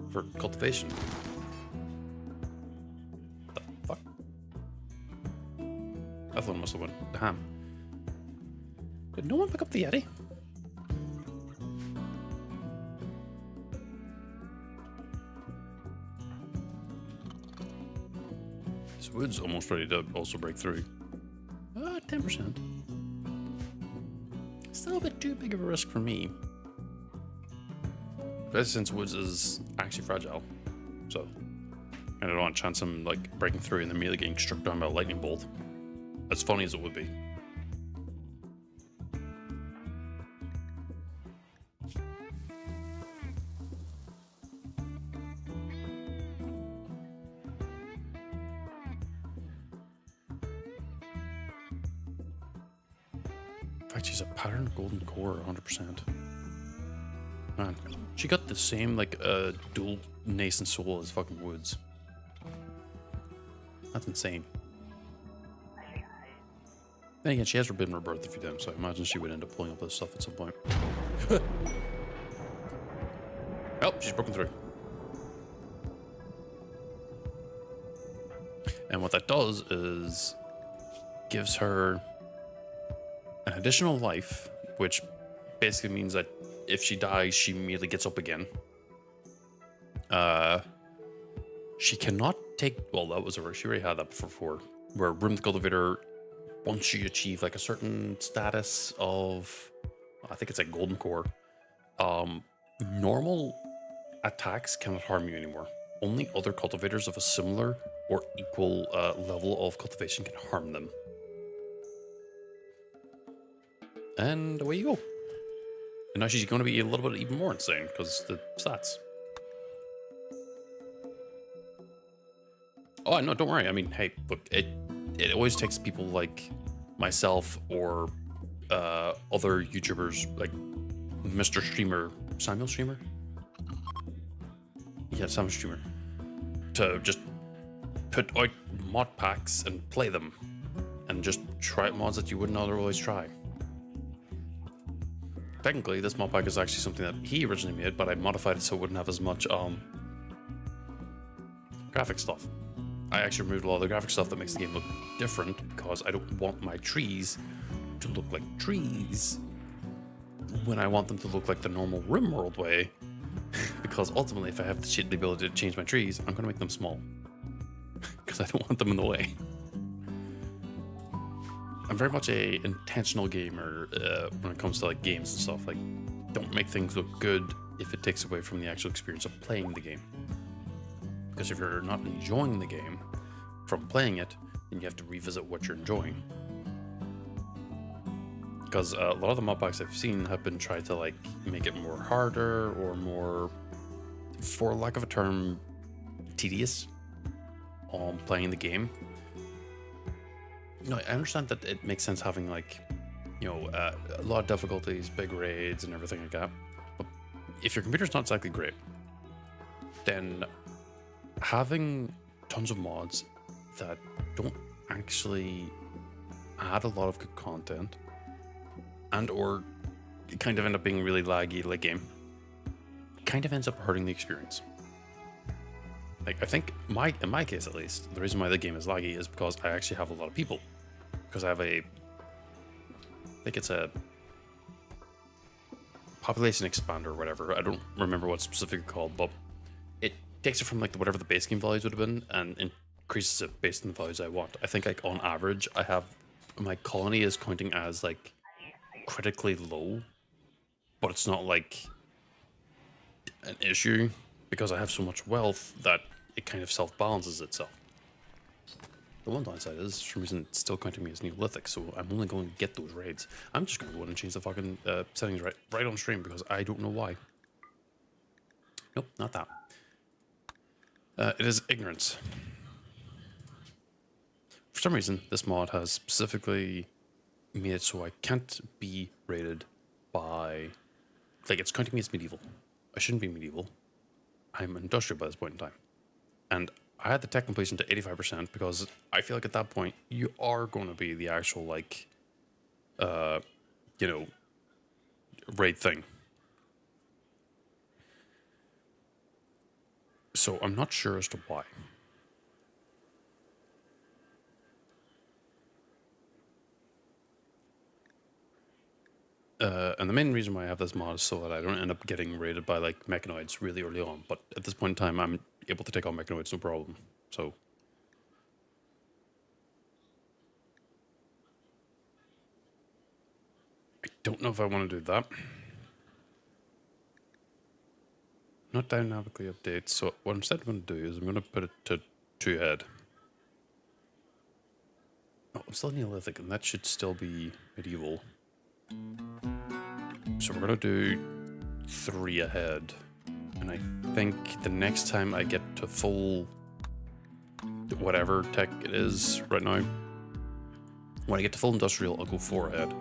for cultivation. What the fuck? That one must have went ham. Did no one pick up the Yeti? This wood's almost ready to also break through. 10%. Still a bit too big of a risk for me. Especially since woods is actually fragile. So, I don't want to chance him like breaking through and then immediately getting struck down by a lightning bolt. As funny as it would be. In fact, she's a patterned golden core, 100%. Man, she got the same, like, dual nascent soul as fucking Woods. That's insane. Then again, she has been rebirthed a few times, so I imagine she would end up pulling up this stuff at some point. Oh, she's broken through. And what that does is gives her an additional life, which basically means that if she dies, she immediately gets up again. She cannot take, well, that was her, she already had that before, where Room the Cultivator, once you achieve like a certain status of, I think it's like Golden Core, normal attacks cannot harm you anymore. Only other cultivators of a similar or equal level of cultivation can harm them. And away you go. And now she's going to be a little bit even more insane because the stats. Oh, no, don't worry. I mean, hey, look, it always takes people like myself or other YouTubers like Mr. Streamer, Samuel Streamer? Yeah, Samuel Streamer. To just put out mod packs and play them. And just try out mods that you wouldn't otherwise try. Technically, this mod pack is actually something that he originally made, but I modified it so it wouldn't have as much graphic stuff. I actually removed a lot of the graphic stuff that makes the game look different because I don't want my trees to look like trees when I want them to look like the normal Rimworld way. Because ultimately, if I have the ability to change my trees, I'm going to make them small. Because I don't want them in the way. I'm very much a intentional gamer when it comes to like games and stuff. Like, don't make things look good if it takes away from the actual experience of playing the game. Because if you're not enjoying the game from playing it, then you have to revisit what you're enjoying. Because a lot of the mod packs I've seen have been tried to like make it more harder or more, for lack of a term, tedious on playing the game. You know, I understand that it makes sense having like, you know, a lot of difficulties, big raids and everything like that. But if your computer's not exactly great, then having tons of mods that don't actually add a lot of good content and or kind of end up being really laggy late game kind of ends up hurting the experience. Like, I think in my case at least, the reason why the game is laggy is because I actually have a lot of people. Because I have I think it's a population expander or whatever. I don't remember what it's specifically called, but it takes it from like whatever the base game values would have been and increases it based on the values I want. I think like on average, I have my colony is counting as like critically low, but it's not like an issue because I have so much wealth that it kind of self-balances itself. The one downside is, for some reason, it's still counting me as Neolithic, so I'm only going to get those raids. I'm just going to go in and change the fucking settings right on stream because I don't know why. Nope, not that. It is ignorance. For some reason, this mod has specifically made it so I can't be rated by... Like, it's counting me as medieval. I shouldn't be medieval. I'm industrial by this point in time. And I had the tech completion to 85% because I feel like at that point, you are going to be the actual, like, you know, raid thing. So I'm not sure as to why. And the main reason why I have this mod is so that I don't end up getting raided by like mechanoids really early on. But at this point in time, I'm able to take on mechanoids no problem. So I don't know if I want to do that. Not dynamically update. So what I'm instead going to do is I'm going to put it to 2 head. Oh, I'm still Neolithic, and that should still be medieval. So we're going to do 3 ahead. And I think the next time I get to full whatever tech it is right now, when I get to full industrial, I'll go 4 ahead.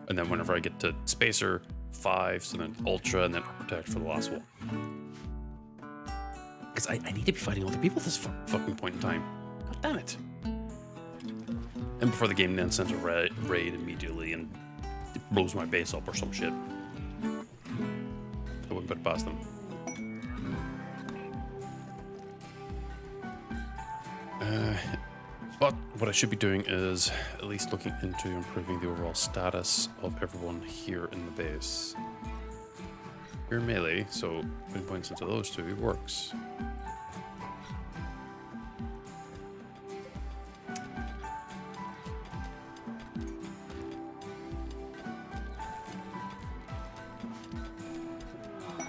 And then whenever I get to spacer, 5, so then ultra, and then architect for the last one. Because I need to be fighting other people at this fucking point in time. God damn it. And before the game then sends a raid immediately and it blows my base up or some shit. I wouldn't put it past them. But what I should be doing is at least looking into improving the overall status of everyone here in the base. We're melee, so putting points into those 2 works.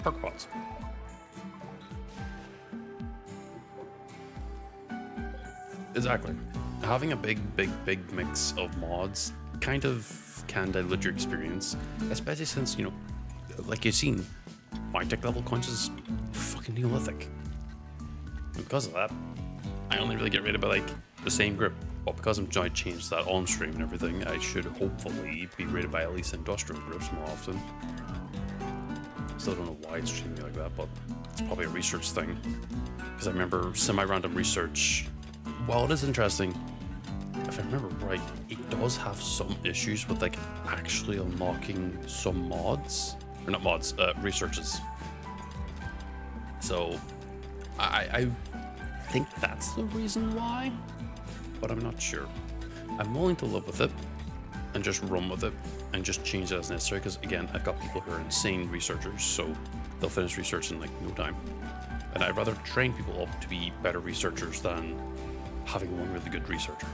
Perk pots. Exactly. Having a big mix of mods kind of can dilute your experience, especially since, you know, like you've seen, my tech level counts as fucking Neolithic. And because of that, I only really get rated by like the same group. But because I'm trying to change that on stream and everything, I should hopefully be rated by at least industrial groups more often. Still don't know why it's treating me like that, but it's probably a research thing. Because I remember semi-random research, while it is interesting, if I remember right, it does have some issues with like actually unlocking some mods. Or not mods, researches. So I think that's the reason why, but I'm not sure. I'm willing to live with it and just run with it and just change it as necessary, because again, I've got people who are insane researchers, so they'll finish research in like no time. And I'd rather train people up to be better researchers than having one really good researcher.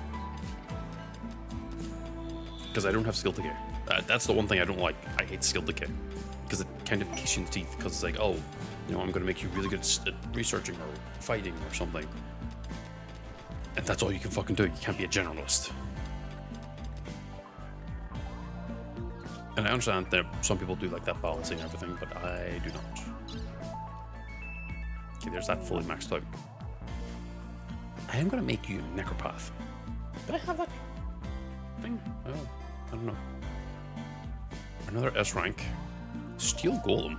Because I don't have skill decay. That's the one thing I don't like. I hate skill decay. Because it kind of kicks you in the teeth, because it's like, oh, you know, I'm going to make you really good at researching or fighting or something. And that's all you can fucking do. You can't be a generalist. And I understand that some people do like that balancing and everything, but I do not. Okay, there's that fully maxed out. I am going to make you a necropath. Did I have that thing? Oh, I don't know. Another S rank. Steel Golem.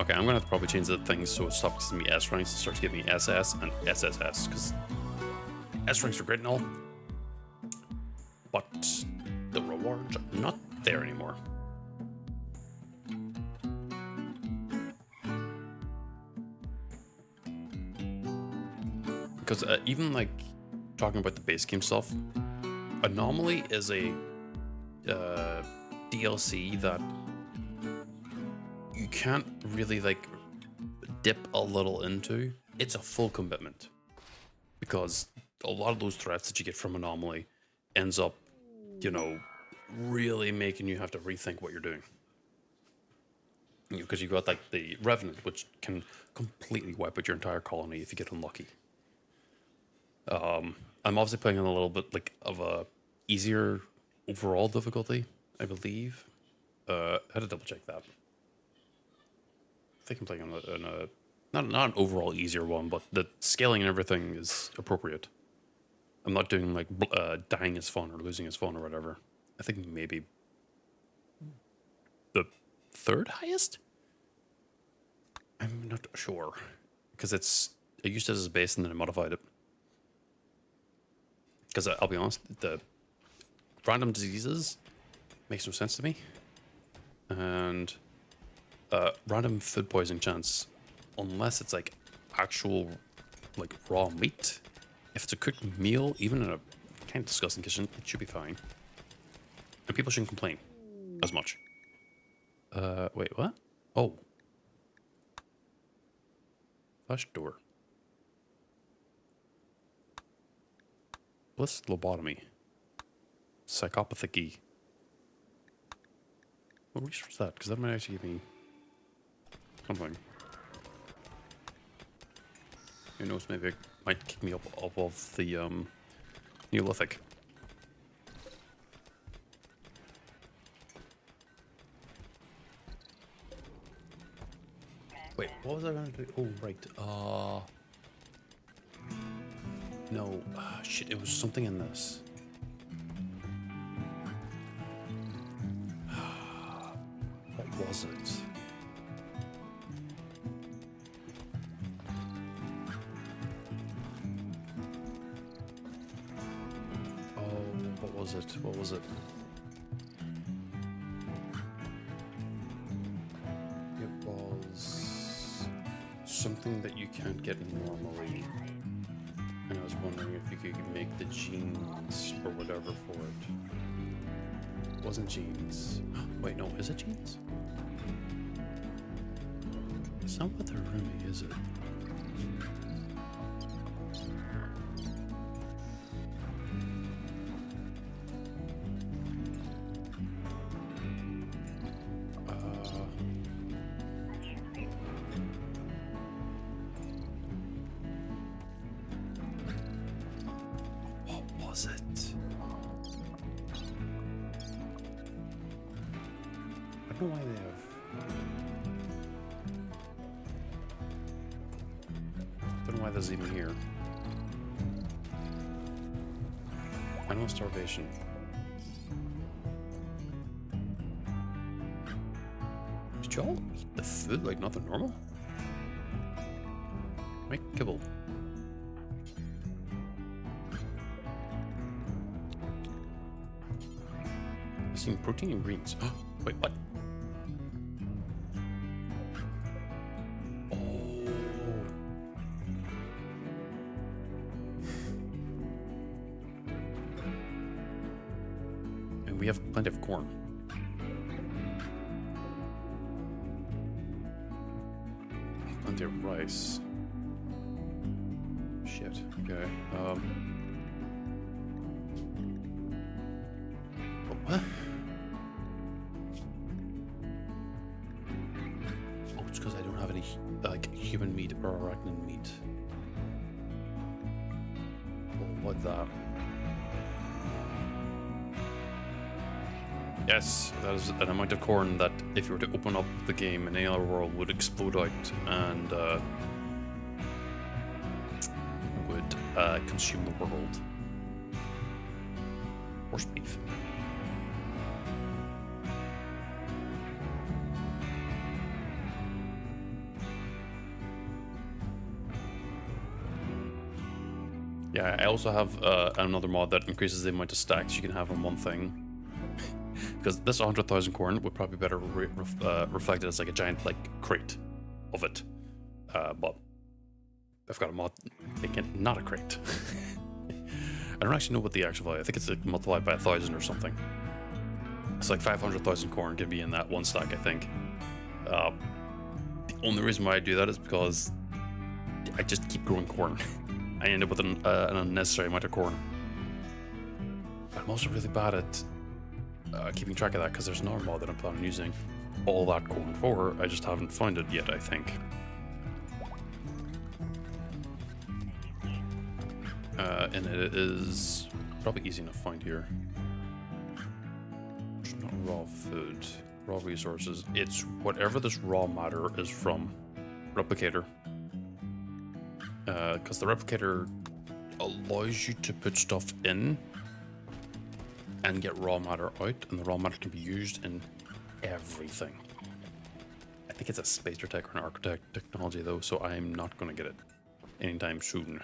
Okay, I'm going to have to probably change the things so it stops giving me S ranks and starts giving me SS and SSS, because S ranks are great and all, but the rewards are not there anymore. Because even like talking about the base game stuff, Anomaly is a DLC that you can't really like dip a little into. It's a full commitment, because a lot of those threats that you get from Anomaly ends up, you know, really making you have to rethink what you're doing. Because you've got like the Revenant, which can completely wipe out your entire colony if you get unlucky. I'm obviously playing on a little bit like of a easier overall difficulty, I believe. I had to double check that. I think I'm playing on a not an overall easier one, but the scaling and everything is appropriate. I'm not doing like dying is fun or losing is fun or whatever. I think maybe the third highest? I'm not sure, because I used it as a base and then I modified it. Because I'll be honest, the random diseases makes no sense to me. And random food poisoning chance, unless it's like actual like raw meat. If it's a cooked meal, even in a kind of disgusting kitchen, it should be fine. And people shouldn't complain as much. Wait, what? Oh. Flash door. Bliss lobotomy. Psychopathy. What research that? Because that might actually give me something. Who knows, maybe it might kick me up of the Neolithic. Wait, what was I gonna do? Oh, right. No. Shit, it was something in this. What was it? Oh, what was it? What was it? It was something that you can't get normally. And I was wondering if you could make the genes or whatever for it. It wasn't genes. Wait, no, is it genes? It's not what they're really, is it? What was it? I don't know why they have. Don't know why this is even here. Animal starvation. Did y'all eat the food like nothing normal? Make kibble. I've seen protein in greens. Wait, what? We have plenty of corn. Plenty of rice. Shit. Okay. What? Oh, it's because I don't have any like human meat or arachnid meat. What that? Yes, that is an amount of corn that if you were to open up the game in any other world would explode out and would consume the world. Horse beef. Yeah, I also have another mod that increases the amount of stacks you can have on one thing. Because this 100,000 corn would probably be better reflected as like a giant like crate of it. But I've got a mod making it not a crate. I don't actually know what the actual value. I think it's like multiplied by 1,000 or something. It's like 500,000 corn can be in that one stack, I think. The only reason why I do that is because I just keep growing corn. I end up with an unnecessary amount of corn. I'm also really bad at keeping track of that because there's another mod that I'm planning on using all that corn for. I just haven't found it yet, I think. And it is probably easy enough to find here. It's not raw food, raw resources. It's whatever this raw matter is from. Replicator. Because the replicator allows you to put stuff in and get raw matter out, and the raw matter can be used in everything. I think it's a spacer tech or an architect technology though, so I'm not going to get it anytime soon.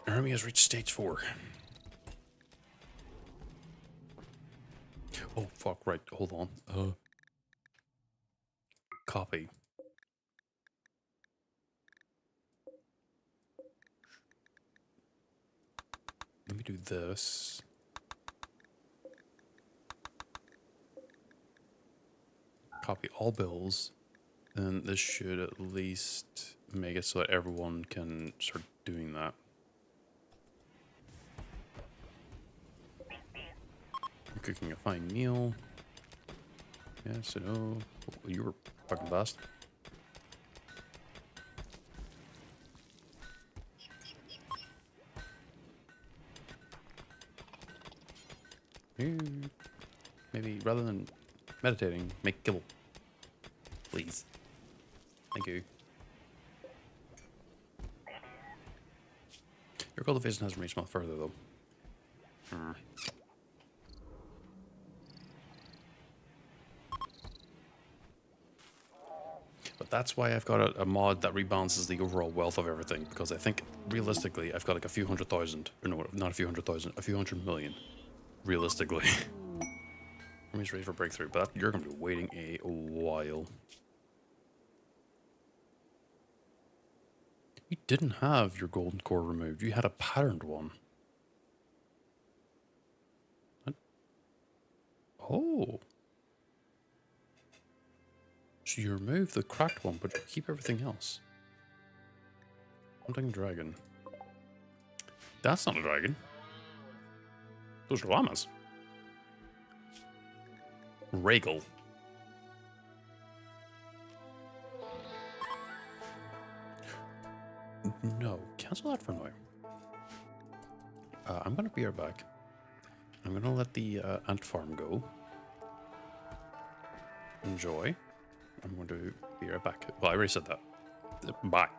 Army has reached stage 4. Oh, fuck, right, hold on. Copy. Let me do this. Copy all bills. And this should at least make it so that everyone can start doing that. I'm cooking a fine meal. Yes, I know. Oh, you were fucking fast. Maybe rather than meditating, make kibble. Please. Thank you. Your cultivation hasn't reached much further though. But that's why I've got a mod that rebalances the overall wealth of everything, because I think realistically I've got like a few 100,000, or no, not a few 100,000, a few 100 million, realistically. Army's ready for breakthrough, but you're going to be waiting a while. You didn't have your golden core removed, you had a patterned one. What? Oh. So you remove the cracked one, but you keep everything else. Hunting dragon. That's not a dragon. Those are llamas. Regal. No, cancel that for now. I'm gonna be right back. I'm gonna let the ant farm go. Enjoy. I'm going to be right back. Well, I already said that. Bye.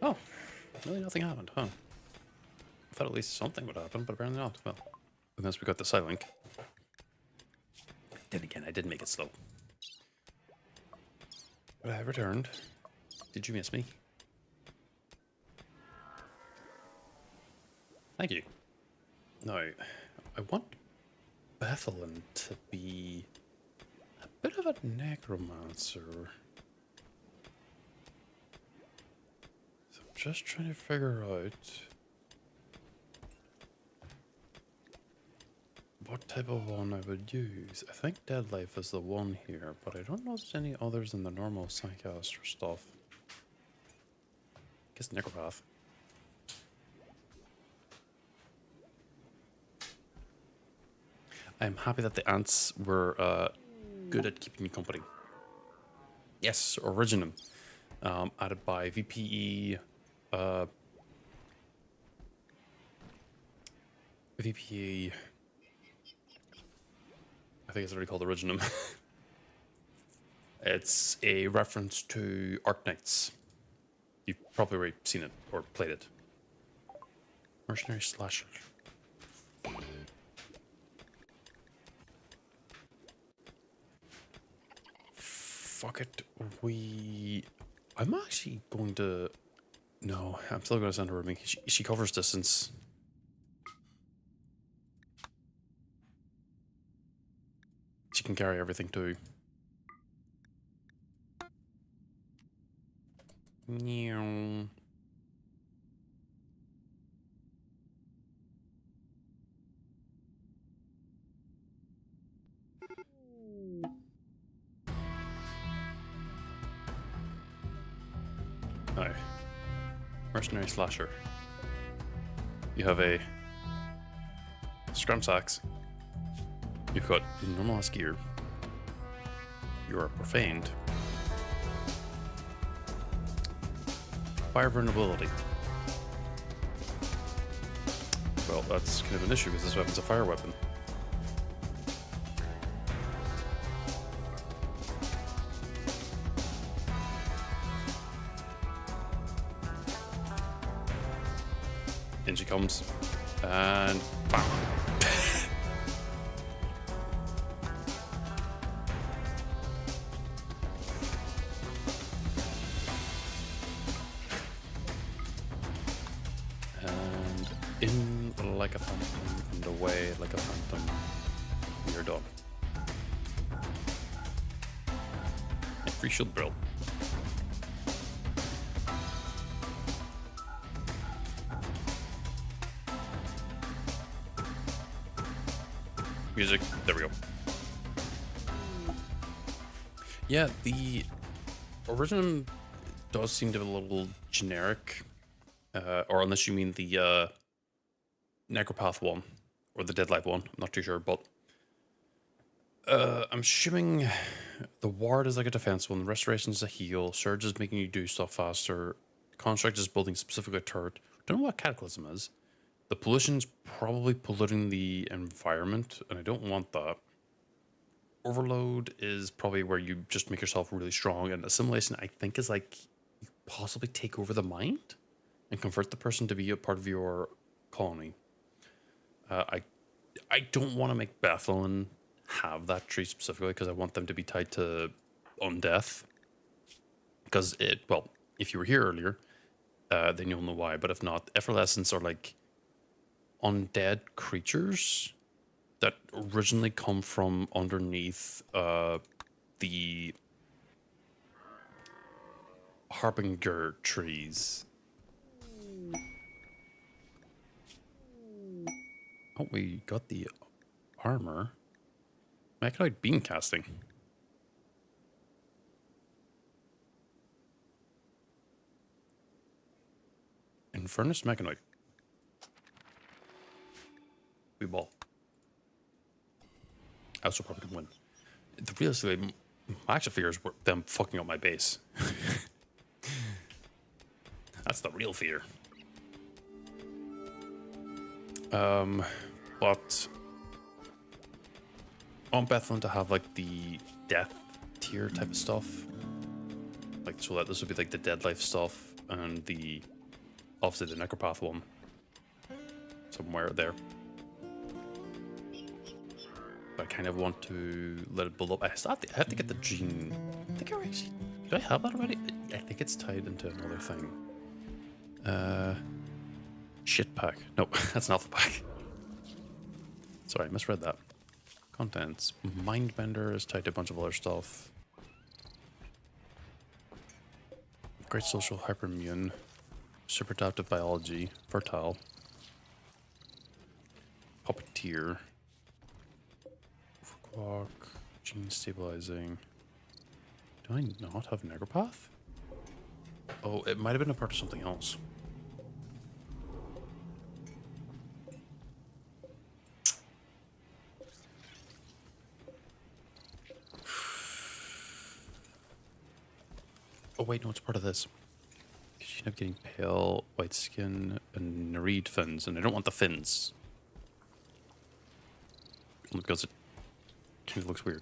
Oh, really nothing happened, huh? I thought at least something would happen, but apparently not. Well, unless we got the side link. Then again, I did make it slow. But I returned. Did you miss me? Thank you. Now, I want Bethelin to be a bit of a necromancer. So I'm just trying to figure out what type of one I would use. I think Dead Life is the one here, but I don't know if there's any others in the normal Psycaster stuff. I guess Necropath. I'm happy that the ants were good at keeping me company. Yes, Originum. Added by VPE. VPE. I think it's already called Originum. It's a reference to Arknights. You've probably already seen it or played it. Mercenary Slasher. Fuck it. I'm actually going to... No, I'm still going to send her with me. She covers distance. She can carry everything too. Meow. No. Mercenary Slasher. You have a Scrum Sacks. You've got normal ass gear. You are profaned. Fire vulnerability. Well, that's kind of an issue because this weapon's a fire weapon. In she comes. And bam. And in like a phantom, and away like a phantom. You're done. And free shield drill. Music. There we go. Yeah, the Originum does seem to be a little generic. Or unless you mean the Necropath one. Or the Dead Life one. I'm not too sure, but... I'm assuming the Ward is like a defense one. Restoration is a heal. Surge is making you do stuff faster. Construct is building specifically a turret. Don't know what Cataclysm is. The pollution's probably polluting the environment, and I don't want that. Overload is probably where you just make yourself really strong, and assimilation, I think, is like you possibly take over the mind and convert the person to be a part of your colony. I don't want to make Bethelin have that tree specifically because I want them to be tied to undeath. Because well, if you were here earlier, then you'll know why. But if not, effervescents are like undead creatures that originally come from underneath the Harbinger trees. Oh, we got the armor. Mechanoid beam casting. Infernus Mechanoid. We ball. I also probably didn't win. The realistically, my actual fears were them fucking up my base. That's the real fear. But I want Bethelin to have like the death tier type of stuff. Like, so that this would be like the Dead Life stuff. and the obviously the necropath one somewhere there. But I kind of want to let it build up. I have to get the gene. I think I actually, do I have that already? I think it's tied into another thing. Shit pack. No, that's an alpha pack. Sorry, I misread that. Contents. Mindbender is tied to a bunch of other stuff. Great social, hyperimmune, super adaptive biology, fertile, puppeteer, overclock, gene stabilizing. Do I not have necropath? Oh, it might have been a part of something else. Oh wait, no, it's part of this. You end up getting pale, white skin, and nereid fins, and I don't want the fins. Only because it kind of looks weird.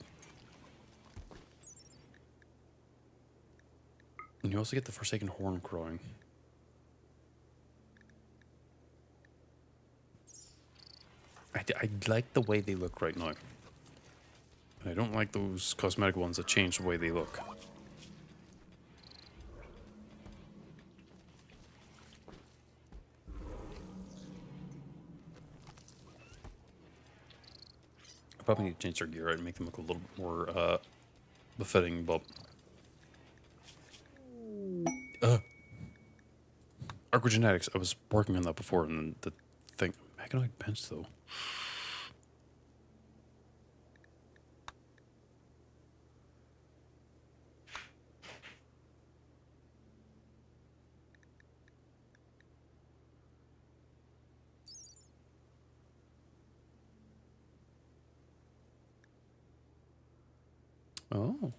And you also get the Forsaken Horn growing. I like the way they look right now. And I don't like those cosmetic ones that change the way they look. I probably need to change their gear out and make them look a little bit more befitting, but... Archogenetics, I was working on that before, and the thing... Mechanoid bench, though. Oh.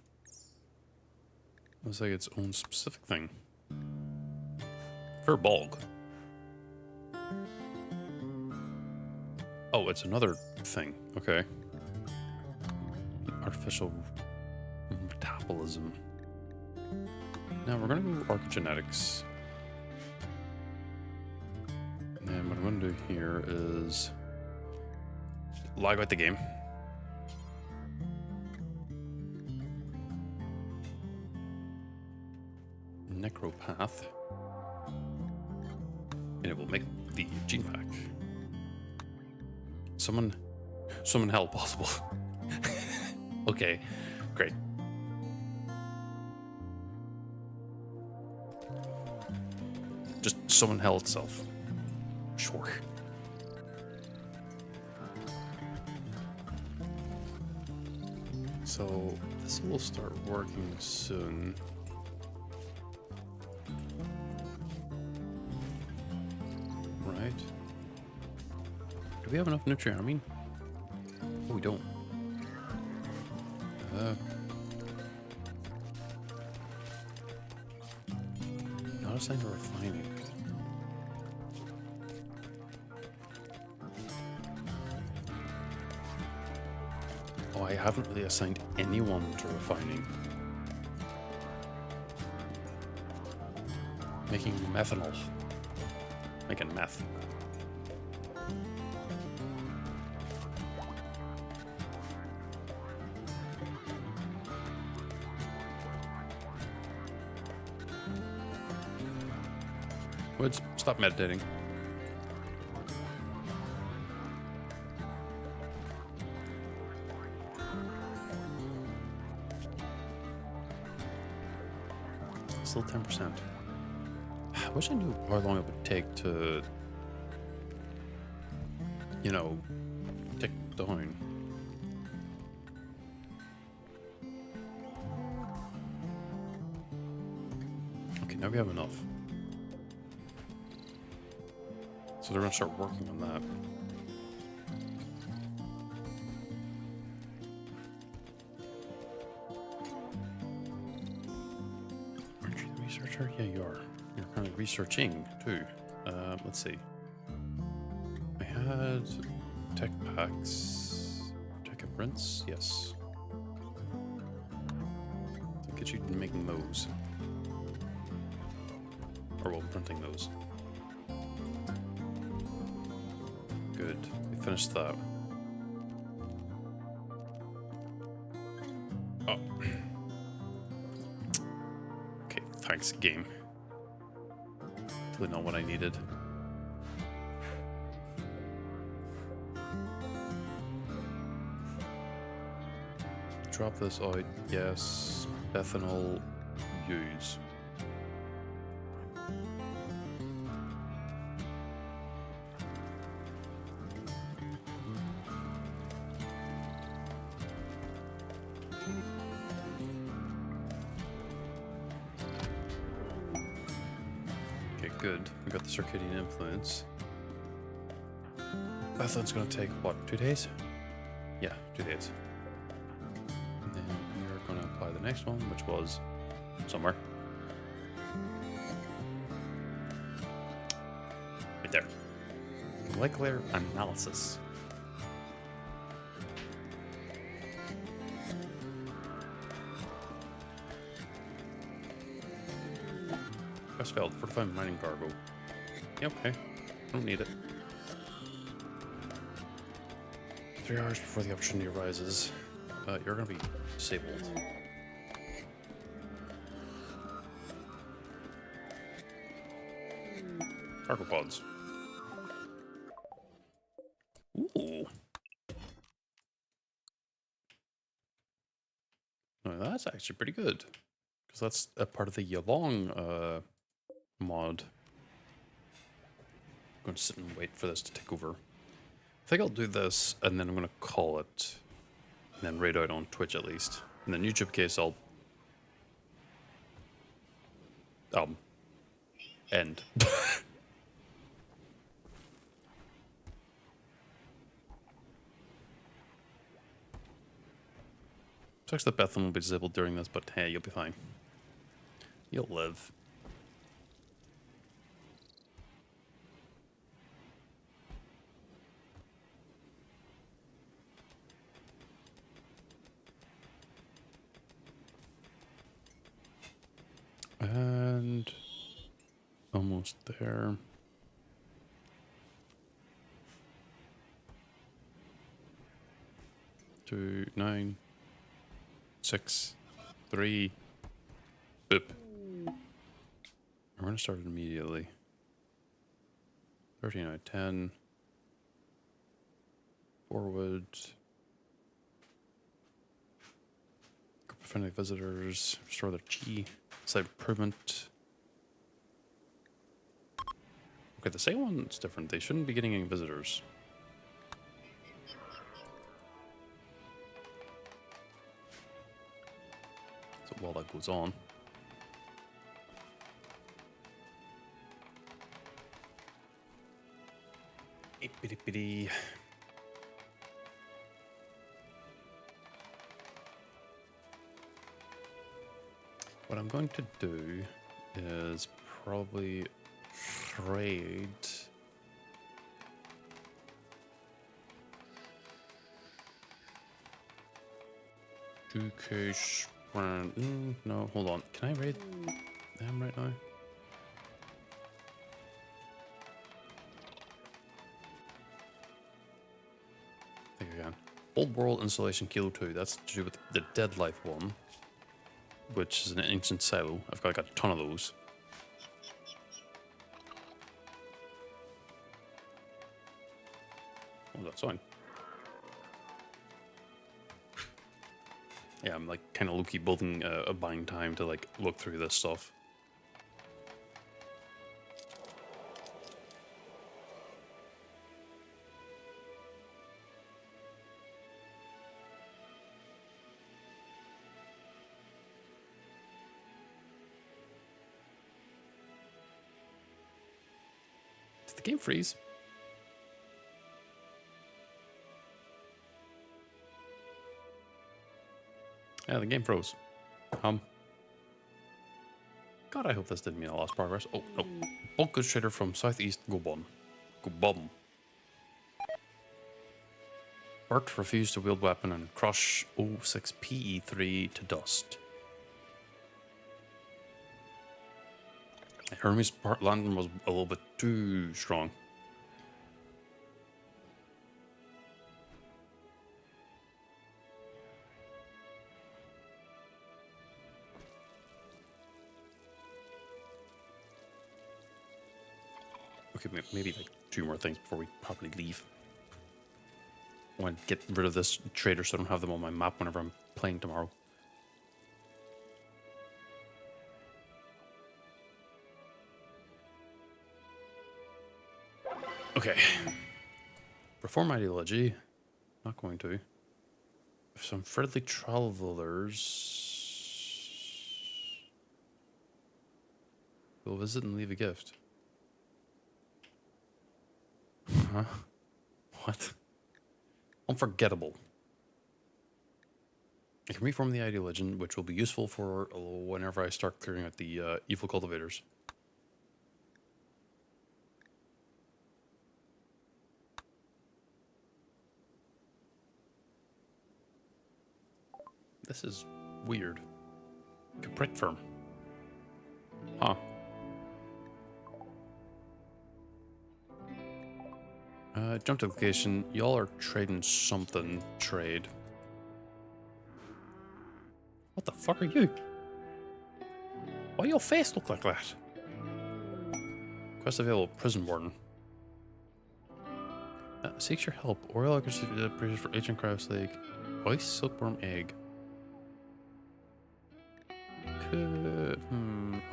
Looks like its own specific thing. For bulk. Oh, it's another thing. Okay. Artificial metabolism. Now we're going to go archogenetics. And what I'm going to do here is log out the game. Necropath. And it will make the gene pack. Summon hell possible. Okay, great. Just summon hell itself. Sure. So this will start working soon. Right. Do we have enough nutriamine? Oh, we don't. Not assigned to refining. Oh, I haven't really assigned anyone to refining. Making methanol. Making meth. Woods, stop meditating. Still 10%. I wish I knew how long it would take to, you know, tick down. Okay, now we have enough. So they're gonna start working on that. Aren't you the researcher? Yeah, you are. You're currently researching too. Let's see. I had tech packs. Tech imprints? Yes. I'll get you making those. Or well, printing those. Good. We finished that. Oh. Okay, thanks, game. Totally not what I needed. Drop this out. Yes. Ethanol. Use. Okay, good. We got the circadian influence. Ethanol's gonna take, what, 2 days? Yeah, 2 days. And then we are gonna apply the next one, which was somewhere. Right there. Molecular analysis. Quest failed. Fortified mining cargo. Yeah, okay. I don't need it. 3 hours before the opportunity arises. You're gonna be disabled. Cargo pods. Ooh. No, that's actually pretty good. Because that's a part of the Yalong mod. I'm going to sit and wait for this to take over. I think I'll do this, and then I'm going to call it. And then raid out on Twitch at least. In the YouTube case, I'll... end. Sucks that Bethlehem will be disabled during this, but hey, you'll be fine. You'll live. And almost there. 2, 9, 6, 3. Boop. We're gonna start it immediately. 13 out of 10. Forward. Group of friendly visitors. Restore their chi. Site improvement. Okay, the second one's different. They shouldn't be getting any visitors. So while that goes on. Itty bitty. What I'm going to do is probably trade Dukish brand. No, hold on. Can I raid them right now? I think I can. Old World Installation Kilo 2. That's to do with the Dead Life one, which is an ancient silo. I've got a ton of those. Oh, that's fine. Yeah, I'm like kind of low-key building a buying time to like look through this stuff. Did the game freeze? Yeah, the game froze. God, I hope this didn't mean I lost progress. Oh, no. Bulk goods trader from Southeast Gobon. Gobom. Bert refused to wield weapon and crush 06PE3 to dust. Hermes' lantern was a little bit too strong. Okay, maybe like 2 more things before we probably leave. I want to get rid of this trader so I don't have them on my map whenever I'm playing tomorrow. Okay. Reform ideology. Not going to. Some friendly travelers. We'll visit and leave a gift. Huh? What? Unforgettable. I can reform the ideology, which will be useful for whenever I start clearing out the evil cultivators. This is weird. Capric firm. Huh. Jump to location. Y'all are trading something. Trade. What the fuck are you? Why your face look like that? Quest available. Prison warden. Seeks your help. Oral accuracy praise for ancient crab's leg. Ice silkworm egg.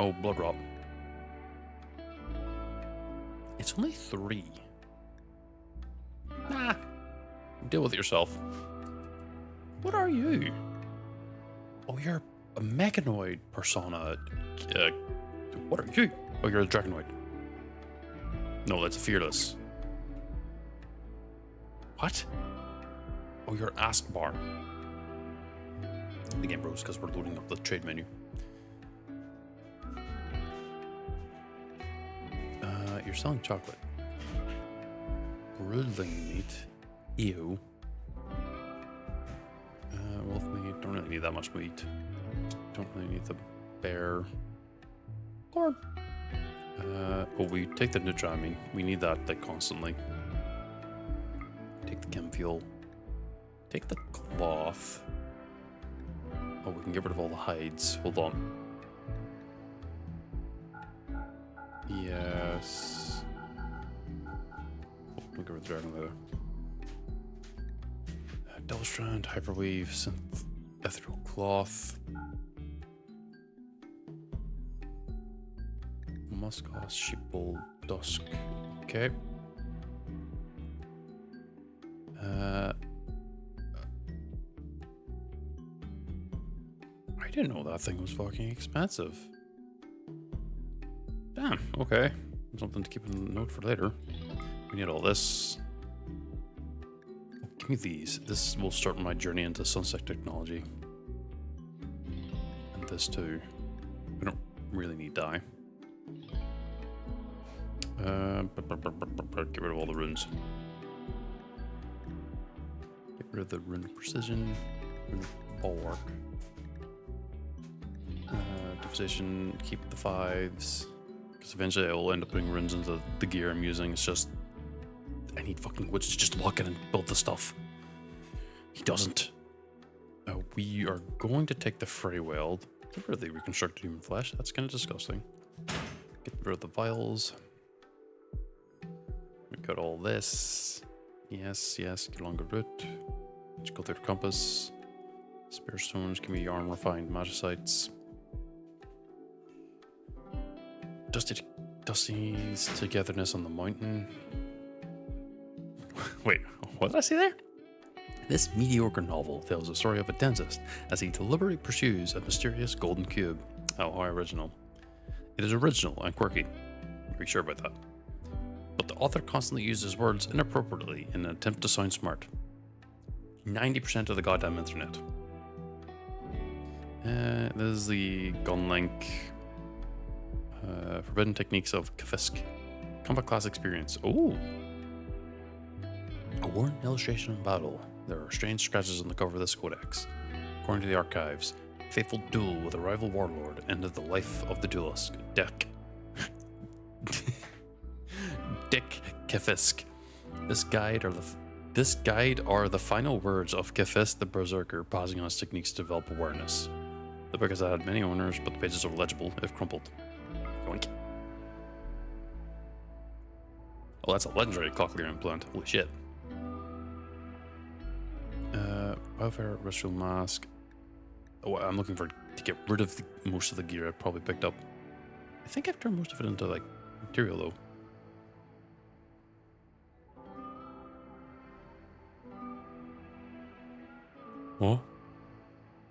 Oh, blood rot. It's only 3. Nah. Deal with it yourself. What are you? Oh, you're a mechanoid persona. What are you? Oh, you're a dragonoid. No, that's a fearless. What? Oh, you're ask bar. The game bros because we're loading up the trade menu. You're selling chocolate. Broodling meat. Ew. Wolf meat. Don't really need that much meat. Don't really need the bear. Corn. Oh, we take the Nutra. I mean, we need that like constantly. Take the chem fuel. Take the cloth. Oh, we can get rid of all the hides. Hold on. Yes. Oh, we'll get rid of the dragon leather. Double strand, hyperweave, synth, ethereal cloth. Muscos, sheepbowl, dusk. Okay. I didn't know that thing was fucking expensive. Damn, okay. Something to keep a note for later. We need all this. Oh, give me these. This will start my journey into sunset technology. And this too. We don't really need dye. Get rid of all the runes. Get rid of the rune of precision, rune of bulwark. Devastation, keep the 5s. Because eventually I will end up putting runes into the gear I'm using. It's just, I need fucking woods to just walk in and build the stuff. He doesn't. We are going to take the Freyweld. Get rid of the reconstructed human flesh. That's kind of disgusting. Get rid of the vials. We got all this. Yes, get longer route. Let's go through the compass. Spear stones, give me yarn, refined magicites. Dusty's togetherness on the mountain. Wait, what did I say there? This mediocre novel tells the story of a dentist as he deliberately pursues a mysterious golden cube. Oh, how original. It is original and quirky. Are you sure about that? But the author constantly uses words inappropriately in an attempt to sound smart. 90% of the goddamn internet. This is the Gunlink. Forbidden techniques of Kafisk. Combat class experience. Oh! A worn illustration of battle. There are strange scratches on the cover of this codex. According to the archives, a fateful duel with a rival warlord ended the life of the duelist. Dick Kifisk. This guide are the final words of Kifisk the Berserker, pausing on his techniques to develop awareness. The book has had many owners, but the pages are legible if crumpled. Yoink. Oh, that's a legendary cochlear implant. Holy shit. Welfare, ritual mask. Oh, I'm looking to get rid of most of the gear I probably picked up. I think I've turned most of it into, like, material, though. What?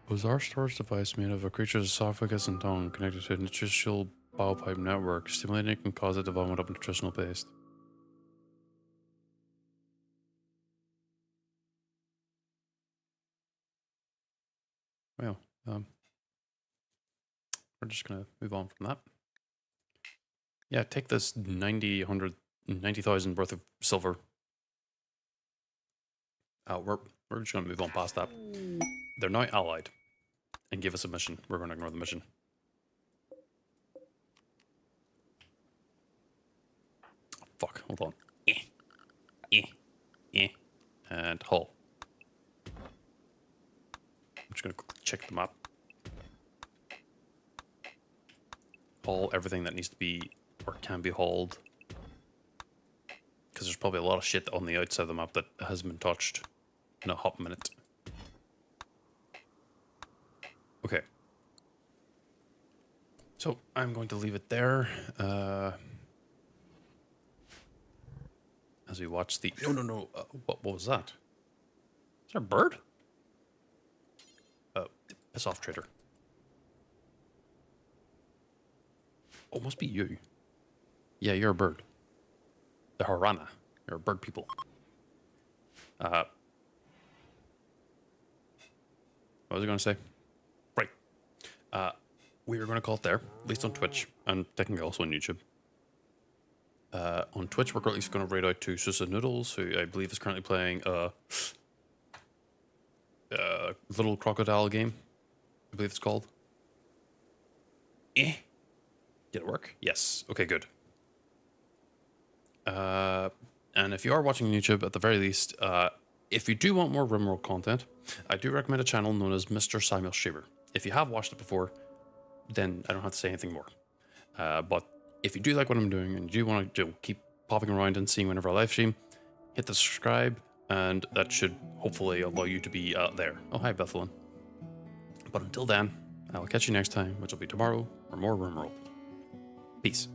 Was our storage device made of a creature's esophagus and tongue connected to a nutritional biopipe network? Stimulating it can cause it to vomit up nutritional paste. Well, we're just gonna move on from that. Yeah, take this 90, 100, 90,000 worth of silver. We're just gonna move on past that. They're now allied and give us a mission. We're gonna ignore the mission. Oh, fuck, hold on. And hull. I'm just gonna check the map. Haul everything that needs to be or can be hauled. Because there's probably a lot of shit on the outside of the map that hasn't been touched in a hot minute. Okay. So I'm going to leave it there. As we watch the... No. What was that? Is there a bird? Piss off, traitor. Oh, must be you. Yeah, you're a bird. The Harana. You're a bird people. What was I going to say? Right. We are going to call it there, at least on Twitch, and technically also on YouTube. On Twitch, we're at least going to raid out to Susa Noodles, who I believe is currently playing a little crocodile game. I believe it's called. Did it work? Yes. Okay, good. And if you are watching on YouTube, at the very least, if you do want more Rimworld content, I do recommend a channel known as Mr. Samuel Shaver. If you have watched it before, then I don't have to say anything more. But if you do like what I'm doing and you do want to keep popping around and seeing whenever I live stream, hit the subscribe, and that should hopefully allow you to be there. Oh, hi, Bethlyn. But until then, I'll catch you next time, which will be tomorrow, for more Rimworld. Peace.